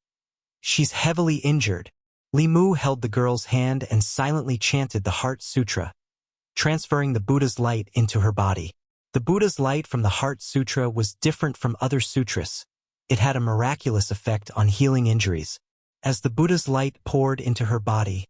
"She's heavily injured." Li Mu held the girl's hand and silently chanted the Heart Sutra, transferring the Buddha's light into her body. The Buddha's light from the Heart Sutra was different from other sutras. It had a miraculous effect on healing injuries. As the Buddha's light poured into her body,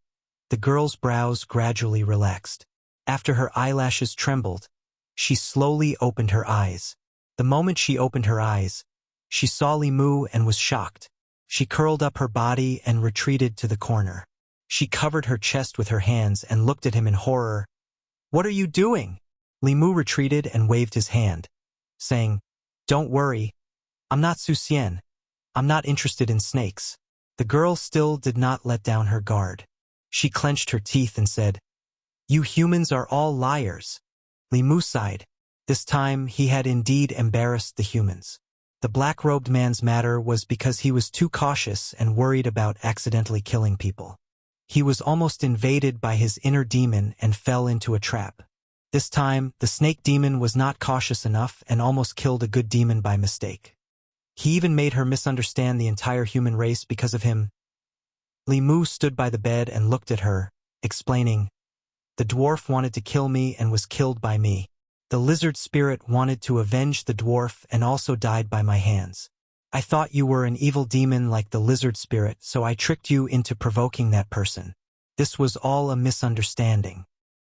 the girl's brows gradually relaxed. After her eyelashes trembled, she slowly opened her eyes. The moment she opened her eyes, she saw Li Mu and was shocked. She curled up her body and retreated to the corner. She covered her chest with her hands and looked at him in horror. "What are you doing?" Li Mu retreated and waved his hand, saying, "Don't worry, I'm not Su Xian. I'm not interested in snakes." The girl still did not let down her guard. She clenched her teeth and said, "You humans are all liars." Li Mu sighed. This time he had indeed embarrassed the humans. The black-robed man's matter was because he was too cautious and worried about accidentally killing people. He was almost invaded by his inner demon and fell into a trap. This time, the snake demon was not cautious enough and almost killed a good demon by mistake. He even made her misunderstand the entire human race because of him. Li Mu stood by the bed and looked at her, explaining, "The dwarf wanted to kill me and was killed by me. The lizard spirit wanted to avenge the dwarf and also died by my hands. I thought you were an evil demon like the lizard spirit, so I tricked you into provoking that person. This was all a misunderstanding."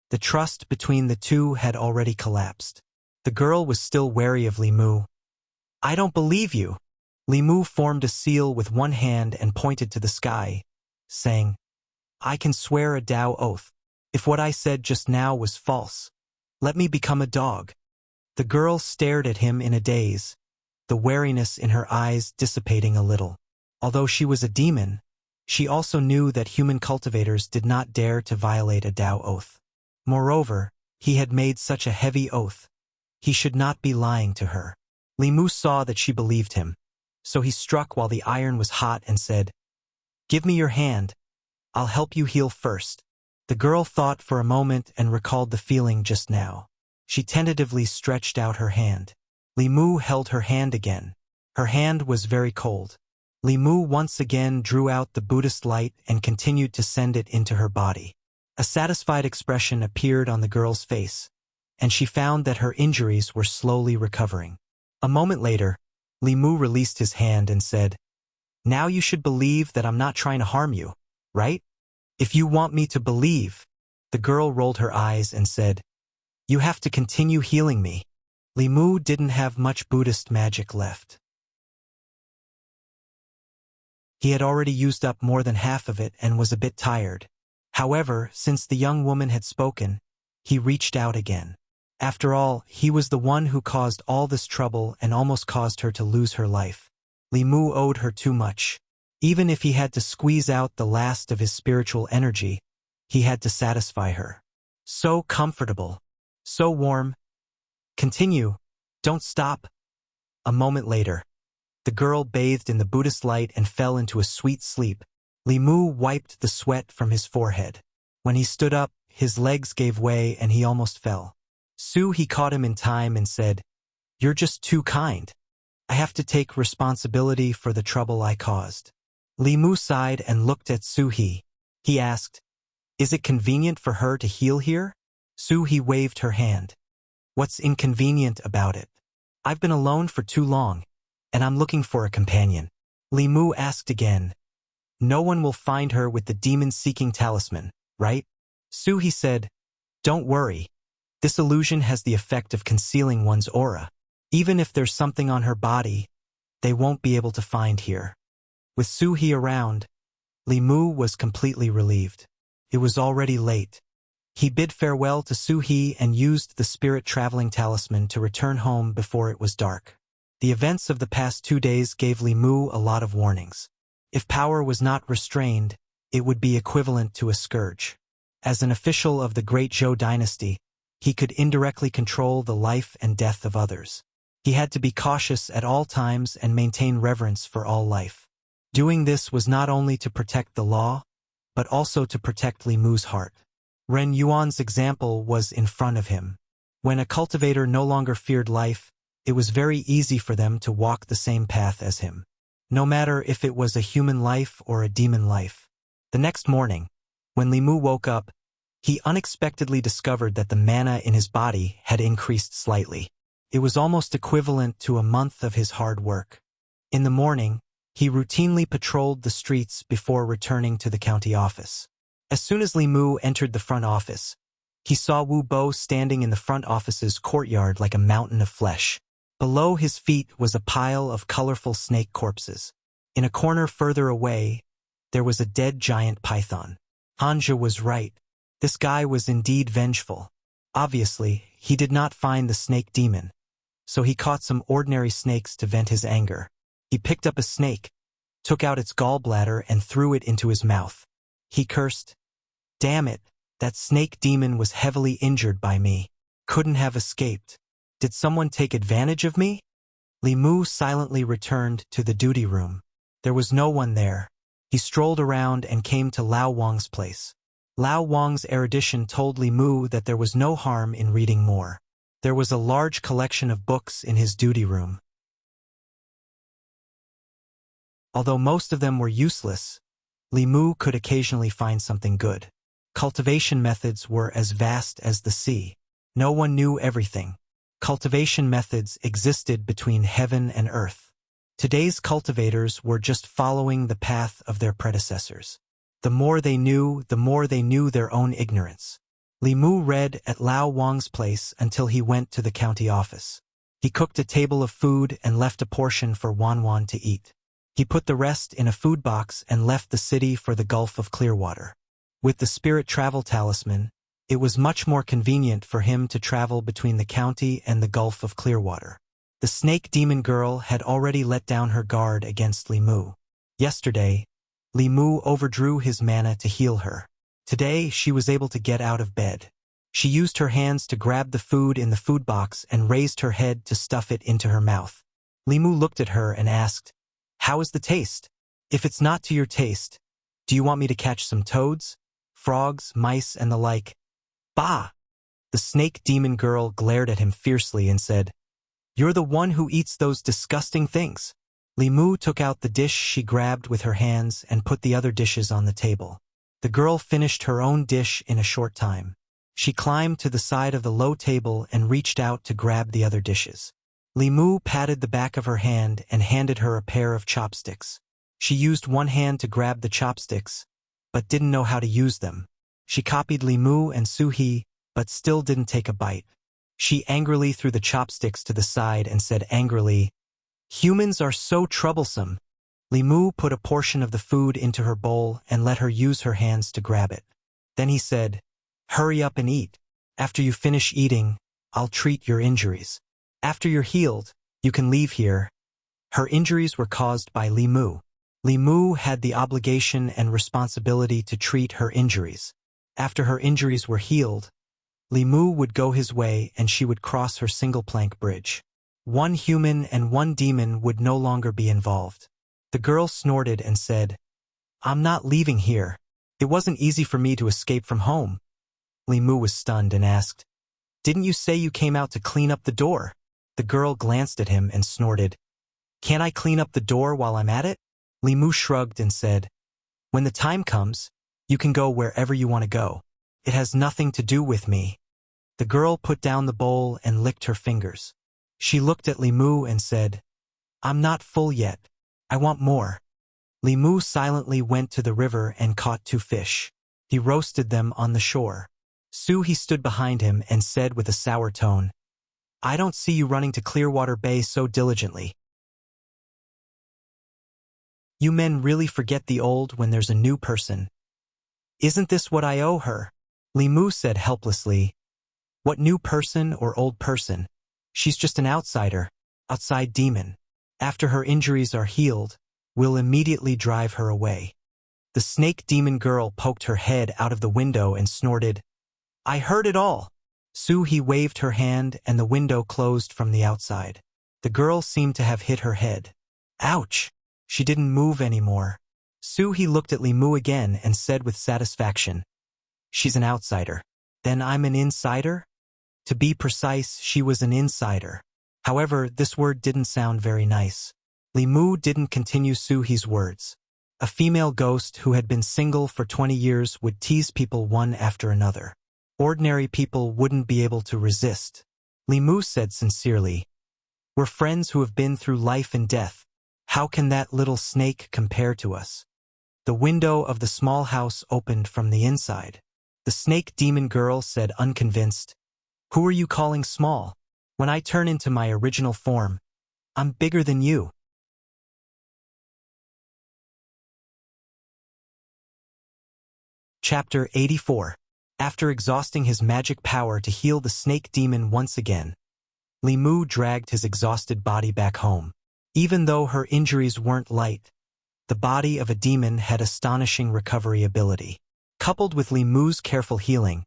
The trust between the two had already collapsed. The girl was still wary of Li Mu. "I don't believe you." Li Mu formed a seal with one hand and pointed to the sky, saying, "I can swear a Tao oath. If what I said just now was false, let me become a dog." The girl stared at him in a daze, the wariness in her eyes dissipating a little. Although she was a demon, she also knew that human cultivators did not dare to violate a Tao oath. Moreover, he had made such a heavy oath. He should not be lying to her. Li Mu saw that she believed him, so he struck while the iron was hot and said, "Give me your hand. I'll help you heal first." The girl thought for a moment and recalled the feeling just now. She tentatively stretched out her hand. Li Mu held her hand again. Her hand was very cold. Li Mu once again drew out the Buddhist light and continued to send it into her body. A satisfied expression appeared on the girl's face, and she found that her injuries were slowly recovering. A moment later, Li Mu released his hand and said, "Now you should believe that I'm not trying to harm you, right?" If you want me to believe, the girl rolled her eyes and said, you have to continue healing me. Li Mu didn't have much Buddhist magic left. He had already used up more than half of it and was a bit tired. However, since the young woman had spoken, he reached out again. After all, he was the one who caused all this trouble and almost caused her to lose her life. Li Mu owed her too much. Even if he had to squeeze out the last of his spiritual energy, he had to satisfy her. So comfortable. So warm. Continue. Don't stop. A moment later, the girl bathed in the Buddhist light and fell into a sweet sleep. Li Mu wiped the sweat from his forehead. When he stood up, his legs gave way and he almost fell. He caught him in time and said, you're just too kind. I have to take responsibility for the trouble I caused. Li Mu sighed and looked at He. He asked, is it convenient for her to heal here? He waved her hand. What's inconvenient about it? I've been alone for too long, and I'm looking for a companion. Li Mu asked again. No one will find her with the demon-seeking talisman, right? He said, don't worry. This illusion has the effect of concealing one's aura. Even if there's something on her body, they won't be able to find here. With He around, Li Mu was completely relieved. It was already late. He bid farewell to He and used the spirit-traveling talisman to return home before it was dark. The events of the past 2 days gave Li Mu a lot of warnings. If power was not restrained, it would be equivalent to a scourge. As an official of the Great Zhou dynasty, he could indirectly control the life and death of others. He had to be cautious at all times and maintain reverence for all life. Doing this was not only to protect the law, but also to protect Li Mu's heart. Ren Yuan's example was in front of him. When a cultivator no longer feared life, it was very easy for them to walk the same path as him. No matter if it was a human life or a demon life. The next morning, when Li Mu woke up, he unexpectedly discovered that the mana in his body had increased slightly. It was almost equivalent to a month of his hard work. In the morning, he routinely patrolled the streets before returning to the county office. As soon as Li Mu entered the front office, he saw Wu Bo standing in the front office's courtyard like a mountain of flesh. Below his feet was a pile of colorful snake corpses. In a corner further away, there was a dead giant python. Hanja was right. This guy was indeed vengeful. Obviously, he did not find the snake demon, so he caught some ordinary snakes to vent his anger. He picked up a snake, took out its gallbladder and threw it into his mouth. He cursed, damn it, that snake demon was heavily injured by me. Couldn't have escaped. Did someone take advantage of me? Li Mu silently returned to the duty room. There was no one there. He strolled around and came to Lao Wang's place. Lao Wang's erudition told Li Mu that there was no harm in reading more. There was a large collection of books in his duty room. Although most of them were useless, Li Mu could occasionally find something good. Cultivation methods were as vast as the sea. No one knew everything. Cultivation methods existed between heaven and earth. Today's cultivators were just following the path of their predecessors. The more they knew their own ignorance. Li Mu read at Lao Wang's place until he went to the county office. He cooked a table of food and left a portion for Wan to eat. He put the rest in a food box and left the city for the Gulf of Clearwater. With the spirit travel talisman, it was much more convenient for him to travel between the county and the Gulf of Clearwater. The snake demon girl had already let down her guard against Li Mu. Yesterday, Li Mu overdrew his mana to heal her. Today, she was able to get out of bed. She used her hands to grab the food in the food box and raised her head to stuff it into her mouth. Li Mu looked at her and asked, how is the taste? If it's not to your taste, do you want me to catch some toads, frogs, mice, and the like? Bah! The snake demon girl glared at him fiercely and said, you're the one who eats those disgusting things. Li Mu took out the dish she grabbed with her hands and put the other dishes on the table. The girl finished her own dish in a short time. She climbed to the side of the low table and reached out to grab the other dishes. Li Mu patted the back of her hand and handed her a pair of chopsticks. She used one hand to grab the chopsticks, but didn't know how to use them. She copied Li Mu and Su He, but still didn't take a bite. She angrily threw the chopsticks to the side and said angrily, "Humans are so troublesome." Li Mu put a portion of the food into her bowl and let her use her hands to grab it. Then he said, "Hurry up and eat. After you finish eating, I'll treat your injuries. After you're healed, you can leave here." Her injuries were caused by Li Mu. Li Mu had the obligation and responsibility to treat her injuries. After her injuries were healed, Li Mu would go his way and she would cross her single-plank bridge. One human and one demon would no longer be involved. The girl snorted and said, "I'm not leaving here. It wasn't easy for me to escape from home." Li Mu was stunned and asked, "Didn't you say you came out to clean up the door?" The girl glanced at him and snorted, "Can't I clean up the door while I'm at it?" Li Mu shrugged and said, "When the time comes, you can go wherever you want to go. It has nothing to do with me." The girl put down the bowl and licked her fingers. She looked at Li Mu and said, "I'm not full yet. I want more." Li Mu silently went to the river and caught 2 fish. He roasted them on the shore. Su He stood behind him and said with a sour tone, "I don't see you running to Clearwater Bay so diligently. You men really forget the old when there's a new person. Isn't this what I owe her?" Li Mu said helplessly, "What new person or old person? She's just an outsider, outside demon. After her injuries are healed, we'll immediately drive her away." The snake demon girl poked her head out of the window and snorted, "I heard it all." Su He waved her hand and the window closed from the outside. The girl seemed to have hit her head. Ouch! She didn't move anymore. Su He looked at Li Mu again and said with satisfaction, "She's an outsider. Then I'm an insider?" To be precise, she was an insider. However, this word didn't sound very nice. Li Mu didn't continue Su He's words. A female ghost who had been single for 20 years would tease people one after another. Ordinary people wouldn't be able to resist. Li Mu said sincerely, "We're friends who have been through life and death. How can that little snake compare to us?" The window of the small house opened from the inside. The snake demon girl said unconvinced, "Who are you calling small? When I turn into my original form, I'm bigger than you." Chapter 84. After exhausting his magic power to heal the snake demon once again, Li Mu dragged his exhausted body back home. Even though her injuries weren't light, the body of a demon had astonishing recovery ability. Coupled with Li Mu's careful healing,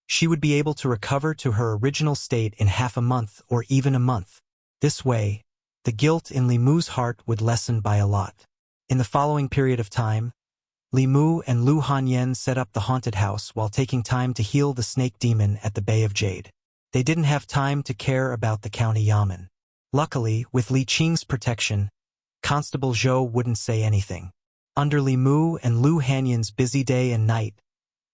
she would be able to recover to her original state in half a month or even a month. This way, the guilt in Li Mu's heart would lessen by a lot. In the following period of time, Li Mu and Lu Hanyan set up the haunted house while taking time to heal the snake demon at the Bay of Jade. They didn't have time to care about the county yamen. Luckily, with Li Qing's protection, Constable Zhou wouldn't say anything. Under Li Mu and Lu Hanyan's busy day and night,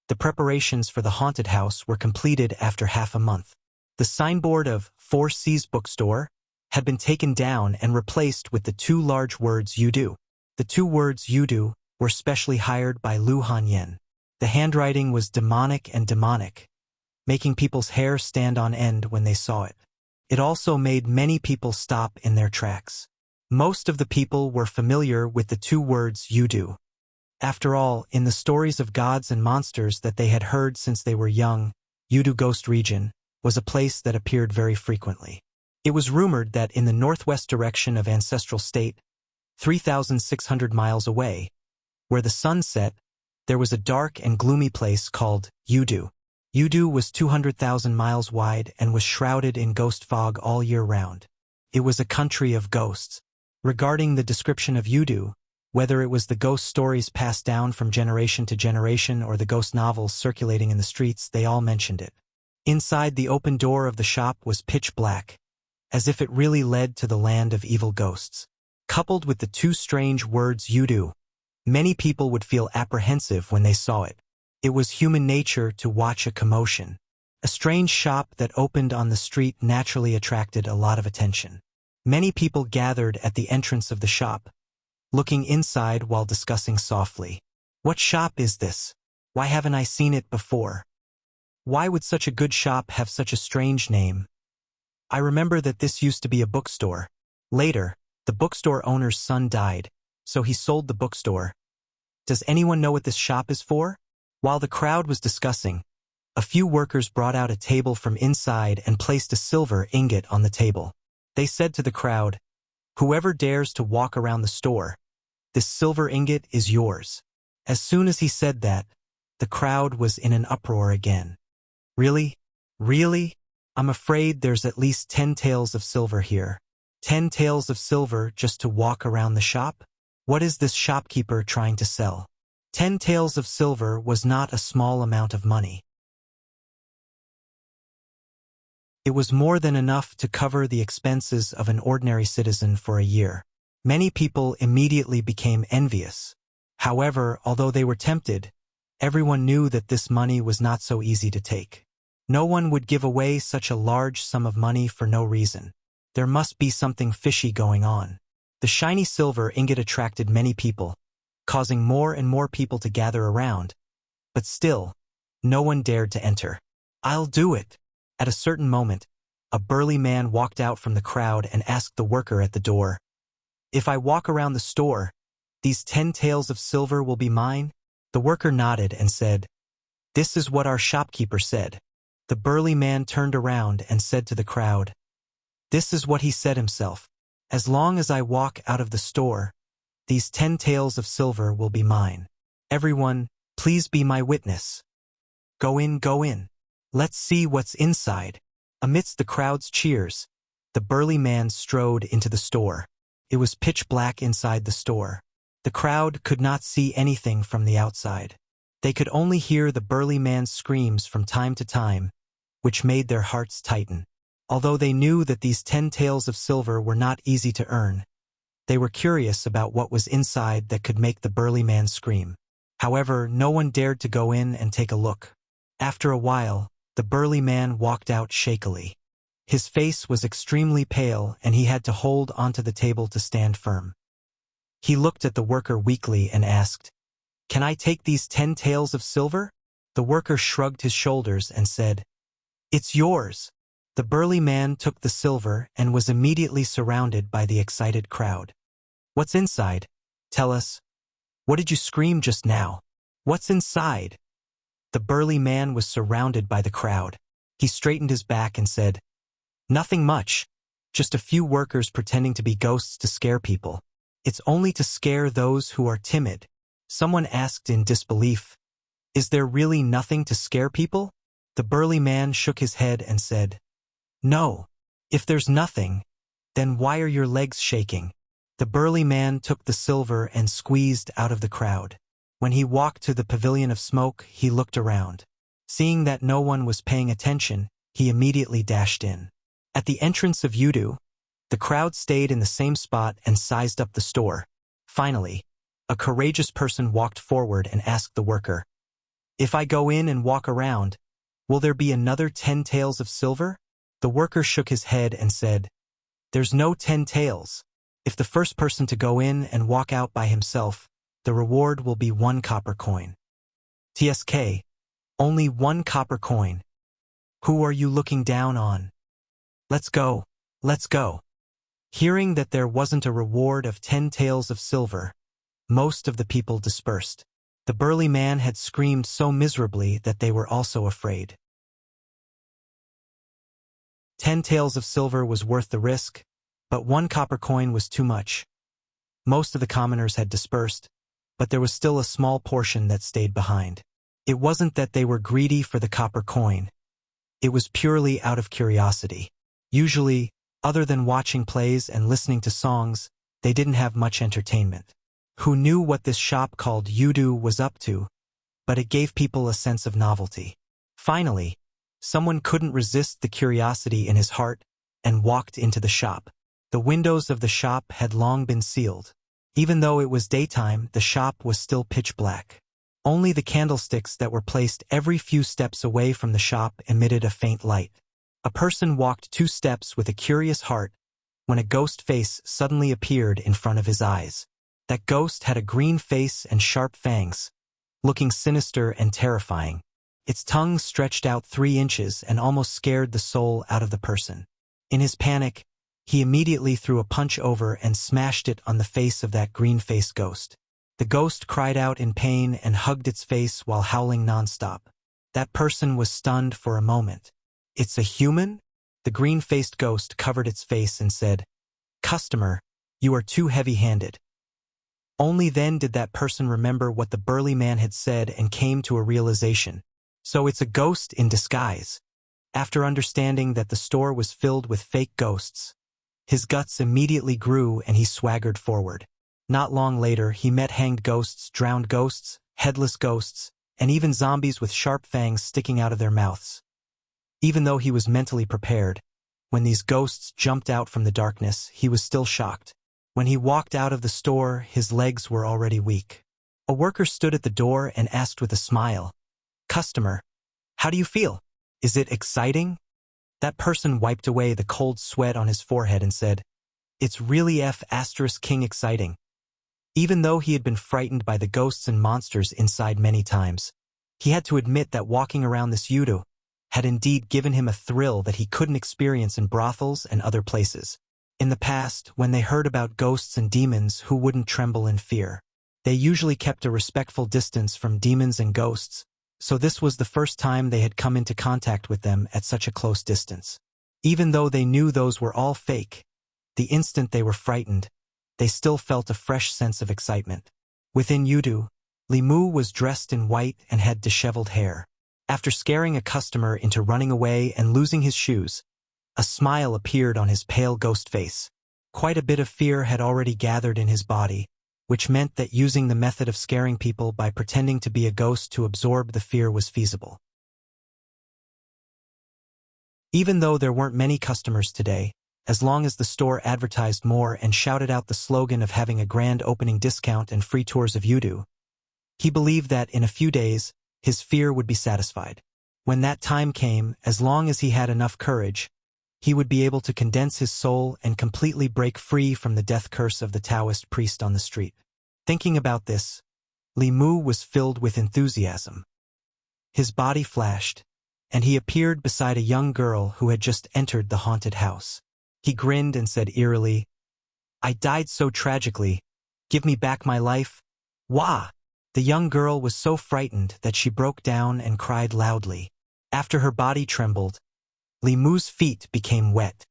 the preparations for the haunted house were completed after half a month. The signboard of 4C's bookstore had been taken down and replaced with the 2 large words "You Do." The 2 words "You Do" were specially hired by Lu Hanyan. The handwriting was demonic, making people's hair stand on end when they saw it. It also made many people stop in their tracks. Most of the people were familiar with the 2 words "You Do." After all, in the stories of gods and monsters that they had heard since they were young, Yudu Ghost Region was a place that appeared very frequently. It was rumored that in the northwest direction of Ancestral State, 3,600 miles away, where the sun set, there was a dark and gloomy place called Yudu. Yudu was 200,000 miles wide and was shrouded in ghost fog all year round. It was a country of ghosts. Regarding the description of Yudu, whether it was the ghost stories passed down from generation to generation or the ghost novels circulating in the streets, they all mentioned it. Inside, the open door of the shop was pitch black, as if it really led to the land of evil ghosts. Coupled with the 2 strange words Yudu, many people would feel apprehensive when they saw it. It was human nature to watch a commotion. A strange shop that opened on the street naturally attracted a lot of attention. Many people gathered at the entrance of the shop, looking inside while discussing softly. What shop is this? Why haven't I seen it before? Why would such a good shop have such a strange name? I remember that this used to be a bookstore. Later, the bookstore owner's son died, so he sold the bookstore. Does anyone know what this shop is for? While the crowd was discussing, a few workers brought out a table from inside and placed a silver ingot on the table. They said to the crowd, "Whoever dares to walk around the store, this silver ingot is yours." As soon as he said that, the crowd was in an uproar again. Really? Really? I'm afraid there's at least 10 taels of silver here. 10 taels of silver just to walk around the shop? What is this shopkeeper trying to sell? 10 taels of silver was not a small amount of money. It was more than enough to cover the expenses of an ordinary citizen for a year. Many people immediately became envious. However, although they were tempted, everyone knew that this money was not so easy to take. No one would give away such a large sum of money for no reason. There must be something fishy going on. The shiny silver ingot attracted many people, causing more and more people to gather around. But still, no one dared to enter. "I'll do it." At a certain moment, a burly man walked out from the crowd and asked the worker at the door, "If I walk around the store, these 10 taels of silver will be mine?" The worker nodded and said, "This is what our shopkeeper said." The burly man turned around and said to the crowd, "This is what he said himself. As long as I walk out of the store, these 10 taels of silver will be mine. Everyone, please be my witness. Go in, go in. Let's see what's inside." Amidst the crowd's cheers, the burly man strode into the store. It was pitch black inside the store. The crowd could not see anything from the outside. They could only hear the burly man's screams from time to time, which made their hearts tighten. Although they knew that these 10 taels of silver were not easy to earn, they were curious about what was inside that could make the burly man scream. However, no one dared to go in and take a look. After a while, the burly man walked out shakily. His face was extremely pale and he had to hold onto the table to stand firm. He looked at the worker weakly and asked, "Can I take these 10 taels of silver?" The worker shrugged his shoulders and said, "It's yours." The burly man took the silver and was immediately surrounded by the excited crowd. "What's inside? Tell us. What did you scream just now? What's inside?" The burly man was surrounded by the crowd. He straightened his back and said, "Nothing much. Just a few workers pretending to be ghosts to scare people. It's only to scare those who are timid." Someone asked in disbelief, "Is there really nothing to scare people?" The burly man shook his head and said, "No. If there's nothing, then why are your legs shaking?" The burly man took the silver and squeezed out of the crowd. When he walked to the pavilion of smoke, he looked around. Seeing that no one was paying attention, he immediately dashed in. At the entrance of Yudu, the crowd stayed in the same spot and sized up the store. Finally, a courageous person walked forward and asked the worker, "If I go in and walk around, will there be another 10 taels of silver?" The worker shook his head and said, "There's no 10 taels. If the first person to go in and walk out by himself, the reward will be 1 copper coin." "TSK, only 1 copper coin. Who are you looking down on? Let's go, let's go." Hearing that there wasn't a reward of 10 taels of silver, most of the people dispersed. The burly man had screamed so miserably that they were also afraid. 10 taels of silver was worth the risk, but 1 copper coin was too much. Most of the commoners had dispersed, but there was still a small portion that stayed behind. It wasn't that they were greedy for the copper coin. It was purely out of curiosity. Usually, other than watching plays and listening to songs, they didn't have much entertainment. Who knew what this shop called Yudu was up to, but it gave people a sense of novelty. Finally, someone couldn't resist the curiosity in his heart and walked into the shop. The windows of the shop had long been sealed. Even though it was daytime, the shop was still pitch black. Only the candlesticks that were placed every few steps away from the shop emitted a faint light. A person walked 2 steps with a curious heart when a ghost face suddenly appeared in front of his eyes. That ghost had a green face and sharp fangs, looking sinister and terrifying. Its tongue stretched out 3 inches and almost scared the soul out of the person. In his panic, he immediately threw a punch over and smashed it on the face of that green-faced ghost. The ghost cried out in pain and hugged its face while howling nonstop. That person was stunned for a moment. "It's a human?" The green-faced ghost covered its face and said, "Customer, you are too heavy-handed." Only then did that person remember what the burly man had said and came to a realization. So it's a ghost in disguise. After understanding that the store was filled with fake ghosts, his guts immediately grew and he swaggered forward. Not long later, he met hanged ghosts, drowned ghosts, headless ghosts, and even zombies with sharp fangs sticking out of their mouths. Even though he was mentally prepared, when these ghosts jumped out from the darkness, he was still shocked. When he walked out of the store, his legs were already weak. A worker stood at the door and asked with a smile, "Customer, how do you feel? Is it exciting?" That person wiped away the cold sweat on his forehead and said, "It's really King exciting." Even though he had been frightened by the ghosts and monsters inside many times, he had to admit that walking around this yudu had indeed given him a thrill that he couldn't experience in brothels and other places. In the past, when they heard about ghosts and demons, who wouldn't tremble in fear? They usually kept a respectful distance from demons and ghosts, so this was the first time they had come into contact with them at such a close distance. Even though they knew those were all fake, the instant they were frightened, they still felt a fresh sense of excitement. Within Yudu, Limu was dressed in white and had disheveled hair. After scaring a customer into running away and losing his shoes, a smile appeared on his pale ghost face. Quite a bit of fear had already gathered in his body, which meant that using the method of scaring people by pretending to be a ghost to absorb the fear was feasible. Even though there weren't many customers today, as long as the store advertised more and shouted out the slogan of having a grand opening discount and free tours of Yudu, he believed that in a few days, his fear would be satisfied. When that time came, as long as he had enough courage, he would be able to condense his soul and completely break free from the death curse of the Taoist priest on the street. Thinking about this, Limu was filled with enthusiasm. His body flashed, and he appeared beside a young girl who had just entered the haunted house. He grinned and said eerily, "I died so tragically. Give me back my life." Wah! The young girl was so frightened that she broke down and cried loudly. After her body trembled, Limu's feet became wet.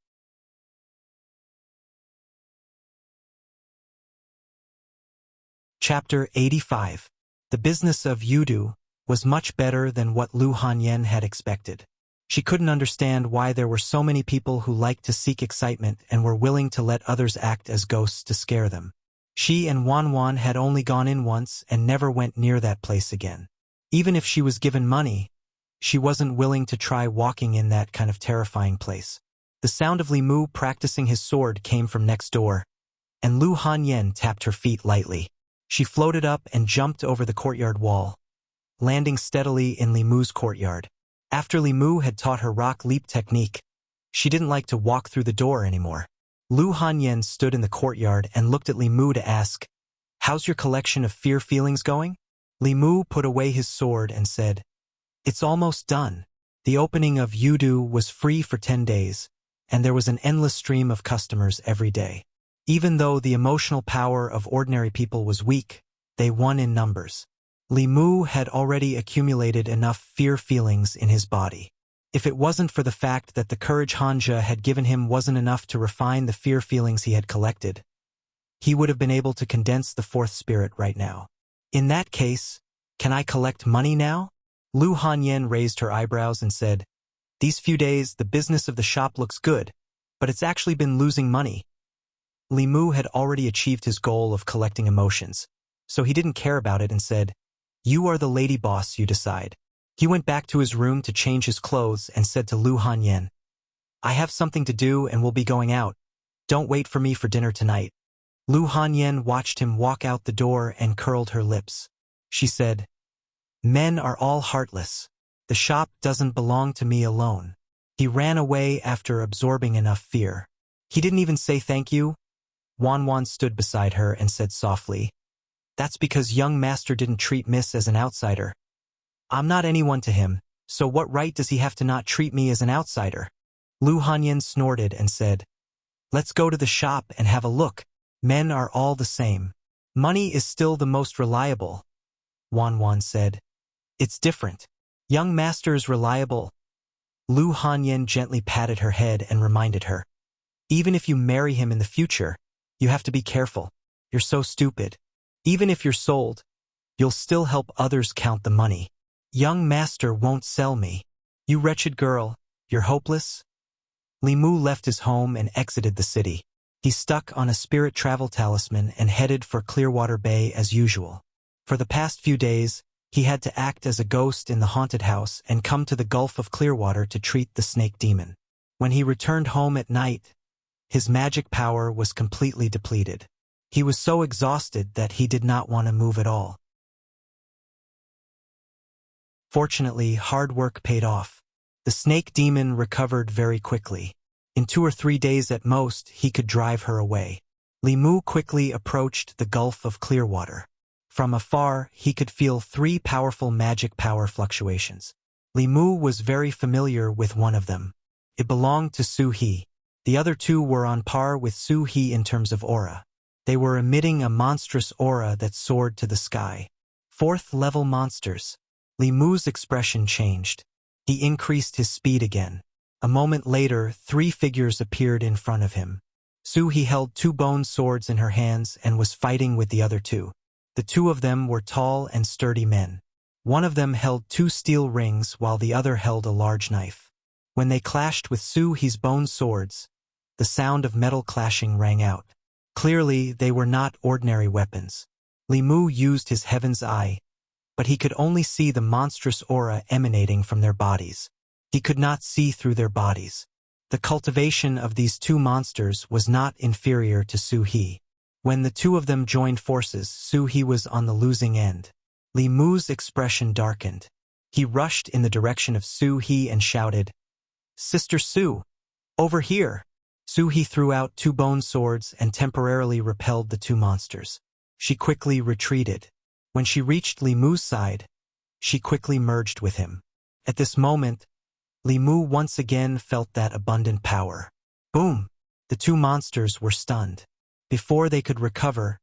Chapter 85. The business of Yudu was much better than what Lu Hanyen had expected. She couldn't understand why there were so many people who liked to seek excitement and were willing to let others act as ghosts to scare them. She and Wanwan had only gone in once and never went near that place again. Even if she was given money, she wasn't willing to try walking in that kind of terrifying place. The sound of Limu practicing his sword came from next door, and Lu Hanyen tapped her feet lightly. She floated up and jumped over the courtyard wall, landing steadily in Limu's courtyard. After Limu had taught her rock leap technique, she didn't like to walk through the door anymore. Lu Hanyen stood in the courtyard and looked at Limu to ask, "How's your collection of fear feelings going?" Limu put away his sword and said, "It's almost done." The opening of Yudu was free for 10 days, and there was an endless stream of customers every day. Even though the emotional power of ordinary people was weak, they won in numbers. Limu had already accumulated enough fear feelings in his body. If it wasn't for the fact that the courage Hanja had given him wasn't enough to refine the fear feelings he had collected, he would have been able to condense the fourth spirit right now. In that case, can I collect money now? Lu Hanyen raised her eyebrows and said, "These few days, the business of the shop looks good, but it's actually been losing money." Limu had already achieved his goal of collecting emotions, so he didn't care about it and said, "You are the lady boss, you decide." He went back to his room to change his clothes and said to Lu Hanyen, "I have something to do and will be going out. Don't wait for me for dinner tonight." Lu Hanyen watched him walk out the door and curled her lips. She said, "Men are all heartless. The shop doesn't belong to me alone." He ran away after absorbing enough fear. He didn't even say thank you. Wanwan stood beside her and said softly, That's because young master didn't treat Miss as an outsider. I'm not anyone to him, so what right does he have to not treat me as an outsider? Lu Hanyan snorted and said, let's go to the shop and have a look. Men are all the same. Money is still the most reliable. Wan Wan said. It's different. Young master is reliable. Lu Hanyan gently patted her head and reminded her. Even if you marry him in the future, you have to be careful. You're so stupid. Even if you're sold, you'll still help others count the money. Young master won't sell me. You wretched girl, you're hopeless? Li Mu left his home and exited the city. He stuck on a spirit travel talisman and headed for Clearwater Bay as usual. For the past few days, he had to act as a ghost in the haunted house and come to the Gulf of Clearwater to treat the snake demon. When he returned home at night, his magic power was completely depleted. He was so exhausted that he did not want to move at all. Fortunately, hard work paid off. The snake demon recovered very quickly. In 2 or 3 days at most, he could drive her away. Li Mu quickly approached the Gulf of Clearwater. From afar, he could feel 3 powerful magic power fluctuations. Li Mu was very familiar with one of them. It belonged to Su He. The other 2 were on par with Su He in terms of aura. They were emitting a monstrous aura that soared to the sky. 4th-level monsters. Li Mu's expression changed. He increased his speed again. A moment later, 3 figures appeared in front of him. Su He held 2 bone swords in her hands and was fighting with the other 2. The 2 of them were tall and sturdy men. One of them held 2 steel rings while the other held a large knife. When they clashed with Su He's bone swords, the sound of metal clashing rang out. Clearly, they were not ordinary weapons. Li Mu used his heaven's eye, but he could only see the monstrous aura emanating from their bodies. He could not see through their bodies. The cultivation of these 2 monsters was not inferior to Su He. When the 2 of them joined forces, Su He was on the losing end. Li Mu's expression darkened. He rushed in the direction of Su He and shouted, Sister Su, over here! Su He threw out 2 bone swords and temporarily repelled the 2 monsters. She quickly retreated. When she reached Li Mu's side, she quickly merged with him. At this moment, Li Mu once again felt that abundant power. Boom! The 2 monsters were stunned. Before they could recover,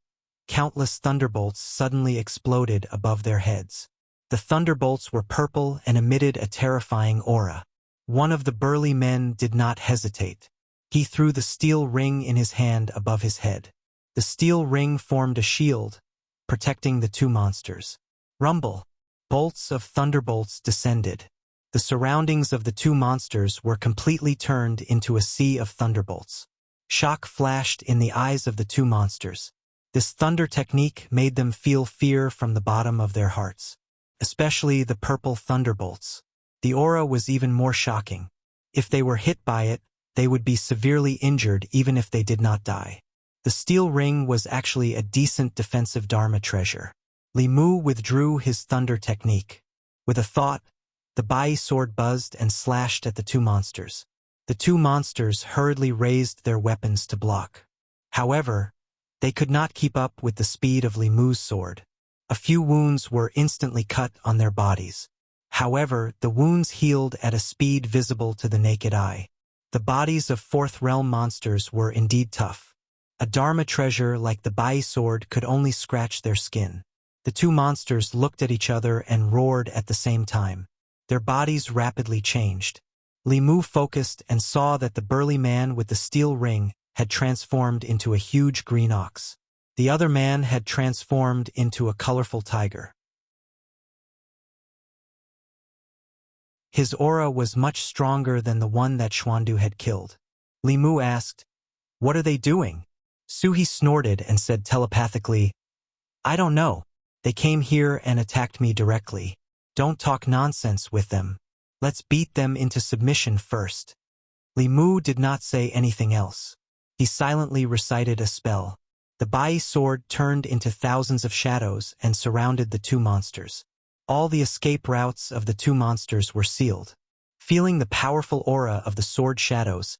countless thunderbolts suddenly exploded above their heads. The thunderbolts were purple and emitted a terrifying aura. One of the burly men did not hesitate. He threw the steel ring in his hand above his head. The steel ring formed a shield, protecting the 2 monsters. Rumble! Bolts of thunderbolts descended. The surroundings of the 2 monsters were completely turned into a sea of thunderbolts. Shock flashed in the eyes of the 2 monsters. This thunder technique made them feel fear from the bottom of their hearts. Especially the purple thunderbolts. The aura was even more shocking. If they were hit by it, they would be severely injured even if they did not die. The steel ring was actually a decent defensive Dharma treasure. Li Mu withdrew his thunder technique. With a thought, the Bai sword buzzed and slashed at the 2 monsters. The 2 monsters hurriedly raised their weapons to block. However, they could not keep up with the speed of Li Mu's sword. A few wounds were instantly cut on their bodies. However, the wounds healed at a speed visible to the naked eye. The bodies of 4th realm monsters were indeed tough. A Dharma treasure like the Bai sword could only scratch their skin. The 2 monsters looked at each other and roared at the same time. Their bodies rapidly changed. Li Mu focused and saw that the burly man with the steel ring had transformed into a huge green ox. The other man had transformed into a colorful tiger. His aura was much stronger than the one that Xuandu had killed. Li Mu asked, "What are they doing?" Su He snorted and said telepathically, "I don't know. They came here and attacked me directly. Don't talk nonsense with them. Let's beat them into submission first." Li Mu did not say anything else. He silently recited a spell. The Bai sword turned into thousands of shadows and surrounded the 2 monsters. All the escape routes of the 2 monsters were sealed. Feeling the powerful aura of the sword shadows,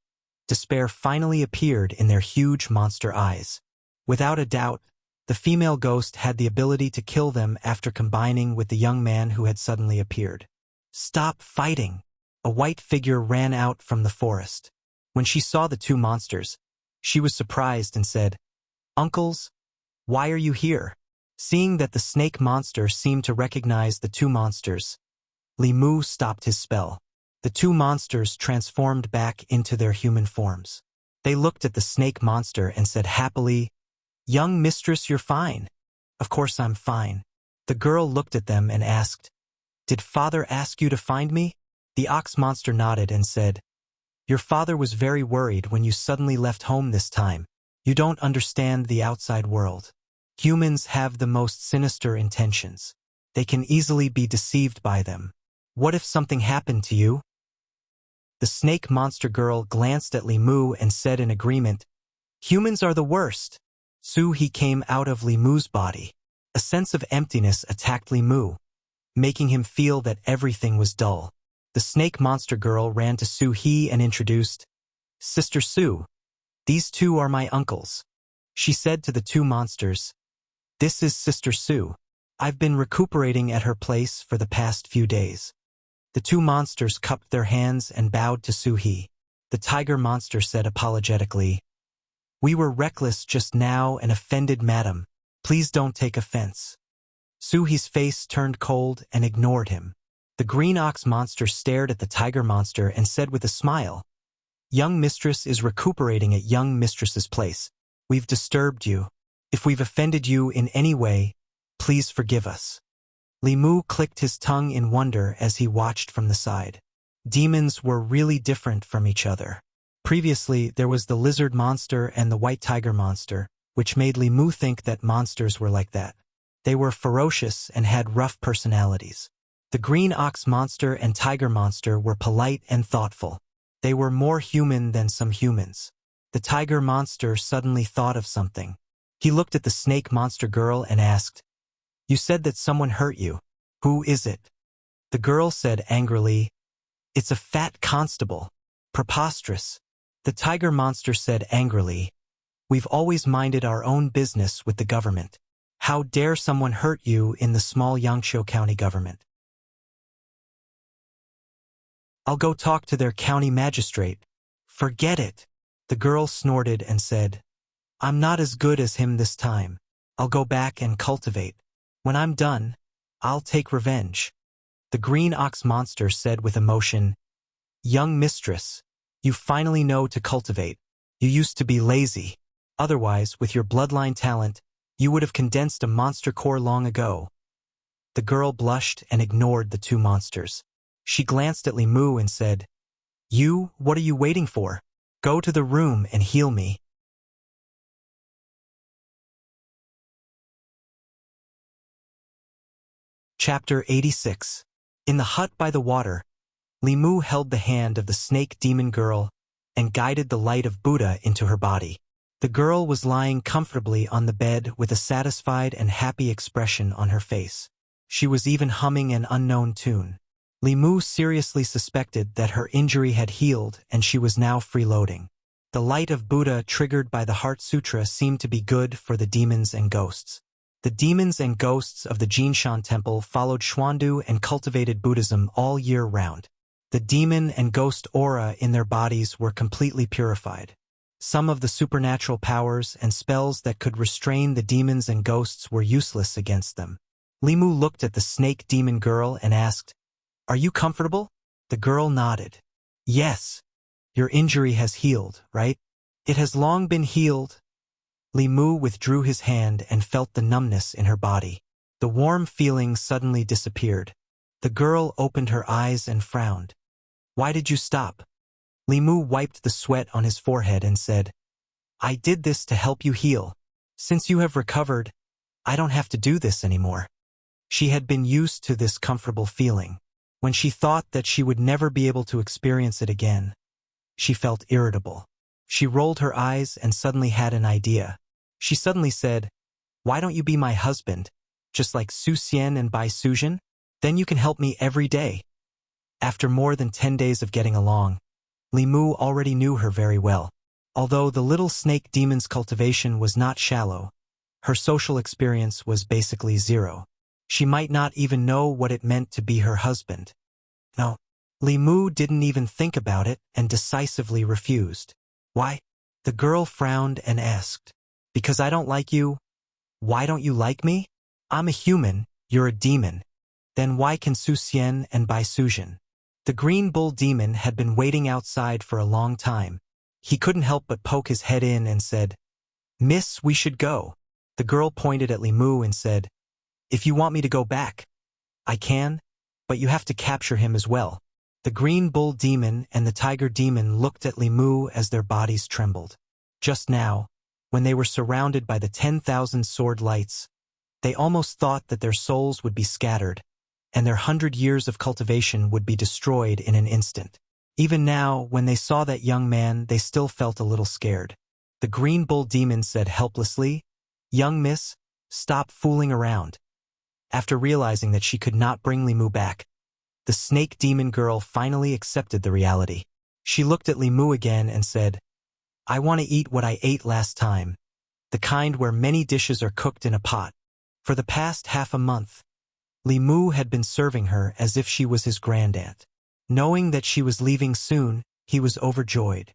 despair finally appeared in their huge monster eyes. Without a doubt, The female ghost had the ability to kill them after combining with the young man who had suddenly appeared. "Stop fighting!" A white figure ran out from the forest. When she saw the two monsters, she was surprised and said, "Uncles, why are you here?" Seeing that the snake monster seemed to recognize the two monsters, Li Mu stopped his spell. The two monsters transformed back into their human forms. They looked at the snake monster and said happily, "Young mistress, you're fine." "Of course I'm fine." The girl looked at them and asked, "Did father ask you to find me?" The ox monster nodded and said, "Your father was very worried when you suddenly left home this time. You don't understand the outside world. Humans have the most sinister intentions. They can easily be deceived by them. What if something happened to you?" The snake monster girl glanced at Li Mu and said in agreement, "Humans are the worst." He came out of Li Mu's body. A sense of emptiness attacked Li Mu, making him feel that everything was dull. The snake monster girl ran to He and introduced, "Sister Su, these two are my uncles." She said to the two monsters, "This is Sister Su. I've been recuperating at her place for the past few days." The two monsters cupped their hands and bowed to He. The tiger monster said apologetically, "We were reckless just now and offended madam. Please don't take offense." He's face turned cold and ignored him. The green ox monster stared at the tiger monster and said with a smile, "Young mistress is recuperating at young mistress's place. We've disturbed you. If we've offended you in any way, please forgive us." Li Mu clicked his tongue in wonder as he watched from the side. Demons were really different from each other. Previously, there was the lizard monster and the white tiger monster, which made Li Mu think that monsters were like that. They were ferocious and had rough personalities. The green ox monster and tiger monster were polite and thoughtful. They were more human than some humans. The tiger monster suddenly thought of something. He looked at the snake monster girl and asked, "You said that someone hurt you. Who is it?" The girl said angrily, "It's a fat constable. Preposterous." The tiger monster said angrily, "We've always minded our own business with the government. How dare someone hurt you in the small Yangqiu County government?" "I'll go talk to their county magistrate." "Forget it." The girl snorted and said, "I'm not as good as him this time. I'll go back and cultivate. When I'm done, I'll take revenge." The green ox monster said with emotion, "Young mistress, you finally know to cultivate. You used to be lazy. Otherwise, with your bloodline talent, you would have condensed a monster core long ago." The girl blushed and ignored the two monsters. She glanced at Li Mu and said, "You, what are you waiting for? Go to the room and heal me." Chapter 86. In the hut by the water, Li Mu held the hand of the snake demon girl and guided the light of Buddha into her body. The girl was lying comfortably on the bed with a satisfied and happy expression on her face. She was even humming an unknown tune. Li Mu seriously suspected that her injury had healed and she was now freeloading. The light of Buddha triggered by the Heart Sutra seemed to be good for the demons and ghosts. The demons and ghosts of the Jinshan Temple followed Xuandu and cultivated Buddhism all year round. The demon and ghost aura in their bodies were completely purified. Some of the supernatural powers and spells that could restrain the demons and ghosts were useless against them. Li Mu looked at the snake demon girl and asked, "Are you comfortable?" The girl nodded. "Yes. Your injury has healed, right?" "It has long been healed." Li Mu withdrew his hand and felt the numbness in her body. The warm feeling suddenly disappeared. The girl opened her eyes and frowned. "Why did you stop?" Li Mu wiped the sweat on his forehead and said, "I did this to help you heal. Since you have recovered, I don't have to do this anymore." She had been used to this comfortable feeling. When she thought that she would never be able to experience it again, she felt irritable. She rolled her eyes and suddenly had an idea. She suddenly said, "Why don't you be my husband, just like Su Xian and Bai Suzhen? Then you can help me every day." After more than 10 days of getting along, Li Mu already knew her very well. Although the little snake demon's cultivation was not shallow, Her social experience was basically zero. She might not even know what it meant to be her husband. No. Li Mu didn't even think about it and decisively refused. Why? The girl frowned and asked. Because I don't like you? Why don't you like me? I'm a human, you're a demon. Then why can Su Xian and Bai Suzhen? The green bull demon had been waiting outside for a long time. He couldn't help but poke his head in and said, Miss, we should go. The girl pointed at Li Mu and said, If you want me to go back, I can, but you have to capture him as well. The green bull demon and the tiger demon looked at Li Mu as their bodies trembled. Just now, when they were surrounded by the 10,000 sword lights, they almost thought that their souls would be scattered, and their 100 years of cultivation would be destroyed in an instant. Even now, when they saw that young man, they still felt a little scared. The green bull demon said helplessly, Young miss, stop fooling around. After realizing that she could not bring Li Mu back, the snake demon girl finally accepted the reality. She looked at Li Mu again and said, I want to eat what I ate last time, the kind where many dishes are cooked in a pot. For the past half a month, Li Mu had been serving her as if she was his grandaunt. Knowing that she was leaving soon, he was overjoyed.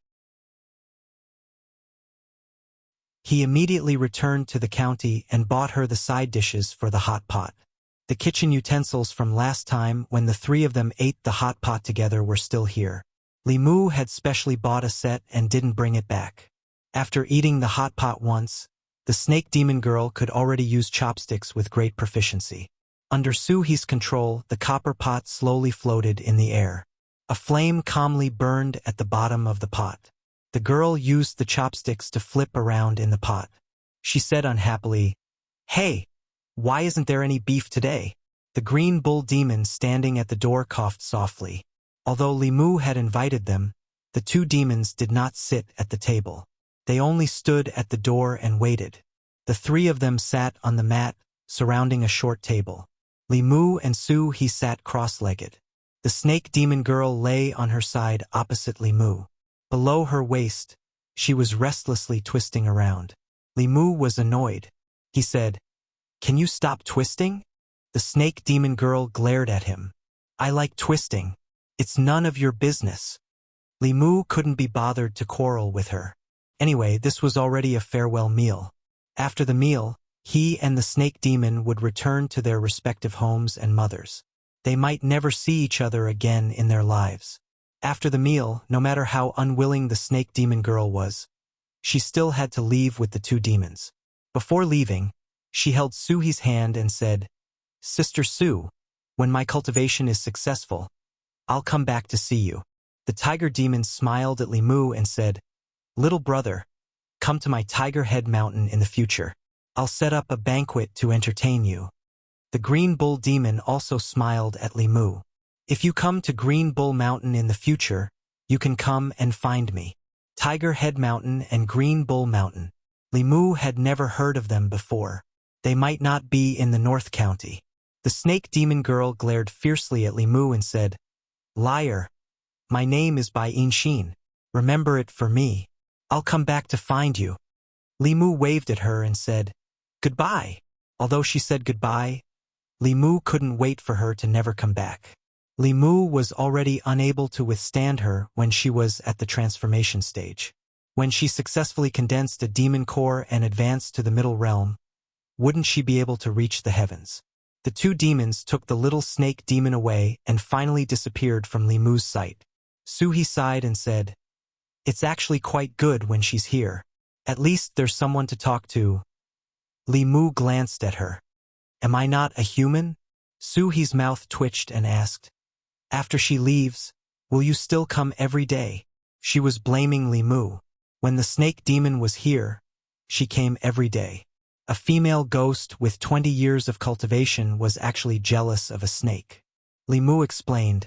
He immediately returned to the county and bought her the side dishes for the hot pot. The kitchen utensils from last time when the three of them ate the hot pot together were still here. Li Mu had specially bought a set and didn't bring it back. After eating the hot pot once, the snake demon girl could already use chopsticks with great proficiency. Under Su He's control, the copper pot slowly floated in the air. A flame calmly burned at the bottom of the pot. The girl used the chopsticks to flip around in the pot. She said unhappily, Hey, why isn't there any beef today? The green bull demon standing at the door coughed softly. Although Li Mu had invited them, the two demons did not sit at the table. They only stood at the door and waited. The three of them sat on the mat, surrounding a short table. Li Mu and Su He sat cross-legged. The snake demon girl lay on her side opposite Li Mu. Below her waist, she was restlessly twisting around. Li Mu was annoyed. He said, Can you stop twisting? The snake demon girl glared at him. I like twisting. It's none of your business. Li Mu couldn't be bothered to quarrel with her. Anyway, this was already a farewell meal. After the meal, he and the snake demon would return to their respective homes and mothers. They might never see each other again in their lives. After the meal, no matter how unwilling the snake demon girl was, she still had to leave with the two demons. Before leaving, she held Su He's hand and said, Sister Su, when my cultivation is successful, I'll come back to see you. The tiger demon smiled at Li Mu and said, Little brother, come to my Tiger Head Mountain in the future. I'll set up a banquet to entertain you. The green bull demon also smiled at Li Mu. If you come to Green Bull Mountain in the future, you can come and find me. Tiger Head Mountain and Green Bull Mountain. Li Mu had never heard of them before. They might not be in the North County. The snake demon girl glared fiercely at Li Mu and said, Liar. My name is Bai Xin. Remember it for me. I'll come back to find you. Li Mu waved at her and said, Goodbye. Although she said goodbye, Li Mu couldn't wait for her to never come back. Li Mu was already unable to withstand her when she was at the transformation stage. When she successfully condensed a demon core and advanced to the middle realm, wouldn't she be able to reach the heavens? The two demons took the little snake demon away and finally disappeared from Li Mu's sight. Su He sighed and said, It's actually quite good when she's here. At least there's someone to talk to. Li Mu glanced at her. Am I not a human? Su He's mouth twitched and asked, After she leaves, will you still come every day? She was blaming Li Mu. When the snake demon was here, she came every day. A female ghost with 20 years of cultivation was actually jealous of a snake. Li Mu explained,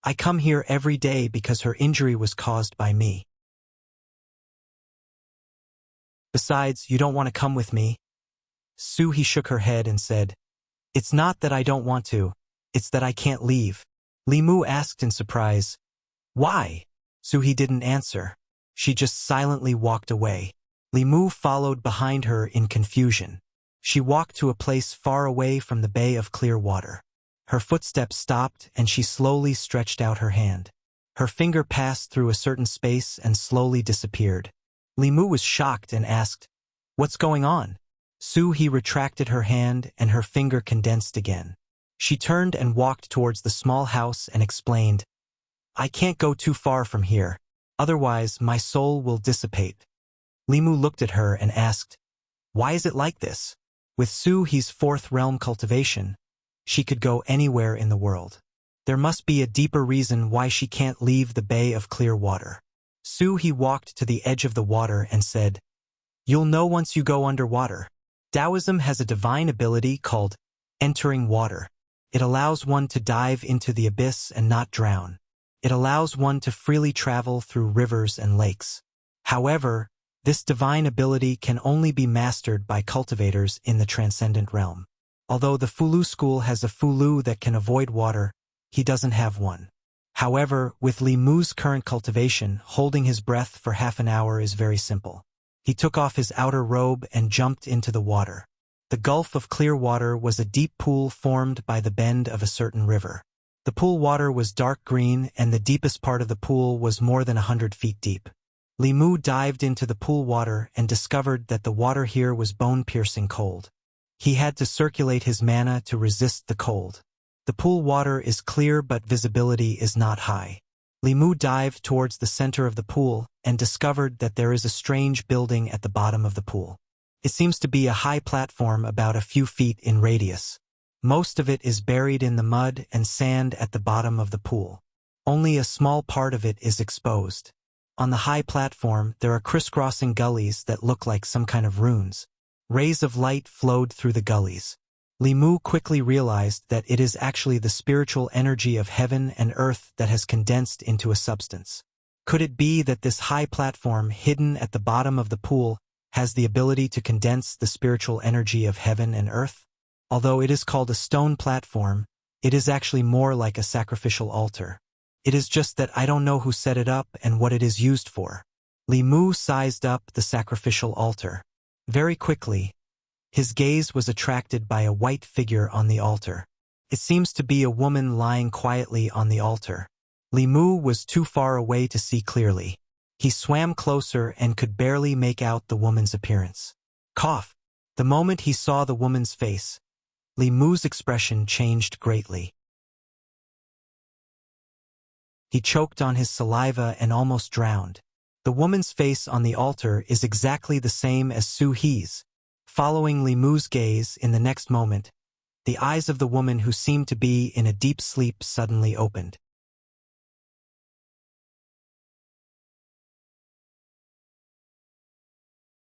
I come here every day because her injury was caused by me. Besides, you don't want to come with me. Su He shook her head and said, It's not that I don't want to, it's that I can't leave. Li Mu asked in surprise, Why? Su He didn't answer. She just silently walked away. Li Mu followed behind her in confusion. She walked to a place far away from the bay of clear water. Her footsteps stopped and she slowly stretched out her hand. Her finger passed through a certain space and slowly disappeared. Li Mu was shocked and asked, "What's going on?" Su He retracted her hand and her finger condensed again. She turned and walked towards the small house and explained, "I can't go too far from here, otherwise my soul will dissipate." Li Mu looked at her and asked, "Why is it like this?" With Su He's fourth realm cultivation, she could go anywhere in the world. There must be a deeper reason why she can't leave the bay of clear water. Su He walked to the edge of the water and said, "You'll know once you go underwater. Taoism has a divine ability called entering water. It allows one to dive into the abyss and not drown. It allows one to freely travel through rivers and lakes. However, this divine ability can only be mastered by cultivators in the transcendent realm. Although the Fulu school has a Fulu that can avoid water, he doesn't have one. However, with Li Mu's current cultivation, holding his breath for half an hour is very simple. He took off his outer robe and jumped into the water. The gulf of clear water was a deep pool formed by the bend of a certain river. The pool water was dark green and the deepest part of the pool was more than 100 feet deep. Li Mu dived into the pool water and discovered that the water here was bone-piercing cold. He had to circulate his mana to resist the cold. The pool water is clear but visibility is not high. Li Mu dived towards the center of the pool and discovered that there is a strange building at the bottom of the pool. It seems to be a high platform about a few feet in radius. Most of it is buried in the mud and sand at the bottom of the pool. Only a small part of it is exposed. On the high platform, there are crisscrossing gullies that look like some kind of runes. Rays of light flowed through the gullies. Li Mu quickly realized that it is actually the spiritual energy of heaven and earth that has condensed into a substance. Could it be that this high platform hidden at the bottom of the pool has the ability to condense the spiritual energy of heaven and earth? Although it is called a stone platform, it is actually more like a sacrificial altar. It is just that I don't know who set it up and what it is used for. Li Mu sized up the sacrificial altar. Very quickly, his gaze was attracted by a white figure on the altar. It seems to be a woman lying quietly on the altar. Li Mu was too far away to see clearly. He swam closer and could barely make out the woman's appearance. Cough! The moment he saw the woman's face, Li Mu's expression changed greatly. He choked on his saliva and almost drowned. The woman's face on the altar is exactly the same as Su He's. Following Li Mu's gaze in the next moment, the eyes of the woman who seemed to be in a deep sleep suddenly opened.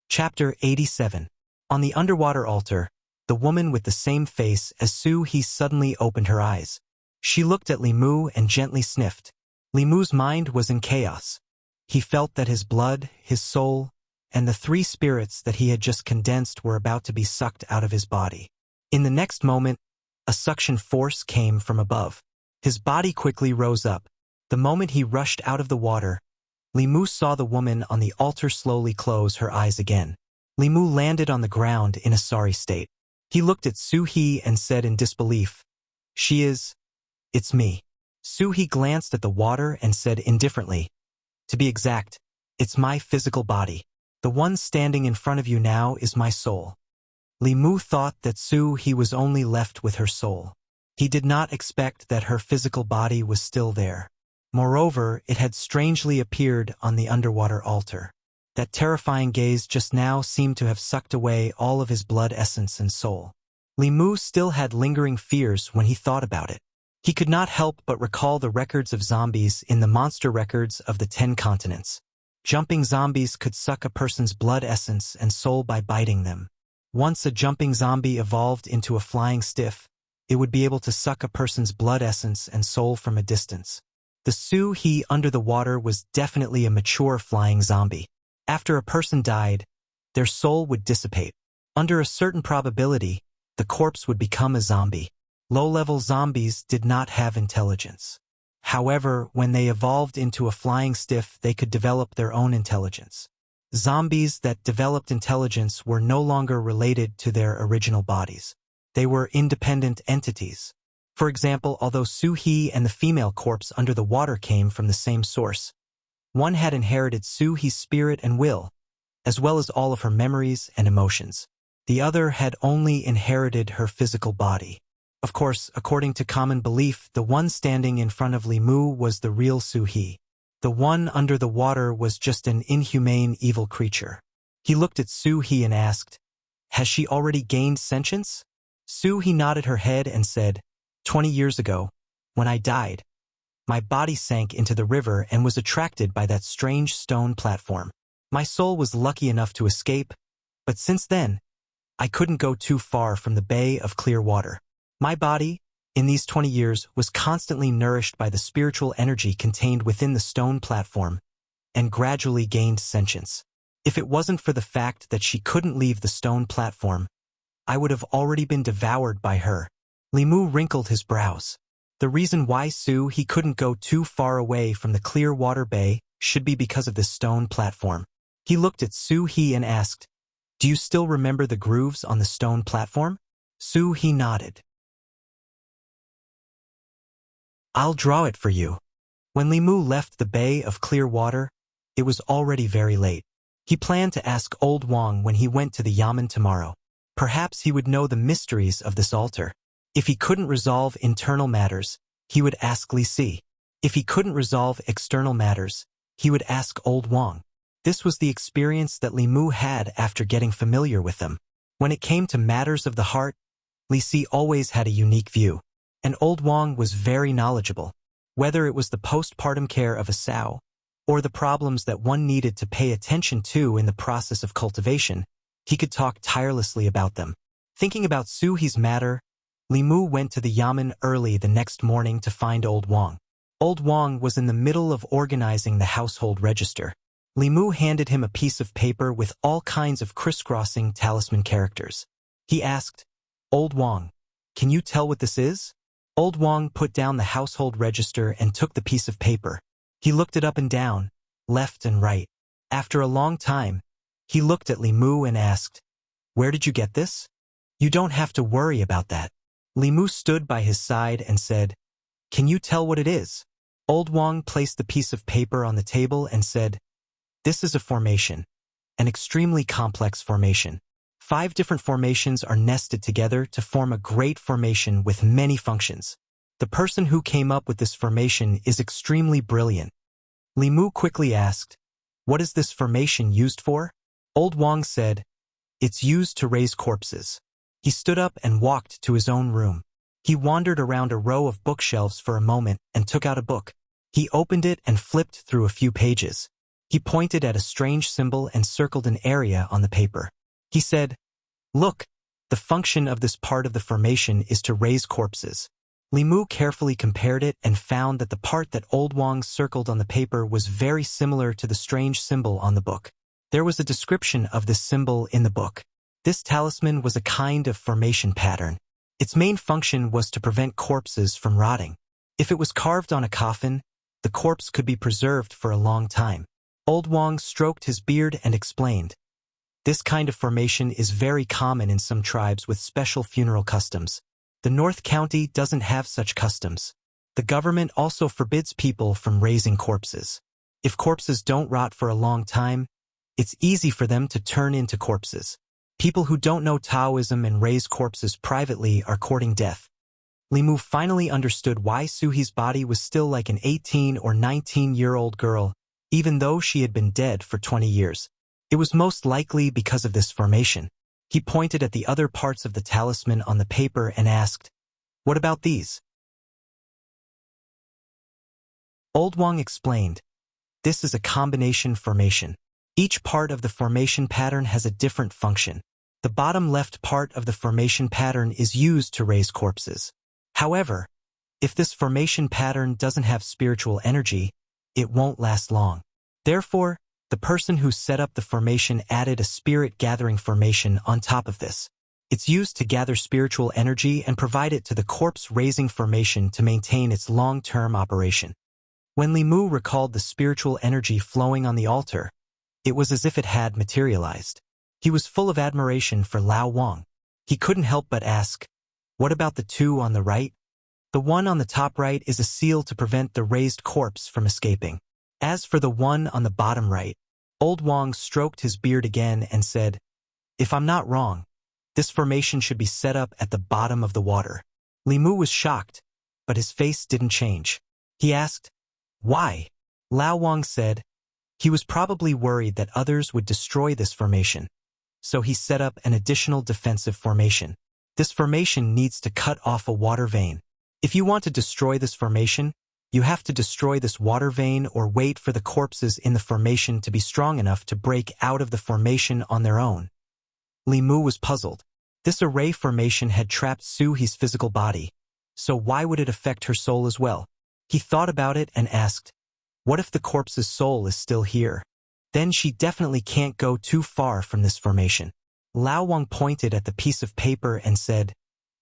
Chapter 87. On the underwater altar, the woman with the same face as Su He suddenly opened her eyes. She looked at Li Mu and gently sniffed. Li Mu's mind was in chaos. He felt that his blood, his soul, and the three spirits that he had just condensed were about to be sucked out of his body. In the next moment, a suction force came from above. His body quickly rose up. The moment he rushed out of the water, Li Mu saw the woman on the altar slowly close her eyes again. Li Mu landed on the ground in a sorry state. He looked at Su He and said in disbelief, "It's me." Su He glanced at the water and said indifferently, "To be exact, it's my physical body. The one standing in front of you now is my soul." Li Mu thought that Su He was only left with her soul. He did not expect that her physical body was still there. Moreover, it had strangely appeared on the underwater altar. That terrifying gaze just now seemed to have sucked away all of his blood essence and soul. Li Mu still had lingering fears when he thought about it. He could not help but recall the records of zombies in the monster records of the 10 continents. Jumping zombies could suck a person's blood essence and soul by biting them. Once a jumping zombie evolved into a flying stiff, it would be able to suck a person's blood essence and soul from a distance. The Su He under the water was definitely a mature flying zombie. After a person died, their soul would dissipate. Under a certain probability, the corpse would become a zombie. Low-level zombies did not have intelligence. However, when they evolved into a flying stiff, they could develop their own intelligence. Zombies that developed intelligence were no longer related to their original bodies. They were independent entities. For example, although Su-He and the female corpse under the water came from the same source, one had inherited Su-He's spirit and will, as well as all of her memories and emotions. The other had only inherited her physical body. Of course, according to common belief, the one standing in front of Li Mu was the real Su-He. The one under the water was just an inhumane, evil creature. He looked at Su-He and asked, "Has she already gained sentience?" Su-He nodded her head and said, 20 years ago, when I died, my body sank into the river and was attracted by that strange stone platform. My soul was lucky enough to escape, but since then, I couldn't go too far from the bay of clear water. My body, in these 20 years, was constantly nourished by the spiritual energy contained within the stone platform and gradually gained sentience. If it wasn't for the fact that she couldn't leave the stone platform, I would have already been devoured by her. Li Mu wrinkled his brows. The reason why Su-He couldn't go too far away from the clear water bay should be because of this stone platform. He looked at Su-He and asked, "Do you still remember the grooves on the stone platform?" Su-He nodded. "I'll draw it for you." When Li Mu left the bay of clear water, it was already very late. He planned to ask Old Wang when he went to the yamen tomorrow. Perhaps he would know the mysteries of this altar. If he couldn't resolve internal matters, he would ask Li Si. If he couldn't resolve external matters, he would ask Old Wang. This was the experience that Li Mu had after getting familiar with them. When it came to matters of the heart, Li Si always had a unique view. And Old Wang was very knowledgeable. Whether it was the postpartum care of a sow, or the problems that one needed to pay attention to in the process of cultivation, he could talk tirelessly about them. Thinking about Su-He's matter, Li Mu went to the yamen early the next morning to find Old Wang. Old Wang was in the middle of organizing the household register. Li Mu handed him a piece of paper with all kinds of crisscrossing talisman characters. He asked, "Old Wang, can you tell what this is?" Old Wang put down the household register and took the piece of paper. He looked it up and down, left and right. After a long time, he looked at Li Mu and asked, "Where did you get this?" "You don't have to worry about that." Li Mu stood by his side and said, "Can you tell what it is?" Old Wang placed the piece of paper on the table and said, "This is a formation, an extremely complex formation. 5 different formations are nested together to form a great formation with many functions. The person who came up with this formation is extremely brilliant." Li Mu quickly asked, "What is this formation used for?" Old Wang said, "It's used to raise corpses." He stood up and walked to his own room. He wandered around a row of bookshelves for a moment and took out a book. He opened it and flipped through a few pages. He pointed at a strange symbol and circled an area on the paper. He said, "Look, the function of this part of the formation is to raise corpses." Li Mu carefully compared it and found that the part that Old Wang circled on the paper was very similar to the strange symbol on the book. There was a description of this symbol in the book. This talisman was a kind of formation pattern. Its main function was to prevent corpses from rotting. If it was carved on a coffin, the corpse could be preserved for a long time. Old Wang stroked his beard and explained, "This kind of formation is very common in some tribes with special funeral customs. The North County doesn't have such customs. The government also forbids people from raising corpses. If corpses don't rot for a long time, it's easy for them to turn into corpses. People who don't know Taoism and raise corpses privately are courting death." Li Mu finally understood why Su-He's body was still like an 18 or 19-year-old girl, even though she had been dead for 20 years. It was most likely because of this formation. He pointed at the other parts of the talisman on the paper and asked, "What about these?" Old Wang explained, "This is a combination formation. Each part of the formation pattern has a different function. The bottom left part of the formation pattern is used to raise corpses. However, if this formation pattern doesn't have spiritual energy, it won't last long. Therefore, the person who set up the formation added a spirit-gathering formation on top of this. It's used to gather spiritual energy and provide it to the corpse-raising formation to maintain its long-term operation." When Li Mu recalled the spiritual energy flowing on the altar, It was as if it had materialized. He was full of admiration for Lao Wang. He couldn't help but ask, "What about the two on the right?" "The one on the top right is a seal to prevent the raised corpse from escaping. As for the one on the bottom right," Old Wang stroked his beard again and said, "If I'm not wrong, this formation should be set up at the bottom of the water." Li Mu was shocked, but his face didn't change. He asked, "Why?" Lao Wang said, he was probably worried that others would destroy this formation, so he set up an additional defensive formation. This formation needs to cut off a water vein. If you want to destroy this formation, you have to destroy this water vein or wait for the corpses in the formation to be strong enough to break out of the formation on their own. Li Mu was puzzled. This array formation had trapped Su He's physical body, so why would it affect her soul as well? He thought about it and asked, what if the corpse's soul is still here? Then she definitely can't go too far from this formation. Lao Wang pointed at the piece of paper and said,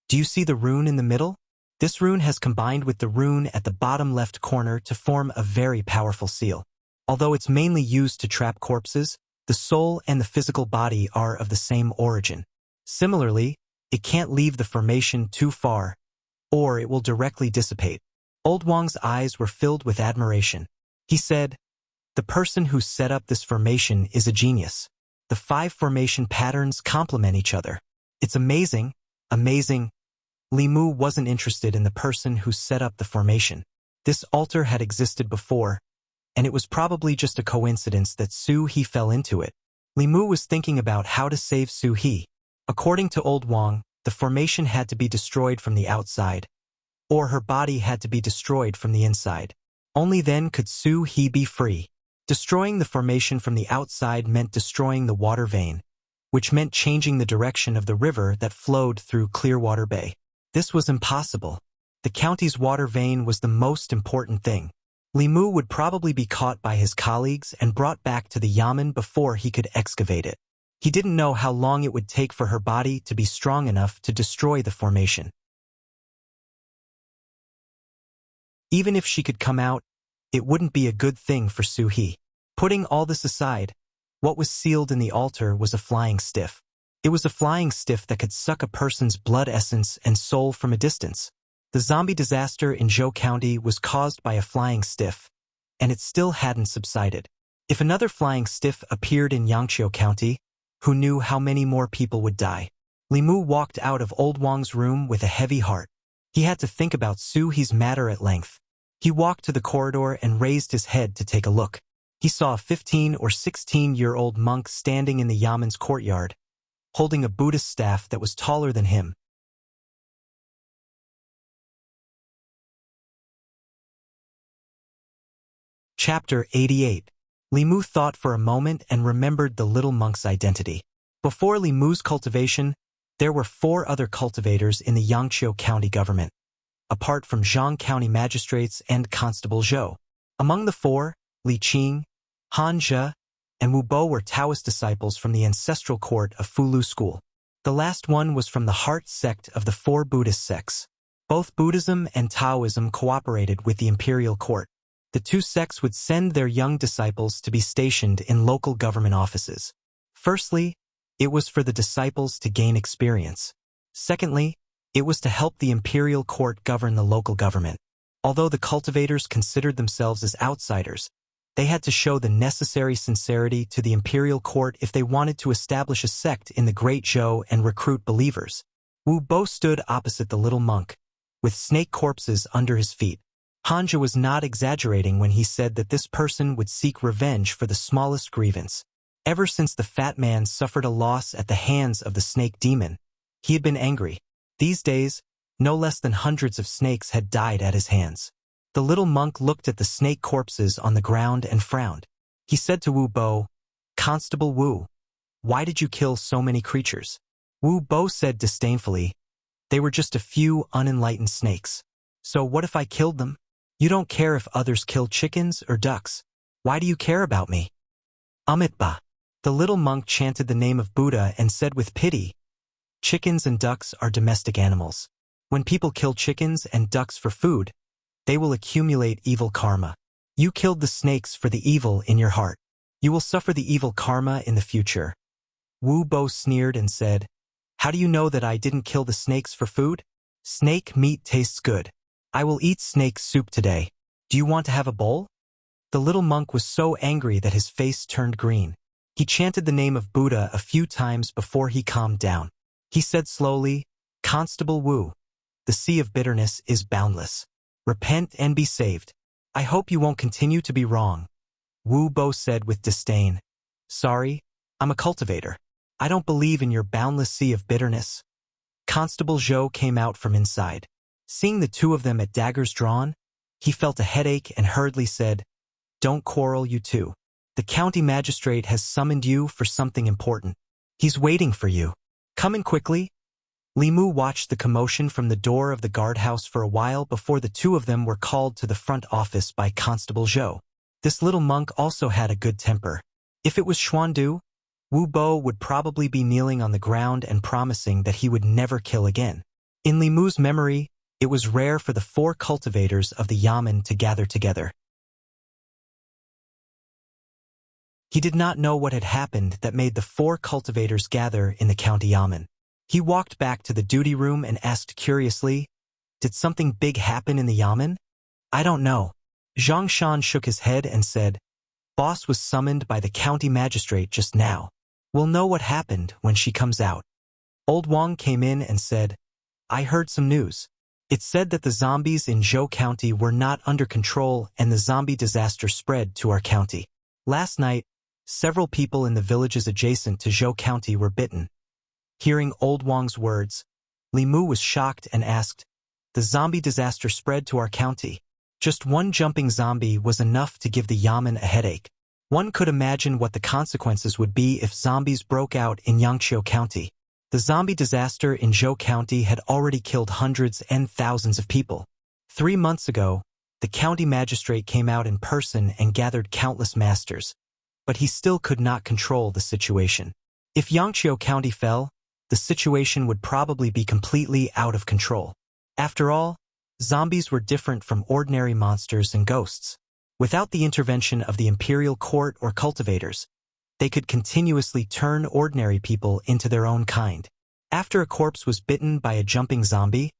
"Do you see the rune in the middle? This rune has combined with the rune at the bottom left corner to form a very powerful seal. Although it's mainly used to trap corpses, the soul and the physical body are of the same origin. Similarly, it can't leave the formation too far, or it will directly dissipate." Old Wang's eyes were filled with admiration. He said, "The person who set up this formation is a genius. The 5 formation patterns complement each other. It's amazing, amazing." Li Mu wasn't interested in the person who set up the formation. This altar had existed before, and it was probably just a coincidence that Su He fell into it. Li Mu was thinking about how to save Su He. According to Old Wang, the formation had to be destroyed from the outside, or her body had to be destroyed from the inside. Only then could Su He be free. Destroying the formation from the outside meant destroying the water vein, which meant changing the direction of the river that flowed through Clearwater Bay. This was impossible. The county's water vein was the most important thing. Li Mu would probably be caught by his colleagues and brought back to the yamen before he could excavate it. He didn't know how long it would take for her body to be strong enough to destroy the formation. Even if she could come out, it wouldn't be a good thing for Su He. Putting all this aside, what was sealed in the altar was a flying stiff. It was a flying stiff that could suck a person's blood essence and soul from a distance. The zombie disaster in Zhou County was caused by a flying stiff, and it still hadn't subsided. If another flying stiff appeared in Yangqiu County, who knew how many more people would die? Li Mu walked out of Old Wang's room with a heavy heart. He had to think about Su He's matter at length. He walked to the corridor and raised his head to take a look. He saw a 15 or 16-year-old monk standing in the yamen's courtyard, holding a Buddhist staff that was taller than him. Chapter 88. Li Mu thought for a moment and remembered the little monk's identity. Before Li Mu's cultivation, there were 4 other cultivators in the Yangqiu County government, apart from Zhang County magistrates and Constable Zhou. Among the 4, Li Qing, Han Zhe, and Wu Bo were Taoist disciples from the ancestral court of Fulu School. The last one was from the heart sect of the 4 Buddhist sects. Both Buddhism and Taoism cooperated with the imperial court. The 2 sects would send their young disciples to be stationed in local government offices. Firstly, it was for the disciples to gain experience. Secondly, it was to help the imperial court govern the local government. Although the cultivators considered themselves as outsiders, they had to show the necessary sincerity to the imperial court if they wanted to establish a sect in the Great Zhou and recruit believers. Wu Bo stood opposite the little monk, with snake corpses under his feet. Han Zhe was not exaggerating when he said that this person would seek revenge for the smallest grievance. Ever since the fat man suffered a loss at the hands of the snake demon, he had been angry. These days, no less than hundreds of snakes had died at his hands. The little monk looked at the snake corpses on the ground and frowned. He said to Wu Bo, "Constable Wu, why did you kill so many creatures?" Wu Bo said disdainfully, "They were just a few unenlightened snakes. So what if I killed them? You don't care if others kill chickens or ducks. Why do you care about me?" Amitabha. The little monk chanted the name of Buddha and said with pity, "Chickens and ducks are domestic animals. When people kill chickens and ducks for food, they will accumulate evil karma. You killed the snakes for the evil in your heart. You will suffer the evil karma in the future. Wu Bo sneered and said, How do you know that I didn't kill the snakes for food? Snake meat tastes good. I will eat snake soup today. Do you want to have a bowl? The little monk was so angry that his face turned green. He chanted the name of Buddha a few times before he calmed down. He said slowly, Constable Wu, the sea of bitterness is boundless. Repent and be saved. I hope you won't continue to be wrong. Wu Bo said with disdain. Sorry, I'm a cultivator. I don't believe in your boundless sea of bitterness. Constable Zhou came out from inside. Seeing the two of them at daggers drawn, he felt a headache and hurriedly said, Don't quarrel, you two. The county magistrate has summoned you for something important. He's waiting for you. Come in quickly. Li Mu watched the commotion from the door of the guardhouse for a while before the two of them were called to the front office by Constable Zhou. This little monk also had a good temper. If it was Xuandu, Wu Bo would probably be kneeling on the ground and promising that he would never kill again. In Li Mu's memory, it was rare for the 4 cultivators of the yamen to gather together. He did not know what had happened that made the 4 cultivators gather in the county yamen. He walked back to the duty room and asked curiously, Did something big happen in the yamen? I don't know. Zhang Shan shook his head and said, Boss was summoned by the county magistrate just now. We'll know what happened when she comes out. Old Wang came in and said, I heard some news. It said that the zombies in Zhou County were not under control and the zombie disaster spread to our county. Last night, several people in the villages adjacent to Zhou County were bitten. Hearing Old Wang's words, Li Mu was shocked and asked, The zombie disaster spread to our county. Just one jumping zombie was enough to give the yamen a headache. One could imagine what the consequences would be if zombies broke out in Yangqiu County. The zombie disaster in Zhou County had already killed hundreds and thousands of people. 3 months ago, the county magistrate came out in person and gathered countless masters, but he still could not control the situation. If Yangqiu County fell, the situation would probably be completely out of control. After all, zombies were different from ordinary monsters and ghosts. Without the intervention of the imperial court or cultivators, they could continuously turn ordinary people into their own kind. After a corpse was bitten by a jumping zombie,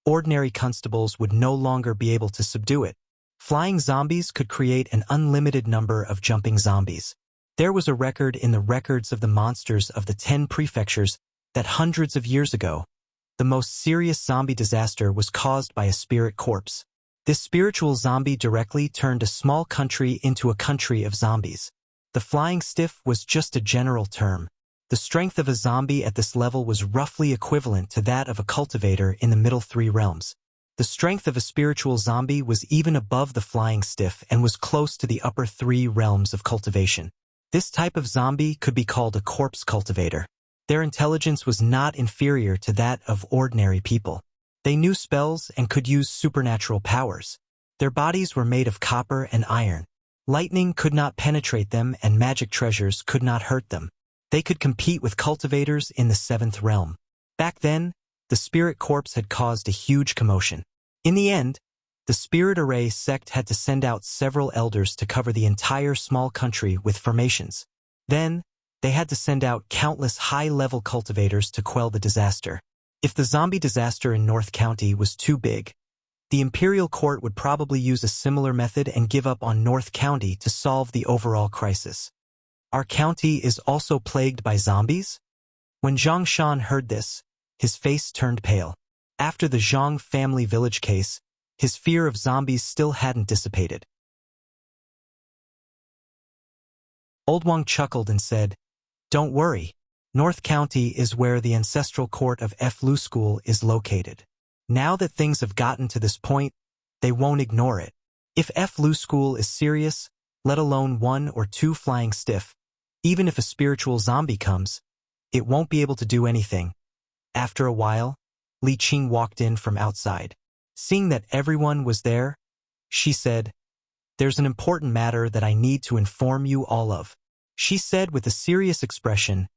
ordinary constables would no longer be able to subdue it. Flying zombies could create an unlimited number of jumping zombies. There was a record in the records of the monsters of the 10 prefectures that hundreds of years ago, the most serious zombie disaster was caused by a spirit corpse. This spiritual zombie directly turned a small country into a country of zombies. The flying stiff was just a general term. The strength of a zombie at this level was roughly equivalent to that of a cultivator in the middle 3 realms. The strength of a spiritual zombie was even above the flying stiff and was close to the upper 3 realms of cultivation. This type of zombie could be called a corpse cultivator. Their intelligence was not inferior to that of ordinary people. They knew spells and could use supernatural powers. Their bodies were made of copper and iron. Lightning could not penetrate them and magic treasures could not hurt them. They could compete with cultivators in the 7th realm. Back then, the spirit corpse had caused a huge commotion. In the end, the Spirit Array sect had to send out several elders to cover the entire small country with formations. Then, they had to send out countless high-level cultivators to quell the disaster. If the zombie disaster in North County was too big, the Imperial Court would probably use a similar method and give up on North County to solve the overall crisis. Our county is also plagued by zombies? When Zhang Shan heard this, his face turned pale. After the Zhang family village case, his fear of zombies still hadn't dissipated. Old Wang chuckled and said, Don't worry. North County is where the ancestral court of F. Lu School is located. Now that things have gotten to this point, they won't ignore it. If F. Lu School is serious, let alone 1 or 2 flying stiff, even if a spiritual zombie comes, it won't be able to do anything. After a while, Li Qing walked in from outside. Seeing that everyone was there, she said, There's an important matter that I need to inform you all of. She said with a serious expression,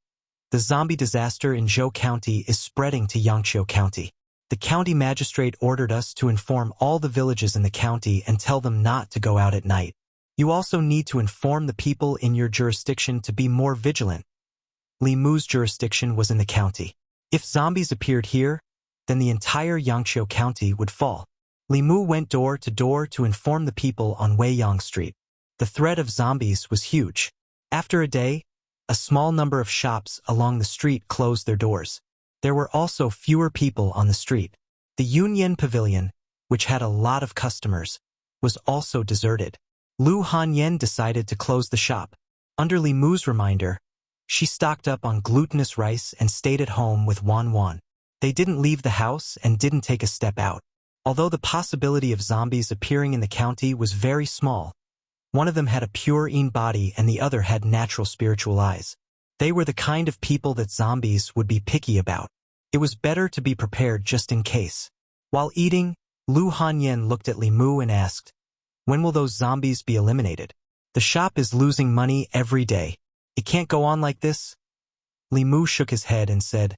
The zombie disaster in Zhou County is spreading to Yangqiu County. The county magistrate ordered us to inform all the villages in the county and tell them not to go out at night. You also need to inform the people in your jurisdiction to be more vigilant. Li Mu's jurisdiction was in the county. If zombies appeared here, then the entire Yangqiu County would fall. Li Mu went door to door to inform the people on Weiyang Street. The threat of zombies was huge. After a day, a small number of shops along the street closed their doors. There were also fewer people on the street. The Yunyan Pavilion, which had a lot of customers, was also deserted. Lu Hanyan decided to close the shop. Under Li Mu's reminder, she stocked up on glutinous rice and stayed at home with Wan Wan. They didn't leave the house and didn't take a step out. Although the possibility of zombies appearing in the county was very small, one of them had a pure Yin body and the other had natural spiritual eyes. They were the kind of people that zombies would be picky about. It was better to be prepared just in case. While eating, Lu Hanyan looked at Li Mu and asked, "When will those zombies be eliminated? The shop is losing money every day. It can't go on like this." Li Mu shook his head and said,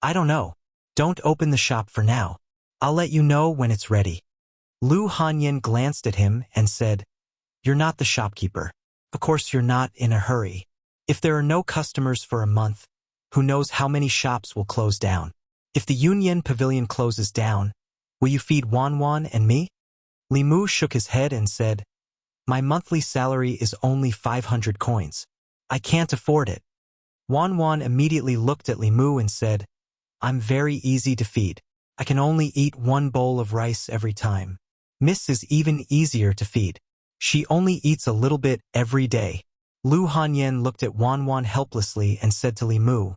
"I don't know. Don't open the shop for now. I'll let you know when it's ready." Lu Hanyan glanced at him and said, "You're not the shopkeeper. Of course you're not in a hurry. If there are no customers for a month, who knows how many shops will close down? If the Yunyan Pavilion closes down, will you feed Wan Wan and me?" Li Mu shook his head and said, "My monthly salary is only 500 coins. I can't afford it." Wan Wan immediately looked at Li Mu and said, "I'm very easy to feed. I can only eat one bowl of rice every time. Miss is even easier to feed. She only eats a little bit every day." Lu Hanyan looked at Wan Wan helplessly and said to Li Mu,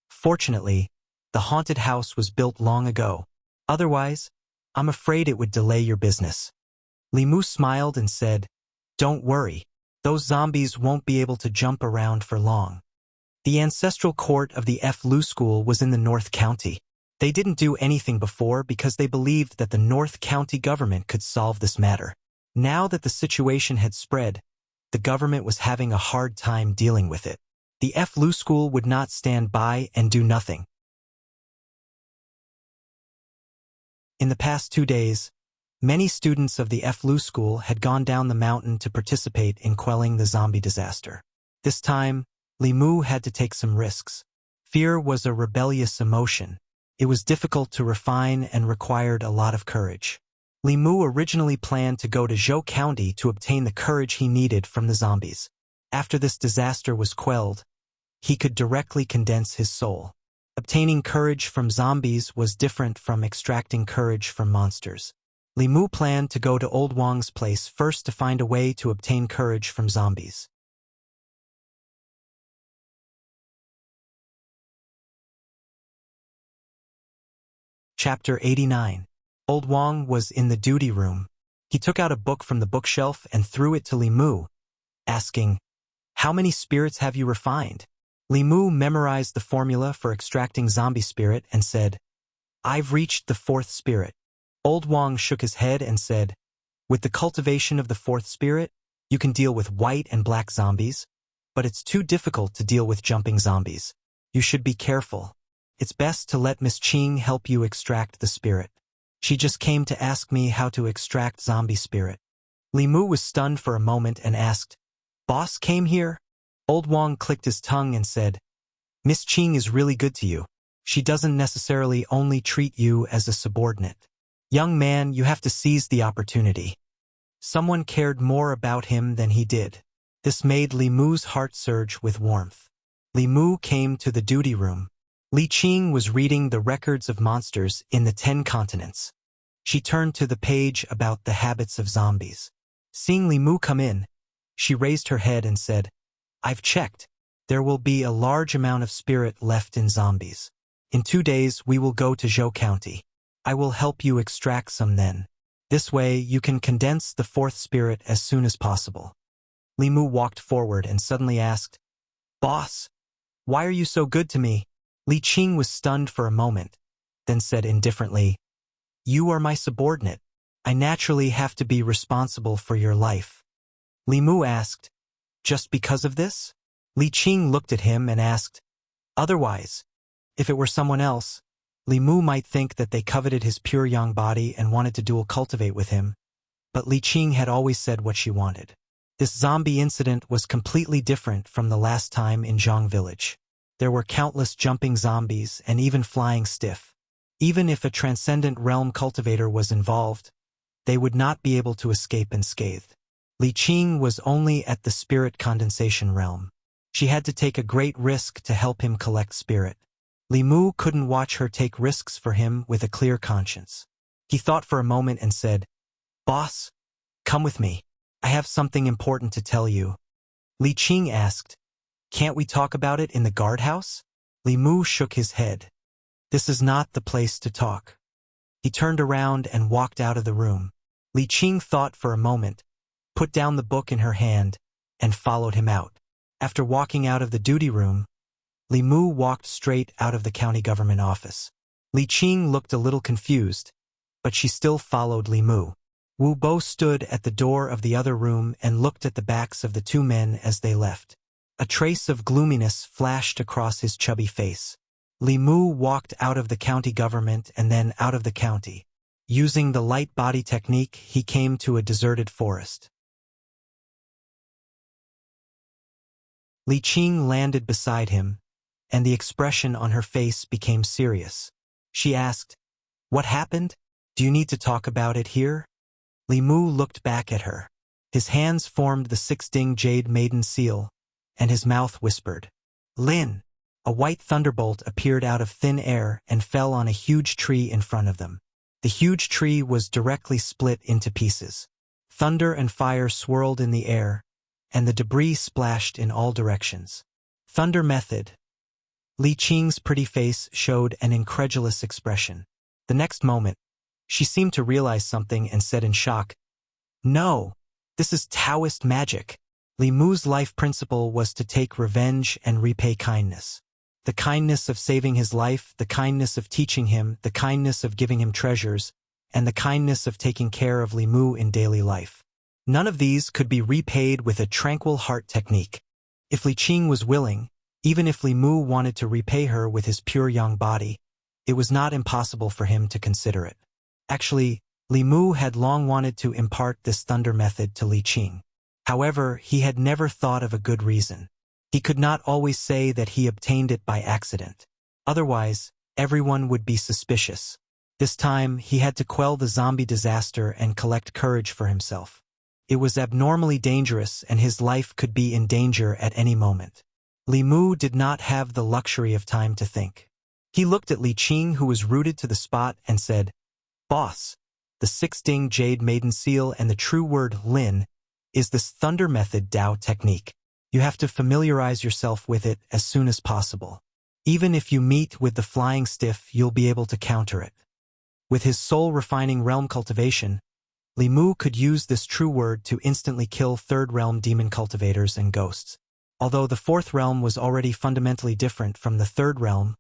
"Fortunately, the haunted house was built long ago. Otherwise, I'm afraid it would delay your business." Li Mu smiled and said, "Don't worry. Those zombies won't be able to jump around for long." The ancestral court of the F. Lu School was in the North County. They didn't do anything before because they believed that the North County government could solve this matter. Now that the situation had spread, the government was having a hard time dealing with it. The F. Lu School would not stand by and do nothing. In the past 2 days, many students of the F. Lu School had gone down the mountain to participate in quelling the zombie disaster. This time, Li Mu had to take some risks. Fear was a rebellious emotion. It was difficult to refine and required a lot of courage. Li Mu originally planned to go to Zhou County to obtain the courage he needed from the zombies. After this disaster was quelled, he could directly condense his soul. Obtaining courage from zombies was different from extracting courage from monsters. Li Mu planned to go to Old Wang's place first to find a way to obtain courage from zombies. Chapter 89. Old Wang was in the duty room. He took out a book from the bookshelf and threw it to Li Mu, asking, "How many spirits have you refined?" Li Mu memorized the formula for extracting zombie spirit and said, "I've reached the 4th spirit." Old Wang shook his head and said, "With the cultivation of the 4th spirit, you can deal with white and black zombies, but it's too difficult to deal with jumping zombies. You should be careful. It's best to let Miss Qing help you extract the spirit. She just came to ask me how to extract zombie spirit." Li Mu was stunned for a moment and asked, "Boss came here?" Old Wang clicked his tongue and said, "Miss Qing is really good to you. She doesn't necessarily only treat you as a subordinate. Young man, you have to seize the opportunity." Someone cared more about him than he did. This made Li Mu's heart surge with warmth. Li Mu came to the duty room. Li Qing was reading the records of monsters in the 10 continents. She turned to the page about the habits of zombies. Seeing Li Mu come in, she raised her head and said, "I've checked. There will be a large amount of spirit left in zombies. In 2 days we will go to Zhou County. I will help you extract some then. This way you can condense the 4th spirit as soon as possible." Li Mu walked forward and suddenly asked, "Boss, why are you so good to me?" Li Qing was stunned for a moment, then said indifferently, "You are my subordinate. I naturally have to be responsible for your life." Li Mu asked, "Just because of this?" Li Qing looked at him and asked, "Otherwise, if it were someone else, Li Mu might think that they coveted his pure yang body and wanted to dual cultivate with him, but Li Qing had always said what she wanted. This zombie incident was completely different from the last time in Zhang Village. There were countless jumping zombies and even flying stiff. Even if a transcendent realm cultivator was involved, they would not be able to escape unscathed. Li Qing was only at the spirit condensation realm. She had to take a great risk to help him collect spirit. Li Mu couldn't watch her take risks for him with a clear conscience. He thought for a moment and said, "Boss, come with me. I have something important to tell you." Li Qing asked, "Can't we talk about it in the guardhouse?" Li Mu shook his head. "This is not the place to talk." He turned around and walked out of the room. Li Qing thought for a moment, put down the book in her hand, and followed him out. After walking out of the duty room, Li Mu walked straight out of the county government office. Li Qing looked a little confused, but she still followed Li Mu. Wu Bo stood at the door of the other room and looked at the backs of the two men as they left. A trace of gloominess flashed across his chubby face. Li Mu walked out of the county government and then out of the county. Using the light body technique, he came to a deserted forest. Li Qing landed beside him, and the expression on her face became serious. She asked, "What happened? Do you need to talk about it here?" Li Mu looked back at her. His hands formed the 6-ding jade maiden seal, and his mouth whispered, "Lin!" A white thunderbolt appeared out of thin air and fell on a huge tree in front of them. The huge tree was directly split into pieces. Thunder and fire swirled in the air, and the debris splashed in all directions. Thunder method. Li Qing's pretty face showed an incredulous expression. The next moment, she seemed to realize something and said in shock, "No, this is Taoist magic." Li Mu's life principle was to take revenge and repay kindness. The kindness of saving his life, the kindness of teaching him, the kindness of giving him treasures, and the kindness of taking care of Li Mu in daily life. None of these could be repaid with a tranquil heart technique. If Li Qing was willing, even if Li Mu wanted to repay her with his pure young body, it was not impossible for him to consider it. Actually, Li Mu had long wanted to impart this thunder method to Li Qing. However, he had never thought of a good reason. He could not always say that he obtained it by accident. Otherwise, everyone would be suspicious. This time, he had to quell the zombie disaster and collect courage for himself. It was abnormally dangerous and his life could be in danger at any moment. Li Mu did not have the luxury of time to think. He looked at Li Qing, who was rooted to the spot, and said, "Boss, the 6-ding jade maiden seal and the true word Lin is this thunder method Tao technique. You have to familiarize yourself with it as soon as possible. Even if you meet with the flying stiff, you'll be able to counter it." With his soul-refining realm cultivation, Li Mu could use this true word to instantly kill third-realm demon cultivators and ghosts. Although the fourth realm was already fundamentally different from the third realm,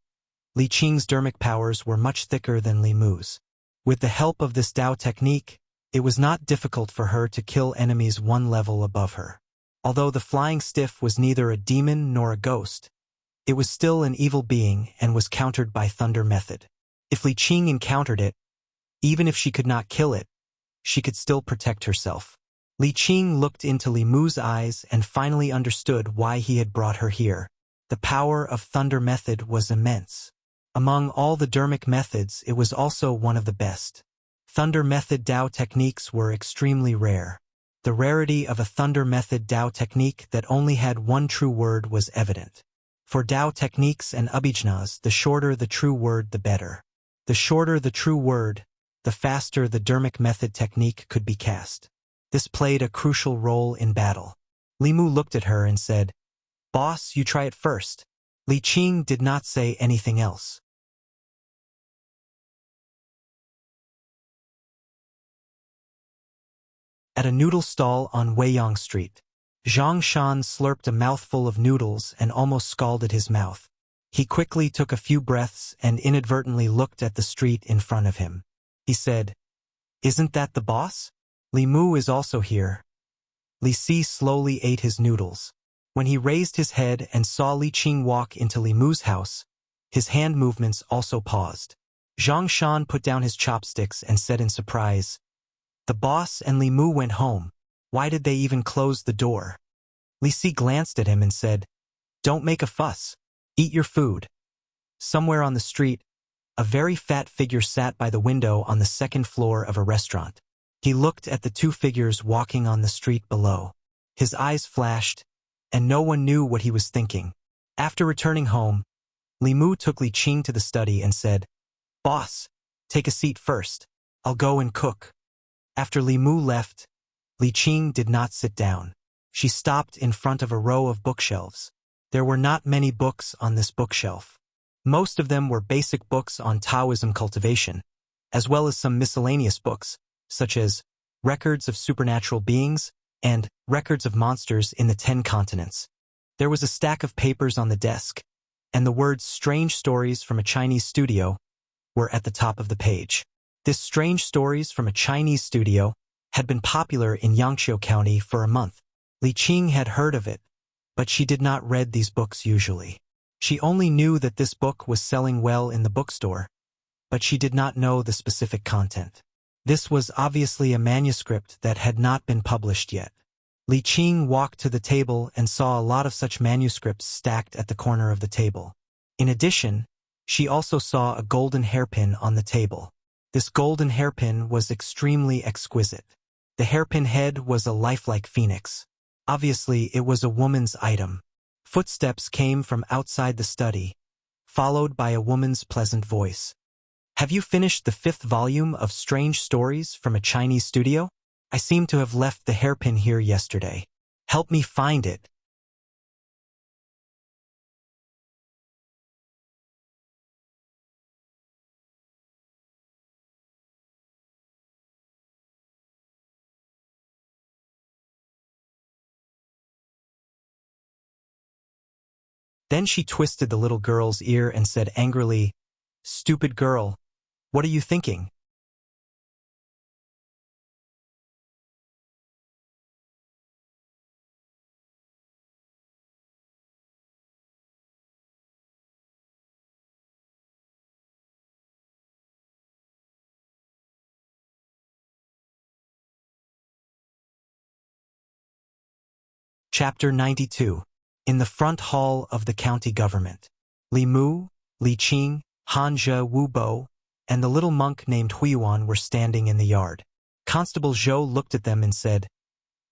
Li Qing's dermic powers were much thicker than Li Mu's. With the help of this Tao technique, it was not difficult for her to kill enemies one level above her. Although the flying stiff was neither a demon nor a ghost, it was still an evil being and was countered by thunder method. If Li Qing encountered it, even if she could not kill it, she could still protect herself. Li Qing looked into Li Mu's eyes and finally understood why he had brought her here. The power of thunder method was immense. Among all the dermic methods, it was also one of the best. Thunder method Tao techniques were extremely rare. The rarity of a thunder method Tao technique that only had one true word was evident. For Tao techniques and abhijnas, the shorter the true word, the better. The shorter the true word, the faster the dermic method technique could be cast. This played a crucial role in battle. Li Mu looked at her and said, "Boss, you try it first." Li Qing did not say anything else. At a noodle stall on Weiyang Street, Zhang Shan slurped a mouthful of noodles and almost scalded his mouth. He quickly took a few breaths and inadvertently looked at the street in front of him. He said, "Isn't that the boss? Li Mu is also here." Li Si slowly ate his noodles. When he raised his head and saw Li Qing walk into Li Mu's house, his hand movements also paused. Zhang Shan put down his chopsticks and said in surprise, "The boss and Li Mu went home. Why did they even close the door? Li Si glanced at him and said, "Don't make a fuss. Eat your food." Somewhere on the street, a very fat figure sat by the window on the second floor of a restaurant. He looked at the two figures walking on the street below. His eyes flashed, and no one knew what he was thinking. After returning home, Li Mu took Li Qing to the study and said, "Boss, take a seat first. I'll go and cook." After Li Mu left, Li Qing did not sit down. She stopped in front of a row of bookshelves. There were not many books on this bookshelf. Most of them were basic books on Taoism cultivation, as well as some miscellaneous books, such as Records of Supernatural Beings and Records of Monsters in the 10 Continents. There was a stack of papers on the desk, and the words "Strange Stories from a Chinese Studio" were at the top of the page. This Strange Stories from a Chinese Studio had been popular in Yangqiu County for a month. Li Qing had heard of it, but she did not read these books usually. She only knew that this book was selling well in the bookstore, but she did not know the specific content. This was obviously a manuscript that had not been published yet. Li Qing walked to the table and saw a lot of such manuscripts stacked at the corner of the table. In addition, she also saw a golden hairpin on the table. This golden hairpin was extremely exquisite. The hairpin head was a lifelike phoenix. Obviously, it was a woman's item. Footsteps came from outside the study, followed by a woman's pleasant voice. "Have you finished the 5th volume of Strange Stories from a Chinese Studio? I seem to have left the hairpin here yesterday. Help me find it." Then she twisted the little girl's ear and said angrily, "Stupid girl, what are you thinking?" Chapter 92. In the front hall of the county government. Li Mu, Li Qing, Han Zhe Wu Bo, and the little monk named Huiyuan were standing in the yard. Constable Zhou looked at them and said,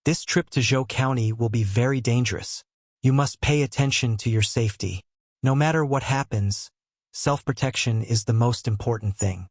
"This trip to Zhou County will be very dangerous. You must pay attention to your safety. No matter what happens, self-protection is the most important thing."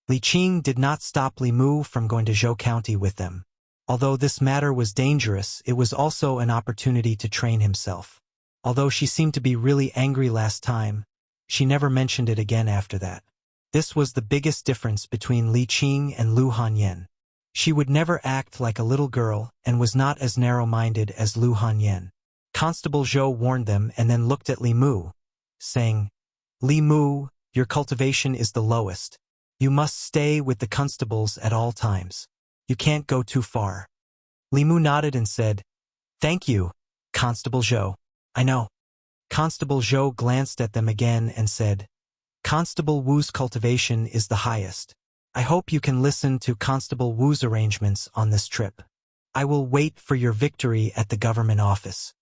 Li Qing did not stop Li Mu from going to Zhou County with them. Although this matter was dangerous, it was also an opportunity to train himself. Although she seemed to be really angry last time, she never mentioned it again after that. This was the biggest difference between Li Qing and Lu Hanyan. She would never act like a little girl and was not as narrow-minded as Lu Hanyan. Constable Zhou warned them and then looked at Li Mu, saying, "Li Mu, your cultivation is the lowest. You must stay with the constables at all times. You can't go too far." Li Mu nodded and said, "Thank you, Constable Zhou. I know." Constable Zhou glanced at them again and said, "Constable Wu's cultivation is the highest. I hope you can listen to Constable Wu's arrangements on this trip. I will wait for your victory at the government office."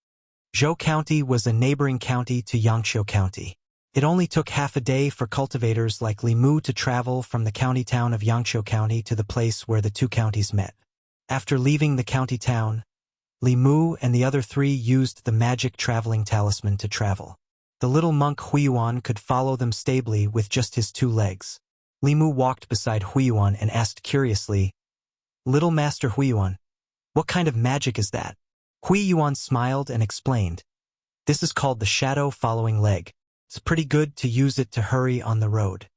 Zhou County was a neighboring county to Yangqiu County. It only took half a day for cultivators like Li Mu to travel from the county town of Yangqiu County to the place where the two counties met. After leaving the county town, Li Mu and the other three used the magic traveling talisman to travel. The little monk Huiyuan could follow them stably with just his 2 legs. Li Mu walked beside Huiyuan and asked curiously, "Little Master Huiyuan, what kind of magic is that?" Huiyuan smiled and explained, "This is called the shadow following leg. It's pretty good to use it to hurry on the road."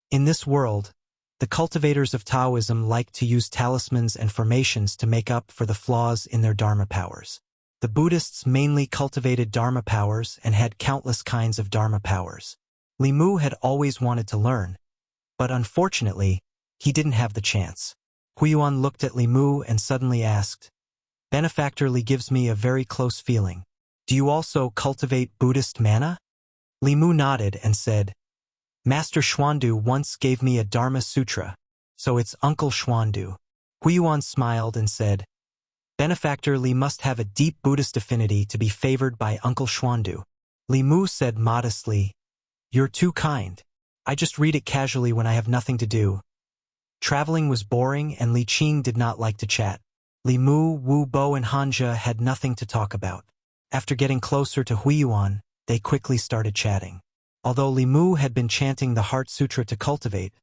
In this world, the cultivators of Taoism like to use talismans and formations to make up for the flaws in their Dharma powers. The Buddhists mainly cultivated Dharma powers and had countless kinds of Dharma powers. Li Mu had always wanted to learn, but unfortunately, he didn't have the chance. Huiyuan looked at Li Mu and suddenly asked, "Benefactor Li gives me a very close feeling. Do you also cultivate Buddhist mana?" Li Mu nodded and said, "Master Xuandu once gave me a Dharma Sutra, so it's Uncle Xuandu." Huiyuan smiled and said, Benefactor Li must have a deep Buddhist affinity to be favored by Uncle Xuandu. Li Mu said modestly, "You're too kind. I just read it casually when I have nothing to do." Traveling was boring and Li Qing did not like to chat. Li Mu, Wu Bo and Hanja had nothing to talk about. After getting closer to Huiyuan, they quickly started chatting. Although Li Mu had been chanting the Heart Sutra to cultivate,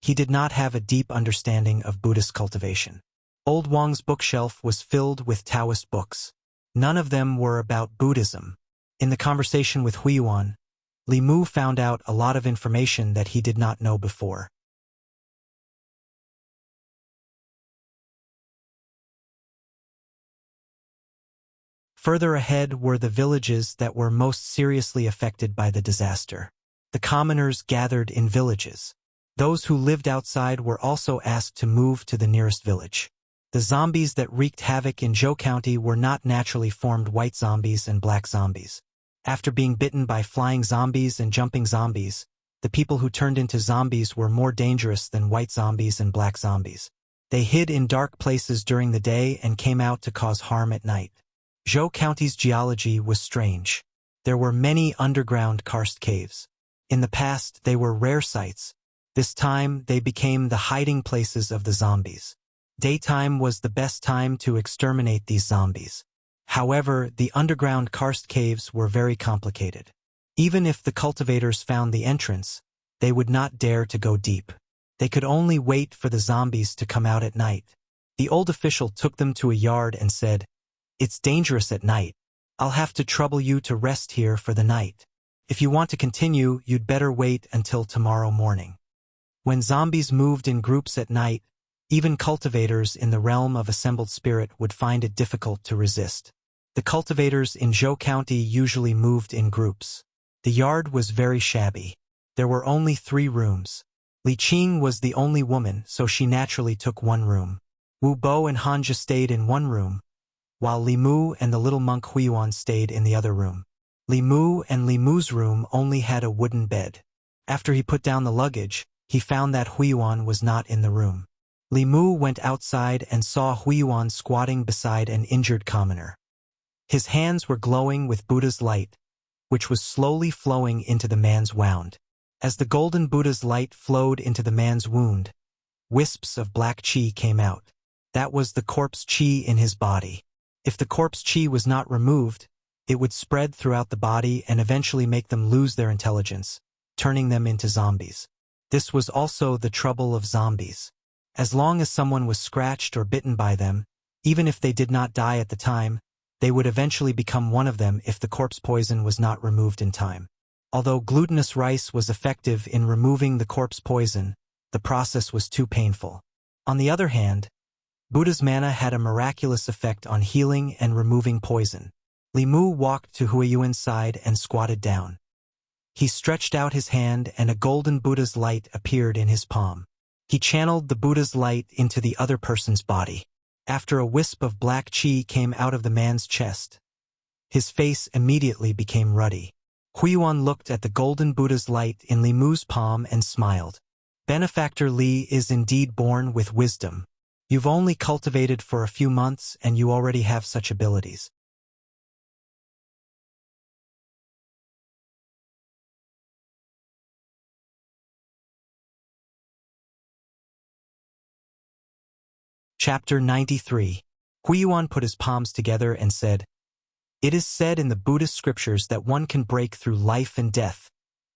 he did not have a deep understanding of Buddhist cultivation. Old Wang's bookshelf was filled with Taoist books. None of them were about Buddhism. In the conversation with Huiyuan, Li Mu found out a lot of information that he did not know before. Further ahead were the villages that were most seriously affected by the disaster. The commoners gathered in villages. Those who lived outside were also asked to move to the nearest village. The zombies that wreaked havoc in Zhou County were not naturally formed white zombies and black zombies. After being bitten by flying zombies and jumping zombies, the people who turned into zombies were more dangerous than white zombies and black zombies. They hid in dark places during the day and came out to cause harm at night. Zhou County's geology was strange. There were many underground karst caves. In the past, they were rare sights. This time, they became the hiding places of the zombies. Daytime was the best time to exterminate these zombies. However, the underground karst caves were very complicated. Even if the cultivators found the entrance, they would not dare to go deep. They could only wait for the zombies to come out at night. The old official took them to a yard and said, "It's dangerous at night. I'll have to trouble you to rest here for the night. If you want to continue, you'd better wait until tomorrow morning." When zombies moved in groups at night, even cultivators in the realm of assembled spirit would find it difficult to resist. The cultivators in Zhou County usually moved in groups. The yard was very shabby. There were only 3 rooms. Li Qing was the only woman, so she naturally took one room. Wu Bo and Hanja stayed in one room, while Li Mu and the little monk Huiyuan stayed in the other room. Li Mu and Li Mu's room only had a wooden bed. After he put down the luggage, he found that Huiyuan was not in the room. Li Mu went outside and saw Huiyuan squatting beside an injured commoner. His hands were glowing with Buddha's light, which was slowly flowing into the man's wound. As the golden Buddha's light flowed into the man's wound, wisps of black qi came out. That was the corpse qi in his body. If the corpse qi was not removed, it would spread throughout the body and eventually make them lose their intelligence, turning them into zombies. This was also the trouble of zombies. As long as someone was scratched or bitten by them, even if they did not die at the time, they would eventually become one of them if the corpse poison was not removed in time. Although glutinous rice was effective in removing the corpse poison, the process was too painful. On the other hand, Buddha's manna had a miraculous effect on healing and removing poison. Li Mu walked to Huiyuan's side and squatted down. He stretched out his hand and a golden Buddha's light appeared in his palm. He channeled the Buddha's light into the other person's body. After a wisp of black qi came out of the man's chest, his face immediately became ruddy. Huiyuan looked at the golden Buddha's light in Li Mu's palm and smiled. Benefactor Li is indeed born with wisdom. You've only cultivated for a few months and you already have such abilities. Chapter 93. Huiyuan put his palms together and said, "It is said in the Buddhist scriptures that one can break through life and death,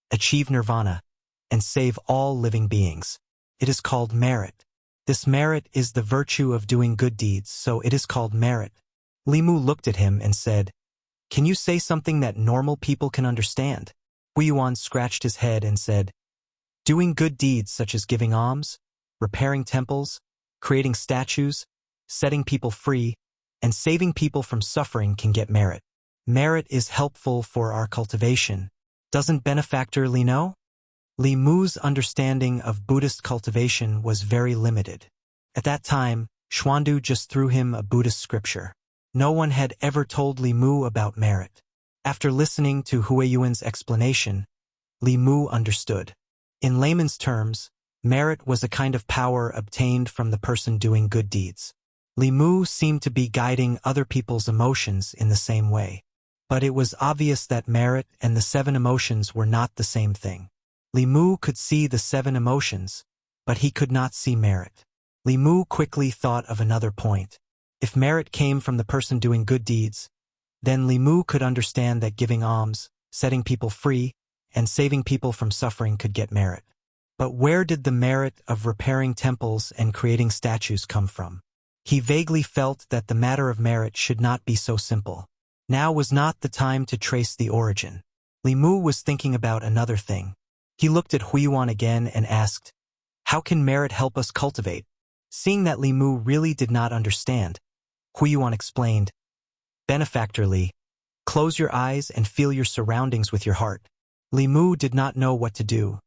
achieve nirvana, and save all living beings. It is called merit. This merit is the virtue of doing good deeds, so it is called merit." Li Mu looked at him and said, "Can you say something that normal people can understand?" Huiyuan scratched his head and said, "Doing good deeds such as giving alms, repairing temples, creating statues, setting people free, and saving people from suffering can get merit. Merit is helpful for our cultivation. Doesn't Benefactor Li know?" Li Mu's understanding of Buddhist cultivation was very limited. At that time, Xuandu just threw him a Buddhist scripture. No one had ever told Li Mu about merit. After listening to Huiyuan's explanation, Li Mu understood. In layman's terms, merit was a kind of power obtained from the person doing good deeds. Li Mu seemed to be guiding other people's emotions in the same way. But it was obvious that merit and the 7 emotions were not the same thing. Li Mu could see the 7 emotions, but he could not see merit. Li Mu quickly thought of another point. If merit came from the person doing good deeds, then Li Mu could understand that giving alms, setting people free, and saving people from suffering could get merit. But where did the merit of repairing temples and creating statues come from? He vaguely felt that the matter of merit should not be so simple. Now was not the time to trace the origin. Li Mu was thinking about another thing. He looked at Huiyuan again and asked, "How can merit help us cultivate?" Seeing that Li Mu really did not understand, Huiyuan explained, "Benefactor Li, close your eyes and feel your surroundings with your heart." Li Mu did not know what to do,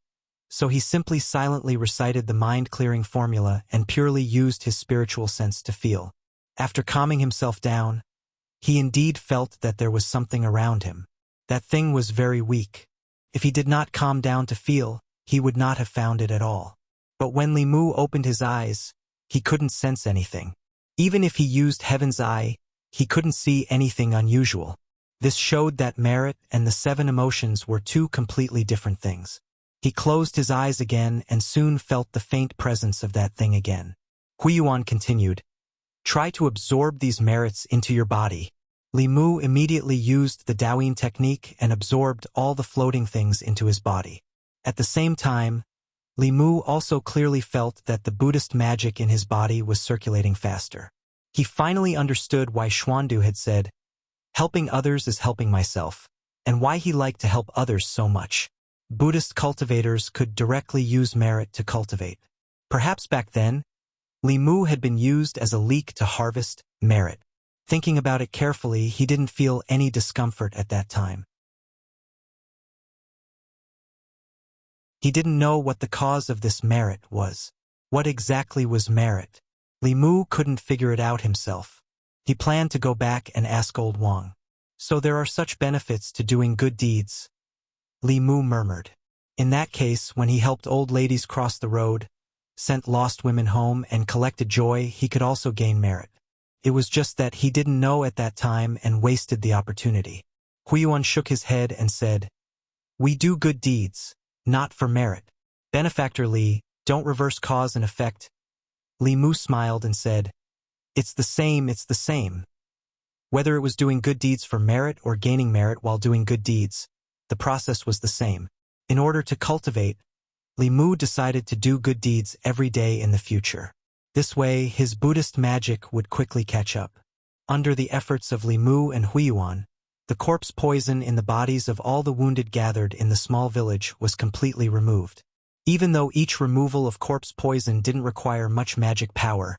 so he simply silently recited the mind-clearing formula and purely used his spiritual sense to feel. After calming himself down, he indeed felt that there was something around him. That thing was very weak. If he did not calm down to feel, he would not have found it at all. But when Li Mu opened his eyes, he couldn't sense anything. Even if he used Heaven's Eye, he couldn't see anything unusual. This showed that merit and the 7 emotions were 2 completely different things. He closed his eyes again and soon felt the faint presence of that thing again. Huiyuan continued, "Try to absorb these merits into your body." Li Mu immediately used the Daoyin technique and absorbed all the floating things into his body. At the same time, Li Mu also clearly felt that the Buddhist magic in his body was circulating faster. He finally understood why Xuandu had said, "Helping others is helping myself," and why he liked to help others so much. Buddhist cultivators could directly use merit to cultivate. Perhaps back then, Li Mu had been used as a leek to harvest merit. Thinking about it carefully, he didn't feel any discomfort at that time. He didn't know what the cause of this merit was. What exactly was merit? Li Mu couldn't figure it out himself. He planned to go back and ask Old Wang. "So there are such benefits to doing good deeds?" Li Mu murmured. In that case, when he helped old ladies cross the road, sent lost women home, and collected joy, he could also gain merit. It was just that he didn't know at that time and wasted the opportunity. Huiyuan shook his head and said, "We do good deeds, not for merit. Benefactor Li, don't reverse cause and effect." Li Mu smiled and said, it's the same. Whether it was doing good deeds for merit or gaining merit while doing good deeds, the process was the same. In order to cultivate, Li Mu decided to do good deeds every day in the future. This way, his Buddhist magic would quickly catch up. Under the efforts of Li Mu and Huiyuan, the corpse poison in the bodies of all the wounded gathered in the small village was completely removed. Even though each removal of corpse poison didn't require much magic power,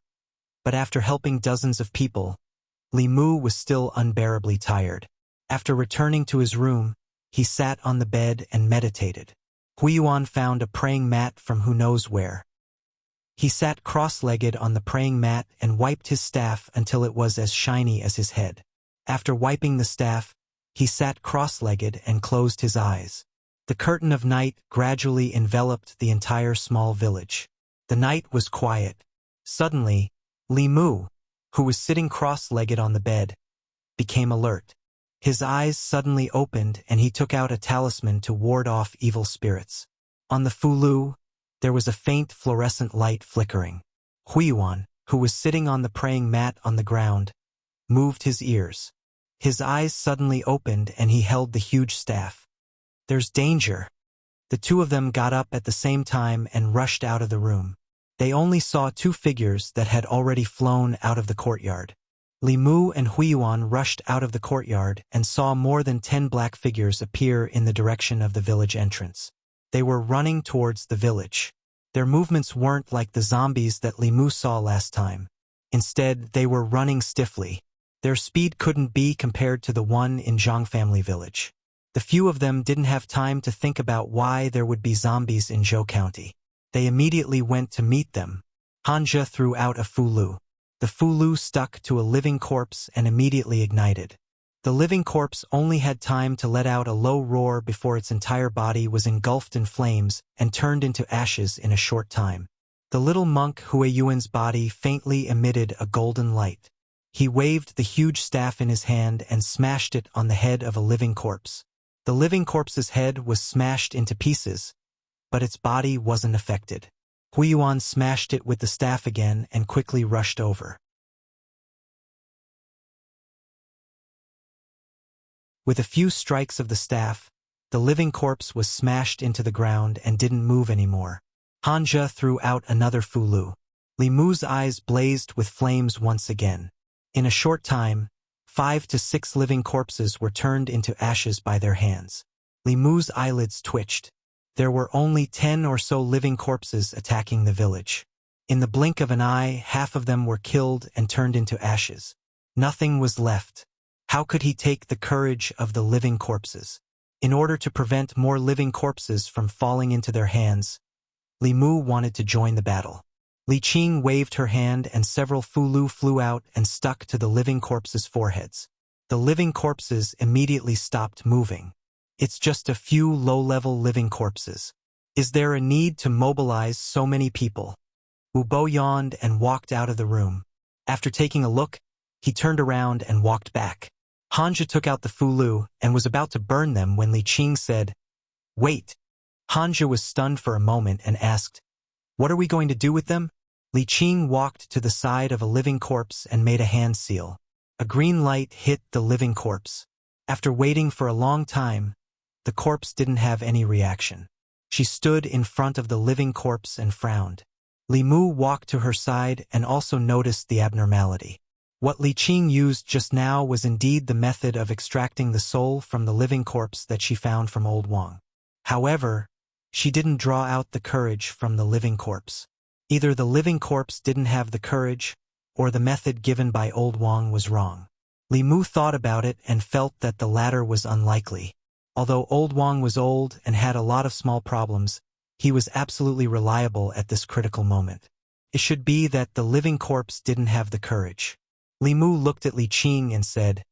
but after helping dozens of people, Li Mu was still unbearably tired. After returning to his room, he sat on the bed and meditated. Huiyuan found a praying mat from who knows where. He sat cross-legged on the praying mat and wiped his staff until it was as shiny as his head. After wiping the staff, he sat cross-legged and closed his eyes. The curtain of night gradually enveloped the entire small village. The night was quiet. Suddenly, Li Mu, who was sitting cross-legged on the bed, became alert. His eyes suddenly opened and he took out a talisman to ward off evil spirits. On the fulu, there was a faint fluorescent light flickering. Huiyuan, who was sitting on the praying mat on the ground, moved his ears. His eyes suddenly opened and he held the huge staff. "There's danger." The 2 of them got up at the same time and rushed out of the room. They only saw 2 figures that had already flown out of the courtyard. Li Mu and Huiyuan rushed out of the courtyard and saw more than 10 black figures appear in the direction of the village entrance. They were running towards the village. Their movements weren't like the zombies that Li Mu saw last time. Instead, they were running stiffly. Their speed couldn't be compared to the one in Zhang family village. The few of them didn't have time to think about why there would be zombies in Zhou County. They immediately went to meet them. Hanja threw out a fulu. The fulu stuck to a living corpse and immediately ignited. The living corpse only had time to let out a low roar before its entire body was engulfed in flames and turned into ashes in a short time. The little monk Huiyuan's body faintly emitted a golden light. He waved the huge staff in his hand and smashed it on the head of a living corpse. The living corpse's head was smashed into pieces, but its body wasn't affected. Huiyuan smashed it with the staff again and quickly rushed over. With a few strikes of the staff, the living corpse was smashed into the ground and didn't move anymore. Hanja threw out another fulu. Li Mu's eyes blazed with flames once again. In a short time, 5 to 6 living corpses were turned into ashes by their hands. Li Mu's eyelids twitched. There were only 10 or so living corpses attacking the village. In the blink of an eye, half of them were killed and turned into ashes. Nothing was left. How could he take the courage of the living corpses? In order to prevent more living corpses from falling into their hands, Li Mu wanted to join the battle. Li Qing waved her hand and several fulu flew out and stuck to the living corpses' foreheads. The living corpses immediately stopped moving. It's just a few low-level living corpses. Is there a need to mobilize so many people? Wu Bo yawned and walked out of the room. After taking a look, he turned around and walked back. Hanja took out the fulu and was about to burn them when Li Qing said, "Wait." Hanja was stunned for a moment and asked, "What are we going to do with them?" Li Qing walked to the side of a living corpse and made a hand seal. A green light hit the living corpse. After waiting for a long time, the corpse didn't have any reaction. She stood in front of the living corpse and frowned. Li Mu walked to her side and also noticed the abnormality. What Li Qing used just now was indeed the method of extracting the soul from the living corpse that she found from Old Wang. However, she didn't draw out the courage from the living corpse. Either the living corpse didn't have the courage, or the method given by Old Wang was wrong. Li Mu thought about it and felt that the latter was unlikely. Although Old Wang was old and had a lot of small problems, he was absolutely reliable at this critical moment. It should be that the living corpse didn't have the courage. Li Mu looked at Li Qing and said,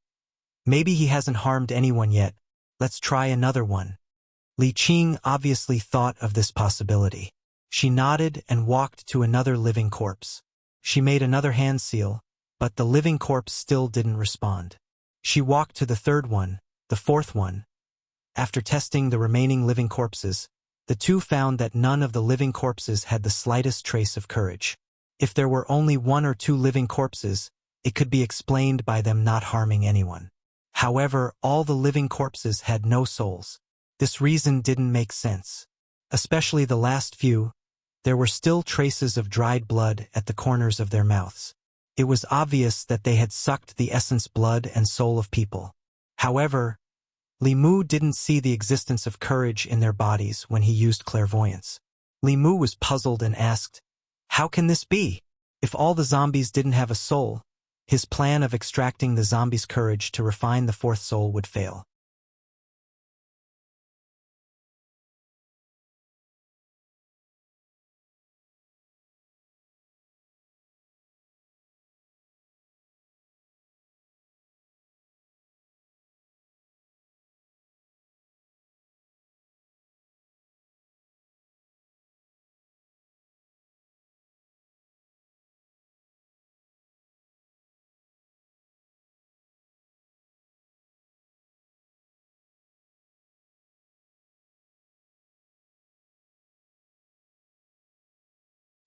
"Maybe he hasn't harmed anyone yet. Let's try another one." Li Qing obviously thought of this possibility. She nodded and walked to another living corpse. She made another hand seal, but the living corpse still didn't respond. She walked to the third one, the fourth one. After testing the remaining living corpses, the two found that none of the living corpses had the slightest trace of courage. If there were only 1 or 2 living corpses, it could be explained by them not harming anyone. However, all the living corpses had no souls. This reason didn't make sense. Especially the last few, there were still traces of dried blood at the corners of their mouths. It was obvious that they had sucked the essence, blood, and soul of people. However, Li Mu didn't see the existence of courage in their bodies when he used clairvoyance. Li Mu was puzzled and asked, "How can this be? If all the zombies didn't have a soul, his plan of extracting the zombies' courage to refine the fourth soul would fail."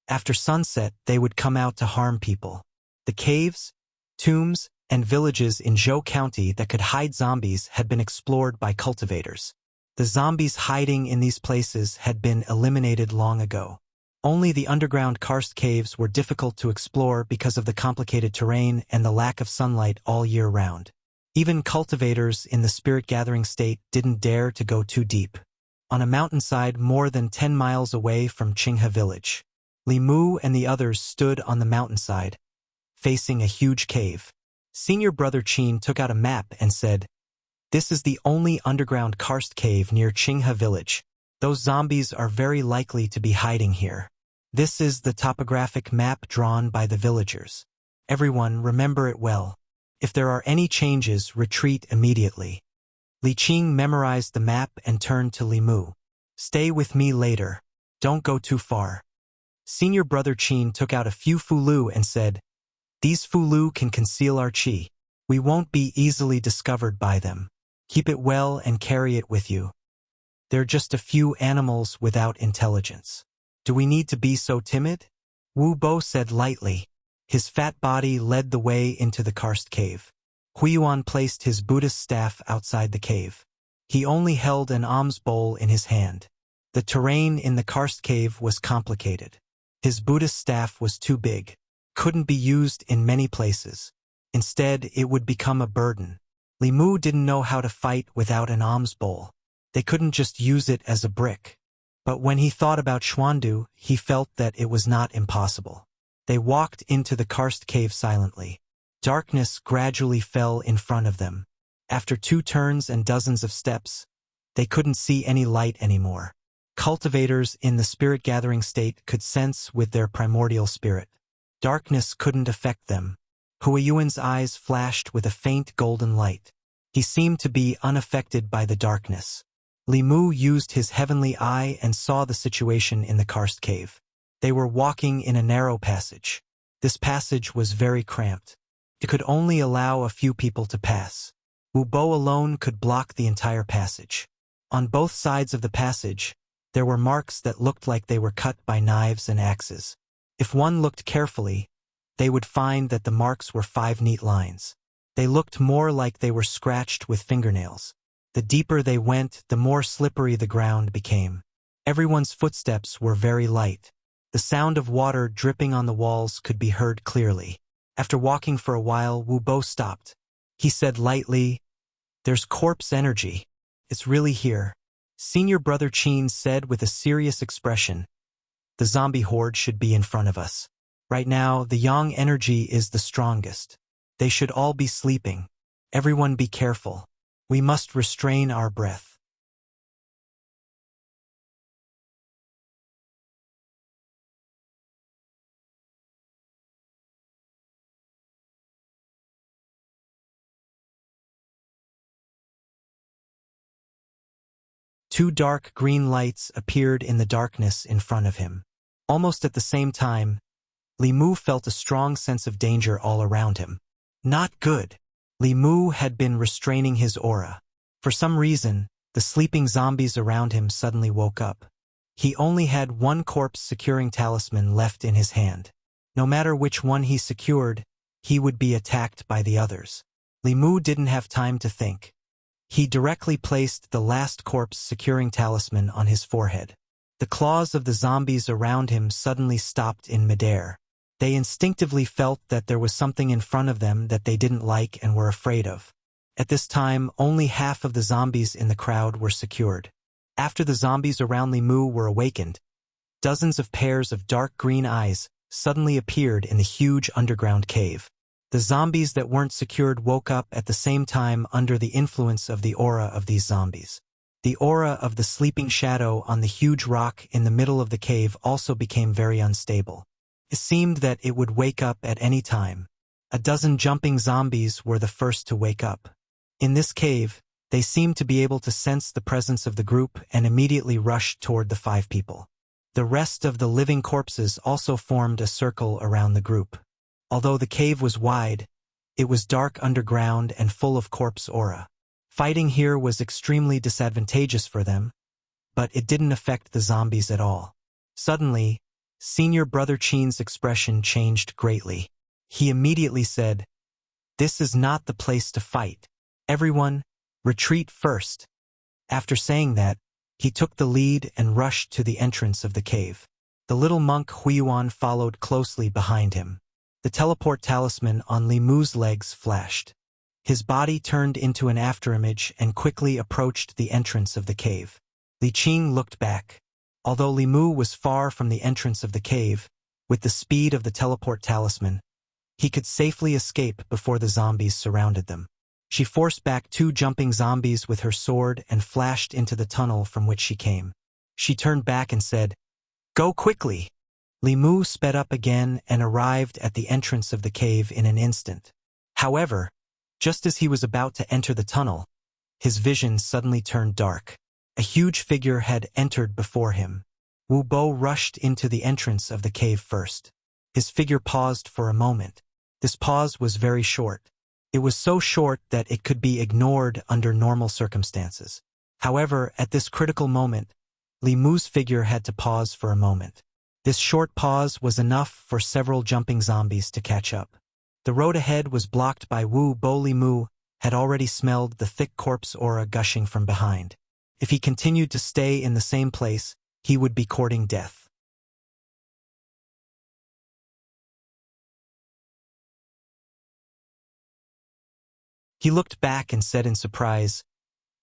After sunset, they would come out to harm people. The caves, tombs, and villages in Zhou County that could hide zombies had been explored by cultivators. The zombies hiding in these places had been eliminated long ago. Only the underground karst caves were difficult to explore because of the complicated terrain and the lack of sunlight all year round. Even cultivators in the spirit-gathering state didn't dare to go too deep. On a mountainside more than 10 miles away from Qinghe village, Li Mu and the others stood on the mountainside, facing a huge cave. Senior brother Qin took out a map and said, "This is the only underground karst cave near Qinghe village. Those zombies are very likely to be hiding here. This is the topographic map drawn by the villagers. Everyone remember it well. If there are any changes, retreat immediately." Li Qing memorized the map and turned to Li Mu. "Stay with me later. Don't go too far." Senior brother Qin took out a few fulu and said, "These fulu can conceal our qi. We won't be easily discovered by them. Keep it well and carry it with you. They're just a few animals without intelligence. Do we need to be so timid?" Wu Bo said lightly. His fat body led the way into the karst cave. Huiyuan placed his Buddhist staff outside the cave. He only held an alms bowl in his hand. The terrain in the karst cave was complicated. His Buddhist staff was too big, couldn't be used in many places. Instead, it would become a burden. Li Mu didn't know how to fight without an alms bowl. They couldn't just use it as a brick. But when he thought about Xuandu, he felt that it was not impossible. They walked into the karst cave silently. Darkness gradually fell in front of them. After 2 turns and dozens of steps, they couldn't see any light anymore. Cultivators in the spirit-gathering state could sense with their primordial spirit. Darkness couldn't affect them. Huiyuan's eyes flashed with a faint golden light. He seemed to be unaffected by the darkness. Li Mu used his heavenly eye and saw the situation in the karst cave. They were walking in a narrow passage. This passage was very cramped. It could only allow a few people to pass. Wu Bo alone could block the entire passage. On both sides of the passage, there were marks that looked like they were cut by knives and axes. If one looked carefully, they would find that the marks were 5 neat lines. They looked more like they were scratched with fingernails. The deeper they went, the more slippery the ground became. Everyone's footsteps were very light. The sound of water dripping on the walls could be heard clearly. After walking for a while, Wu Bo stopped. He said lightly, "There's corpse energy. It's really here." Senior brother Qin said with a serious expression, "The zombie horde should be in front of us. Right now, the yang energy is the strongest. They should all be sleeping. Everyone be careful. We must restrain our breath." Two dark green lights appeared in the darkness in front of him. Almost at the same time, Li Mu felt a strong sense of danger all around him. Not good. Li Mu had been restraining his aura. For some reason, the sleeping zombies around him suddenly woke up. He only had one corpse-securing talisman left in his hand. No matter which one he secured, he would be attacked by the others. Li Mu didn't have time to think. He directly placed the last corpse-securing talisman on his forehead. The claws of the zombies around him suddenly stopped in midair. They instinctively felt that there was something in front of them that they didn't like and were afraid of. At this time, only half of the zombies in the crowd were secured. After the zombies around Li Mu were awakened, dozens of pairs of dark green eyes suddenly appeared in the huge underground cave. The zombies that weren't secured woke up at the same time under the influence of the aura of these zombies. The aura of the sleeping shadow on the huge rock in the middle of the cave also became very unstable. It seemed that it would wake up at any time. A dozen jumping zombies were the first to wake up. In this cave, they seemed to be able to sense the presence of the group and immediately rushed toward the 5 people. The rest of the living corpses also formed a circle around the group. Although the cave was wide, it was dark underground and full of corpse aura. Fighting here was extremely disadvantageous for them, but it didn't affect the zombies at all. Suddenly, Senior brother Qin's expression changed greatly. He immediately said, "This is not the place to fight. Everyone, retreat first." After saying that, he took the lead and rushed to the entrance of the cave. The little monk Huiyuan followed closely behind him. The teleport talisman on Li Mu's legs flashed. His body turned into an afterimage and quickly approached the entrance of the cave. Li Qing looked back. Although Li Mu was far from the entrance of the cave, with the speed of the teleport talisman, he could safely escape before the zombies surrounded them. She forced back 2 jumping zombies with her sword and flashed into the tunnel from which she came. She turned back and said, "Go quickly!" Li Mu sped up again and arrived at the entrance of the cave in an instant. However, just as he was about to enter the tunnel, his vision suddenly turned dark. A huge figure had entered before him. Wu Bo rushed into the entrance of the cave first. His figure paused for a moment. This pause was very short. It was so short that it could be ignored under normal circumstances. However, at this critical moment, Li Mu's figure had to pause for a moment. This short pause was enough for several jumping zombies to catch up. The road ahead was blocked by Wu Bo. Li Mu had already smelled the thick corpse aura gushing from behind. If he continued to stay in the same place, he would be courting death. He looked back and said in surprise,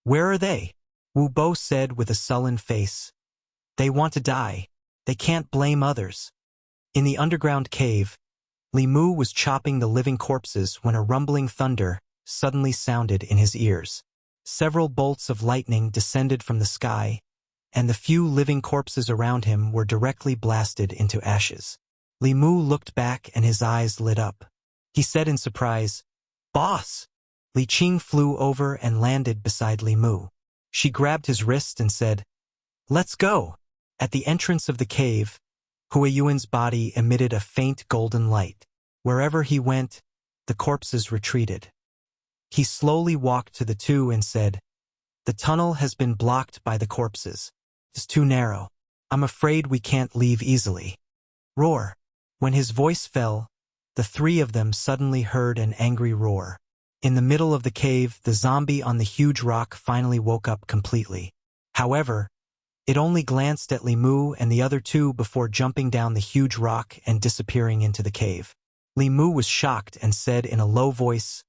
"Where are they?" Wu Bo said with a sullen face, "They want to die. They can't blame others." In the underground cave, Li Mu was chopping the living corpses when a rumbling thunder suddenly sounded in his ears. Several bolts of lightning descended from the sky, and the few living corpses around him were directly blasted into ashes. Li Mu looked back and his eyes lit up. He said in surprise, "Boss!" Li Qing flew over and landed beside Li Mu. She grabbed his wrist and said, "Let's go." At the entrance of the cave, Huiyuan's body emitted a faint golden light. Wherever he went, the corpses retreated. He slowly walked to the two and said, "The tunnel has been blocked by the corpses. It's too narrow. I'm afraid we can't leave easily." Roar. When his voice fell, the three of them suddenly heard an angry roar. In the middle of the cave, the zombie on the huge rock finally woke up completely. However, it only glanced at Li Mu and the other two before jumping down the huge rock and disappearing into the cave. Li Mu was shocked and said in a low voice,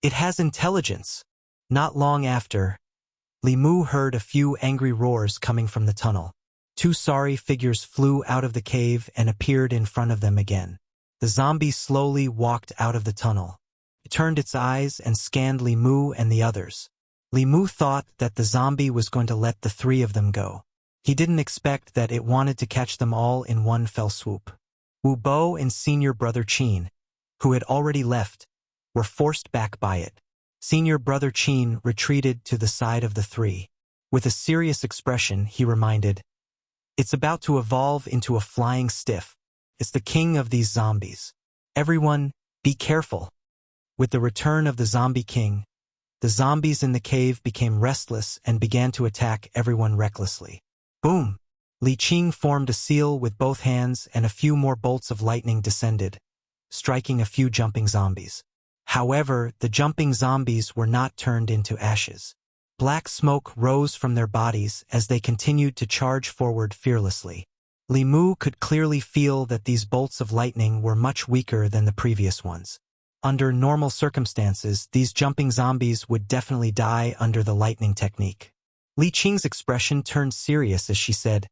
"It has intelligence." Not long after, Li Mu heard a few angry roars coming from the tunnel. Two sorry figures flew out of the cave and appeared in front of them again. The zombie slowly walked out of the tunnel. It turned its eyes and scanned Li Mu and the others. Li Mu thought that the zombie was going to let the three of them go. He didn't expect that it wanted to catch them all in one fell swoop. Wu Bo and senior brother Qin, who had already left, were forced back by it. Senior brother Qin retreated to the side of the three. With a serious expression, he reminded, "It's about to evolve into a flying stiff. It's the king of these zombies. Everyone, be careful." With the return of the zombie king, the zombies in the cave became restless and began to attack everyone recklessly. Boom! Li Qing formed a seal with both hands and a few more bolts of lightning descended, striking a few jumping zombies. However, the jumping zombies were not turned into ashes. Black smoke rose from their bodies as they continued to charge forward fearlessly. Li Mu could clearly feel that these bolts of lightning were much weaker than the previous ones. Under normal circumstances, these jumping zombies would definitely die under the lightning technique. Li Qing's expression turned serious as she said,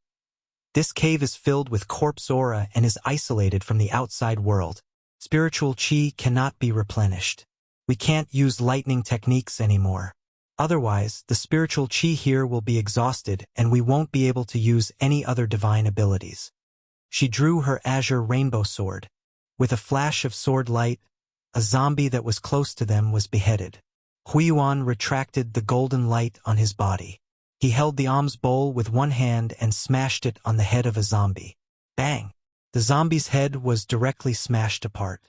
"This cave is filled with corpse aura and is isolated from the outside world. Spiritual qi cannot be replenished. We can't use lightning techniques anymore. Otherwise, the spiritual qi here will be exhausted and we won't be able to use any other divine abilities." She drew her azure rainbow sword. With a flash of sword light, a zombie that was close to them was beheaded. Huiyuan retracted the golden light on his body. He held the alms bowl with one hand and smashed it on the head of a zombie. Bang! The zombie's head was directly smashed apart.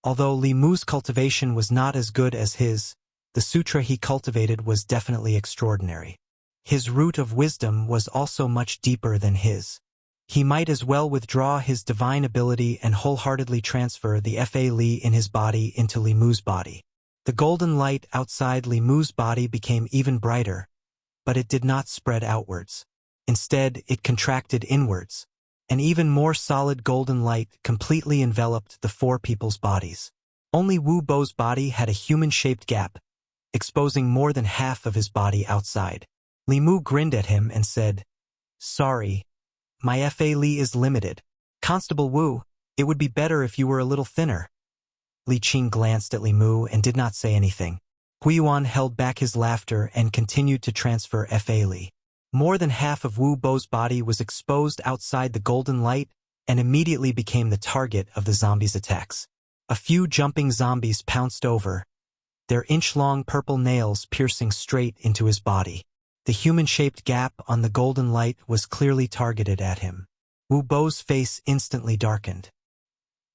Although Li Mu's cultivation was not as good as his, the sutra he cultivated was definitely extraordinary. His root of wisdom was also much deeper than his. He might as well withdraw his divine ability and wholeheartedly transfer the Fa Li in his body into Li Mu's body. The golden light outside Li Mu's body became even brighter, but it did not spread outwards. Instead, it contracted inwards. An even more solid golden light completely enveloped the four people's bodies. Only Wu Bo's body had a human-shaped gap, exposing more than half of his body outside. Li Mu grinned at him and said, "Sorry, my Fa Li is limited. Constable Wu, it would be better if you were a little thinner." Li Qing glanced at Li Mu and did not say anything. Huiyuan held back his laughter and continued to transfer Fa Li. More than half of Wu Bo's body was exposed outside the golden light and immediately became the target of the zombies' attacks. A few jumping zombies pounced over, their inch-long purple nails piercing straight into his body. The human-shaped gap on the golden light was clearly targeted at him. Wu Bo's face instantly darkened.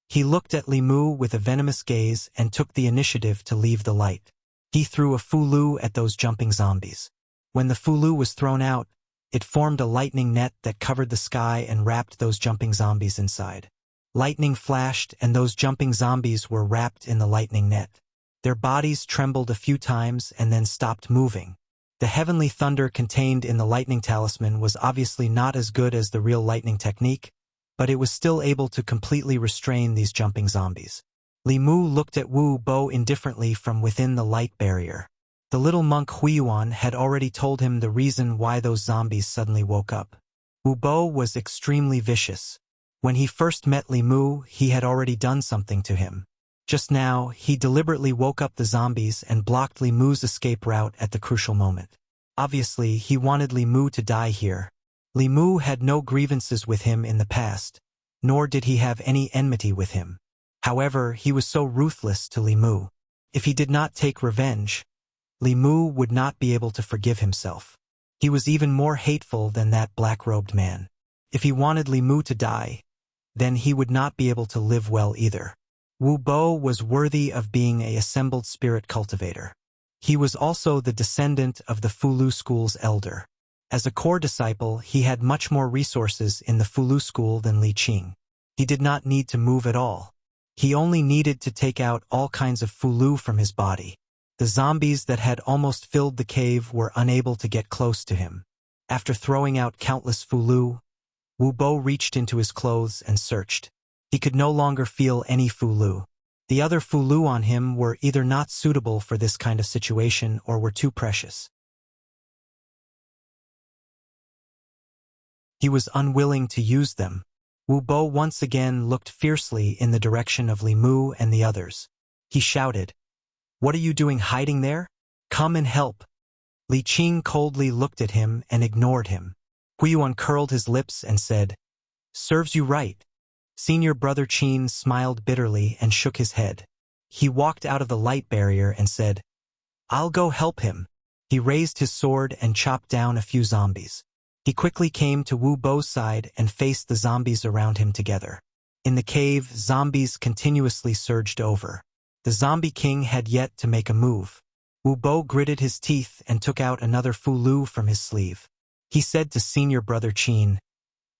He looked at Li Mu with a venomous gaze and took the initiative to leave the light. He threw a fulu at those jumping zombies. When the fulu was thrown out, it formed a lightning net that covered the sky and wrapped those jumping zombies inside. Lightning flashed and those jumping zombies were wrapped in the lightning net. Their bodies trembled a few times and then stopped moving. The heavenly thunder contained in the lightning talisman was obviously not as good as the real lightning technique, but it was still able to completely restrain these jumping zombies. Li Mu looked at Wu Bo indifferently from within the light barrier. The little monk Huiyuan had already told him the reason why those zombies suddenly woke up. Wu Bo was extremely vicious. When he first met Li Mu, he had already done something to him. Just now, he deliberately woke up the zombies and blocked Li Mu's escape route at the crucial moment. Obviously, he wanted Li Mu to die here. Li Mu had no grievances with him in the past, nor did he have any enmity with him. However, he was so ruthless to Li Mu. If he did not take revenge, Li Mu would not be able to forgive himself. He was even more hateful than that black-robed man. If he wanted Li Mu to die, then he would not be able to live well either. Wu Bo was worthy of being an assembled spirit cultivator. He was also the descendant of the Fulu school's elder. As a core disciple, he had much more resources in the Fulu school than Li Qing. He did not need to move at all. He only needed to take out all kinds of Fulu from his body. The zombies that had almost filled the cave were unable to get close to him. After throwing out countless Fulu, Wu Bo reached into his clothes and searched. He could no longer feel any Fulu. The other Fulu on him were either not suitable for this kind of situation or were too precious. He was unwilling to use them. Wu Bo once again looked fiercely in the direction of Li Mu and the others. He shouted, "What are you doing hiding there? Come and help." Li Qing coldly looked at him and ignored him. Huiyuan curled his lips and said, "Serves you right." Senior Brother Qin smiled bitterly and shook his head. He walked out of the light barrier and said, "I'll go help him." He raised his sword and chopped down a few zombies. He quickly came to Wu Bo's side and faced the zombies around him together. In the cave, zombies continuously surged over. The zombie king had yet to make a move. Wu Bo gritted his teeth and took out another Fulu from his sleeve. He said to Senior Brother Qin,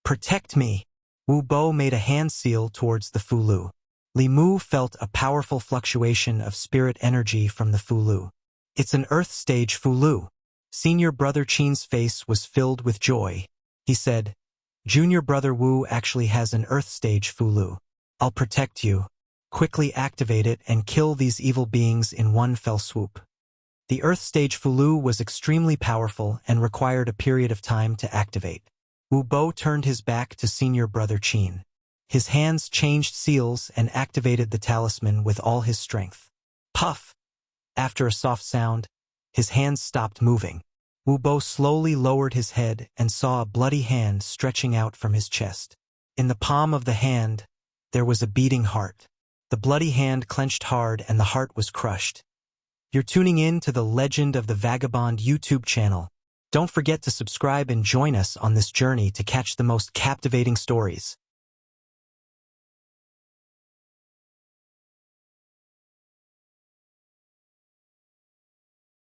"Protect me." Wu Bo made a hand seal towards the Fulu. Li Mu felt a powerful fluctuation of spirit energy from the Fulu. "It's an Earth Stage Fulu." Senior Brother Qin's face was filled with joy. He said, "Junior Brother Wu actually has an Earth Stage Fulu. I'll protect you. Quickly activate it and kill these evil beings in one fell swoop." The Earth Stage Fulu was extremely powerful and required a period of time to activate. Wu Bo turned his back to Senior Brother Qin. His hands changed seals and activated the talisman with all his strength. Puff! After a soft sound, his hands stopped moving. Wu Bo slowly lowered his head and saw a bloody hand stretching out from his chest. In the palm of the hand, there was a beating heart. The bloody hand clenched hard and the heart was crushed. You're tuning in to the Legend of the Vagabond YouTube channel. Don't forget to subscribe and join us on this journey to catch the most captivating stories.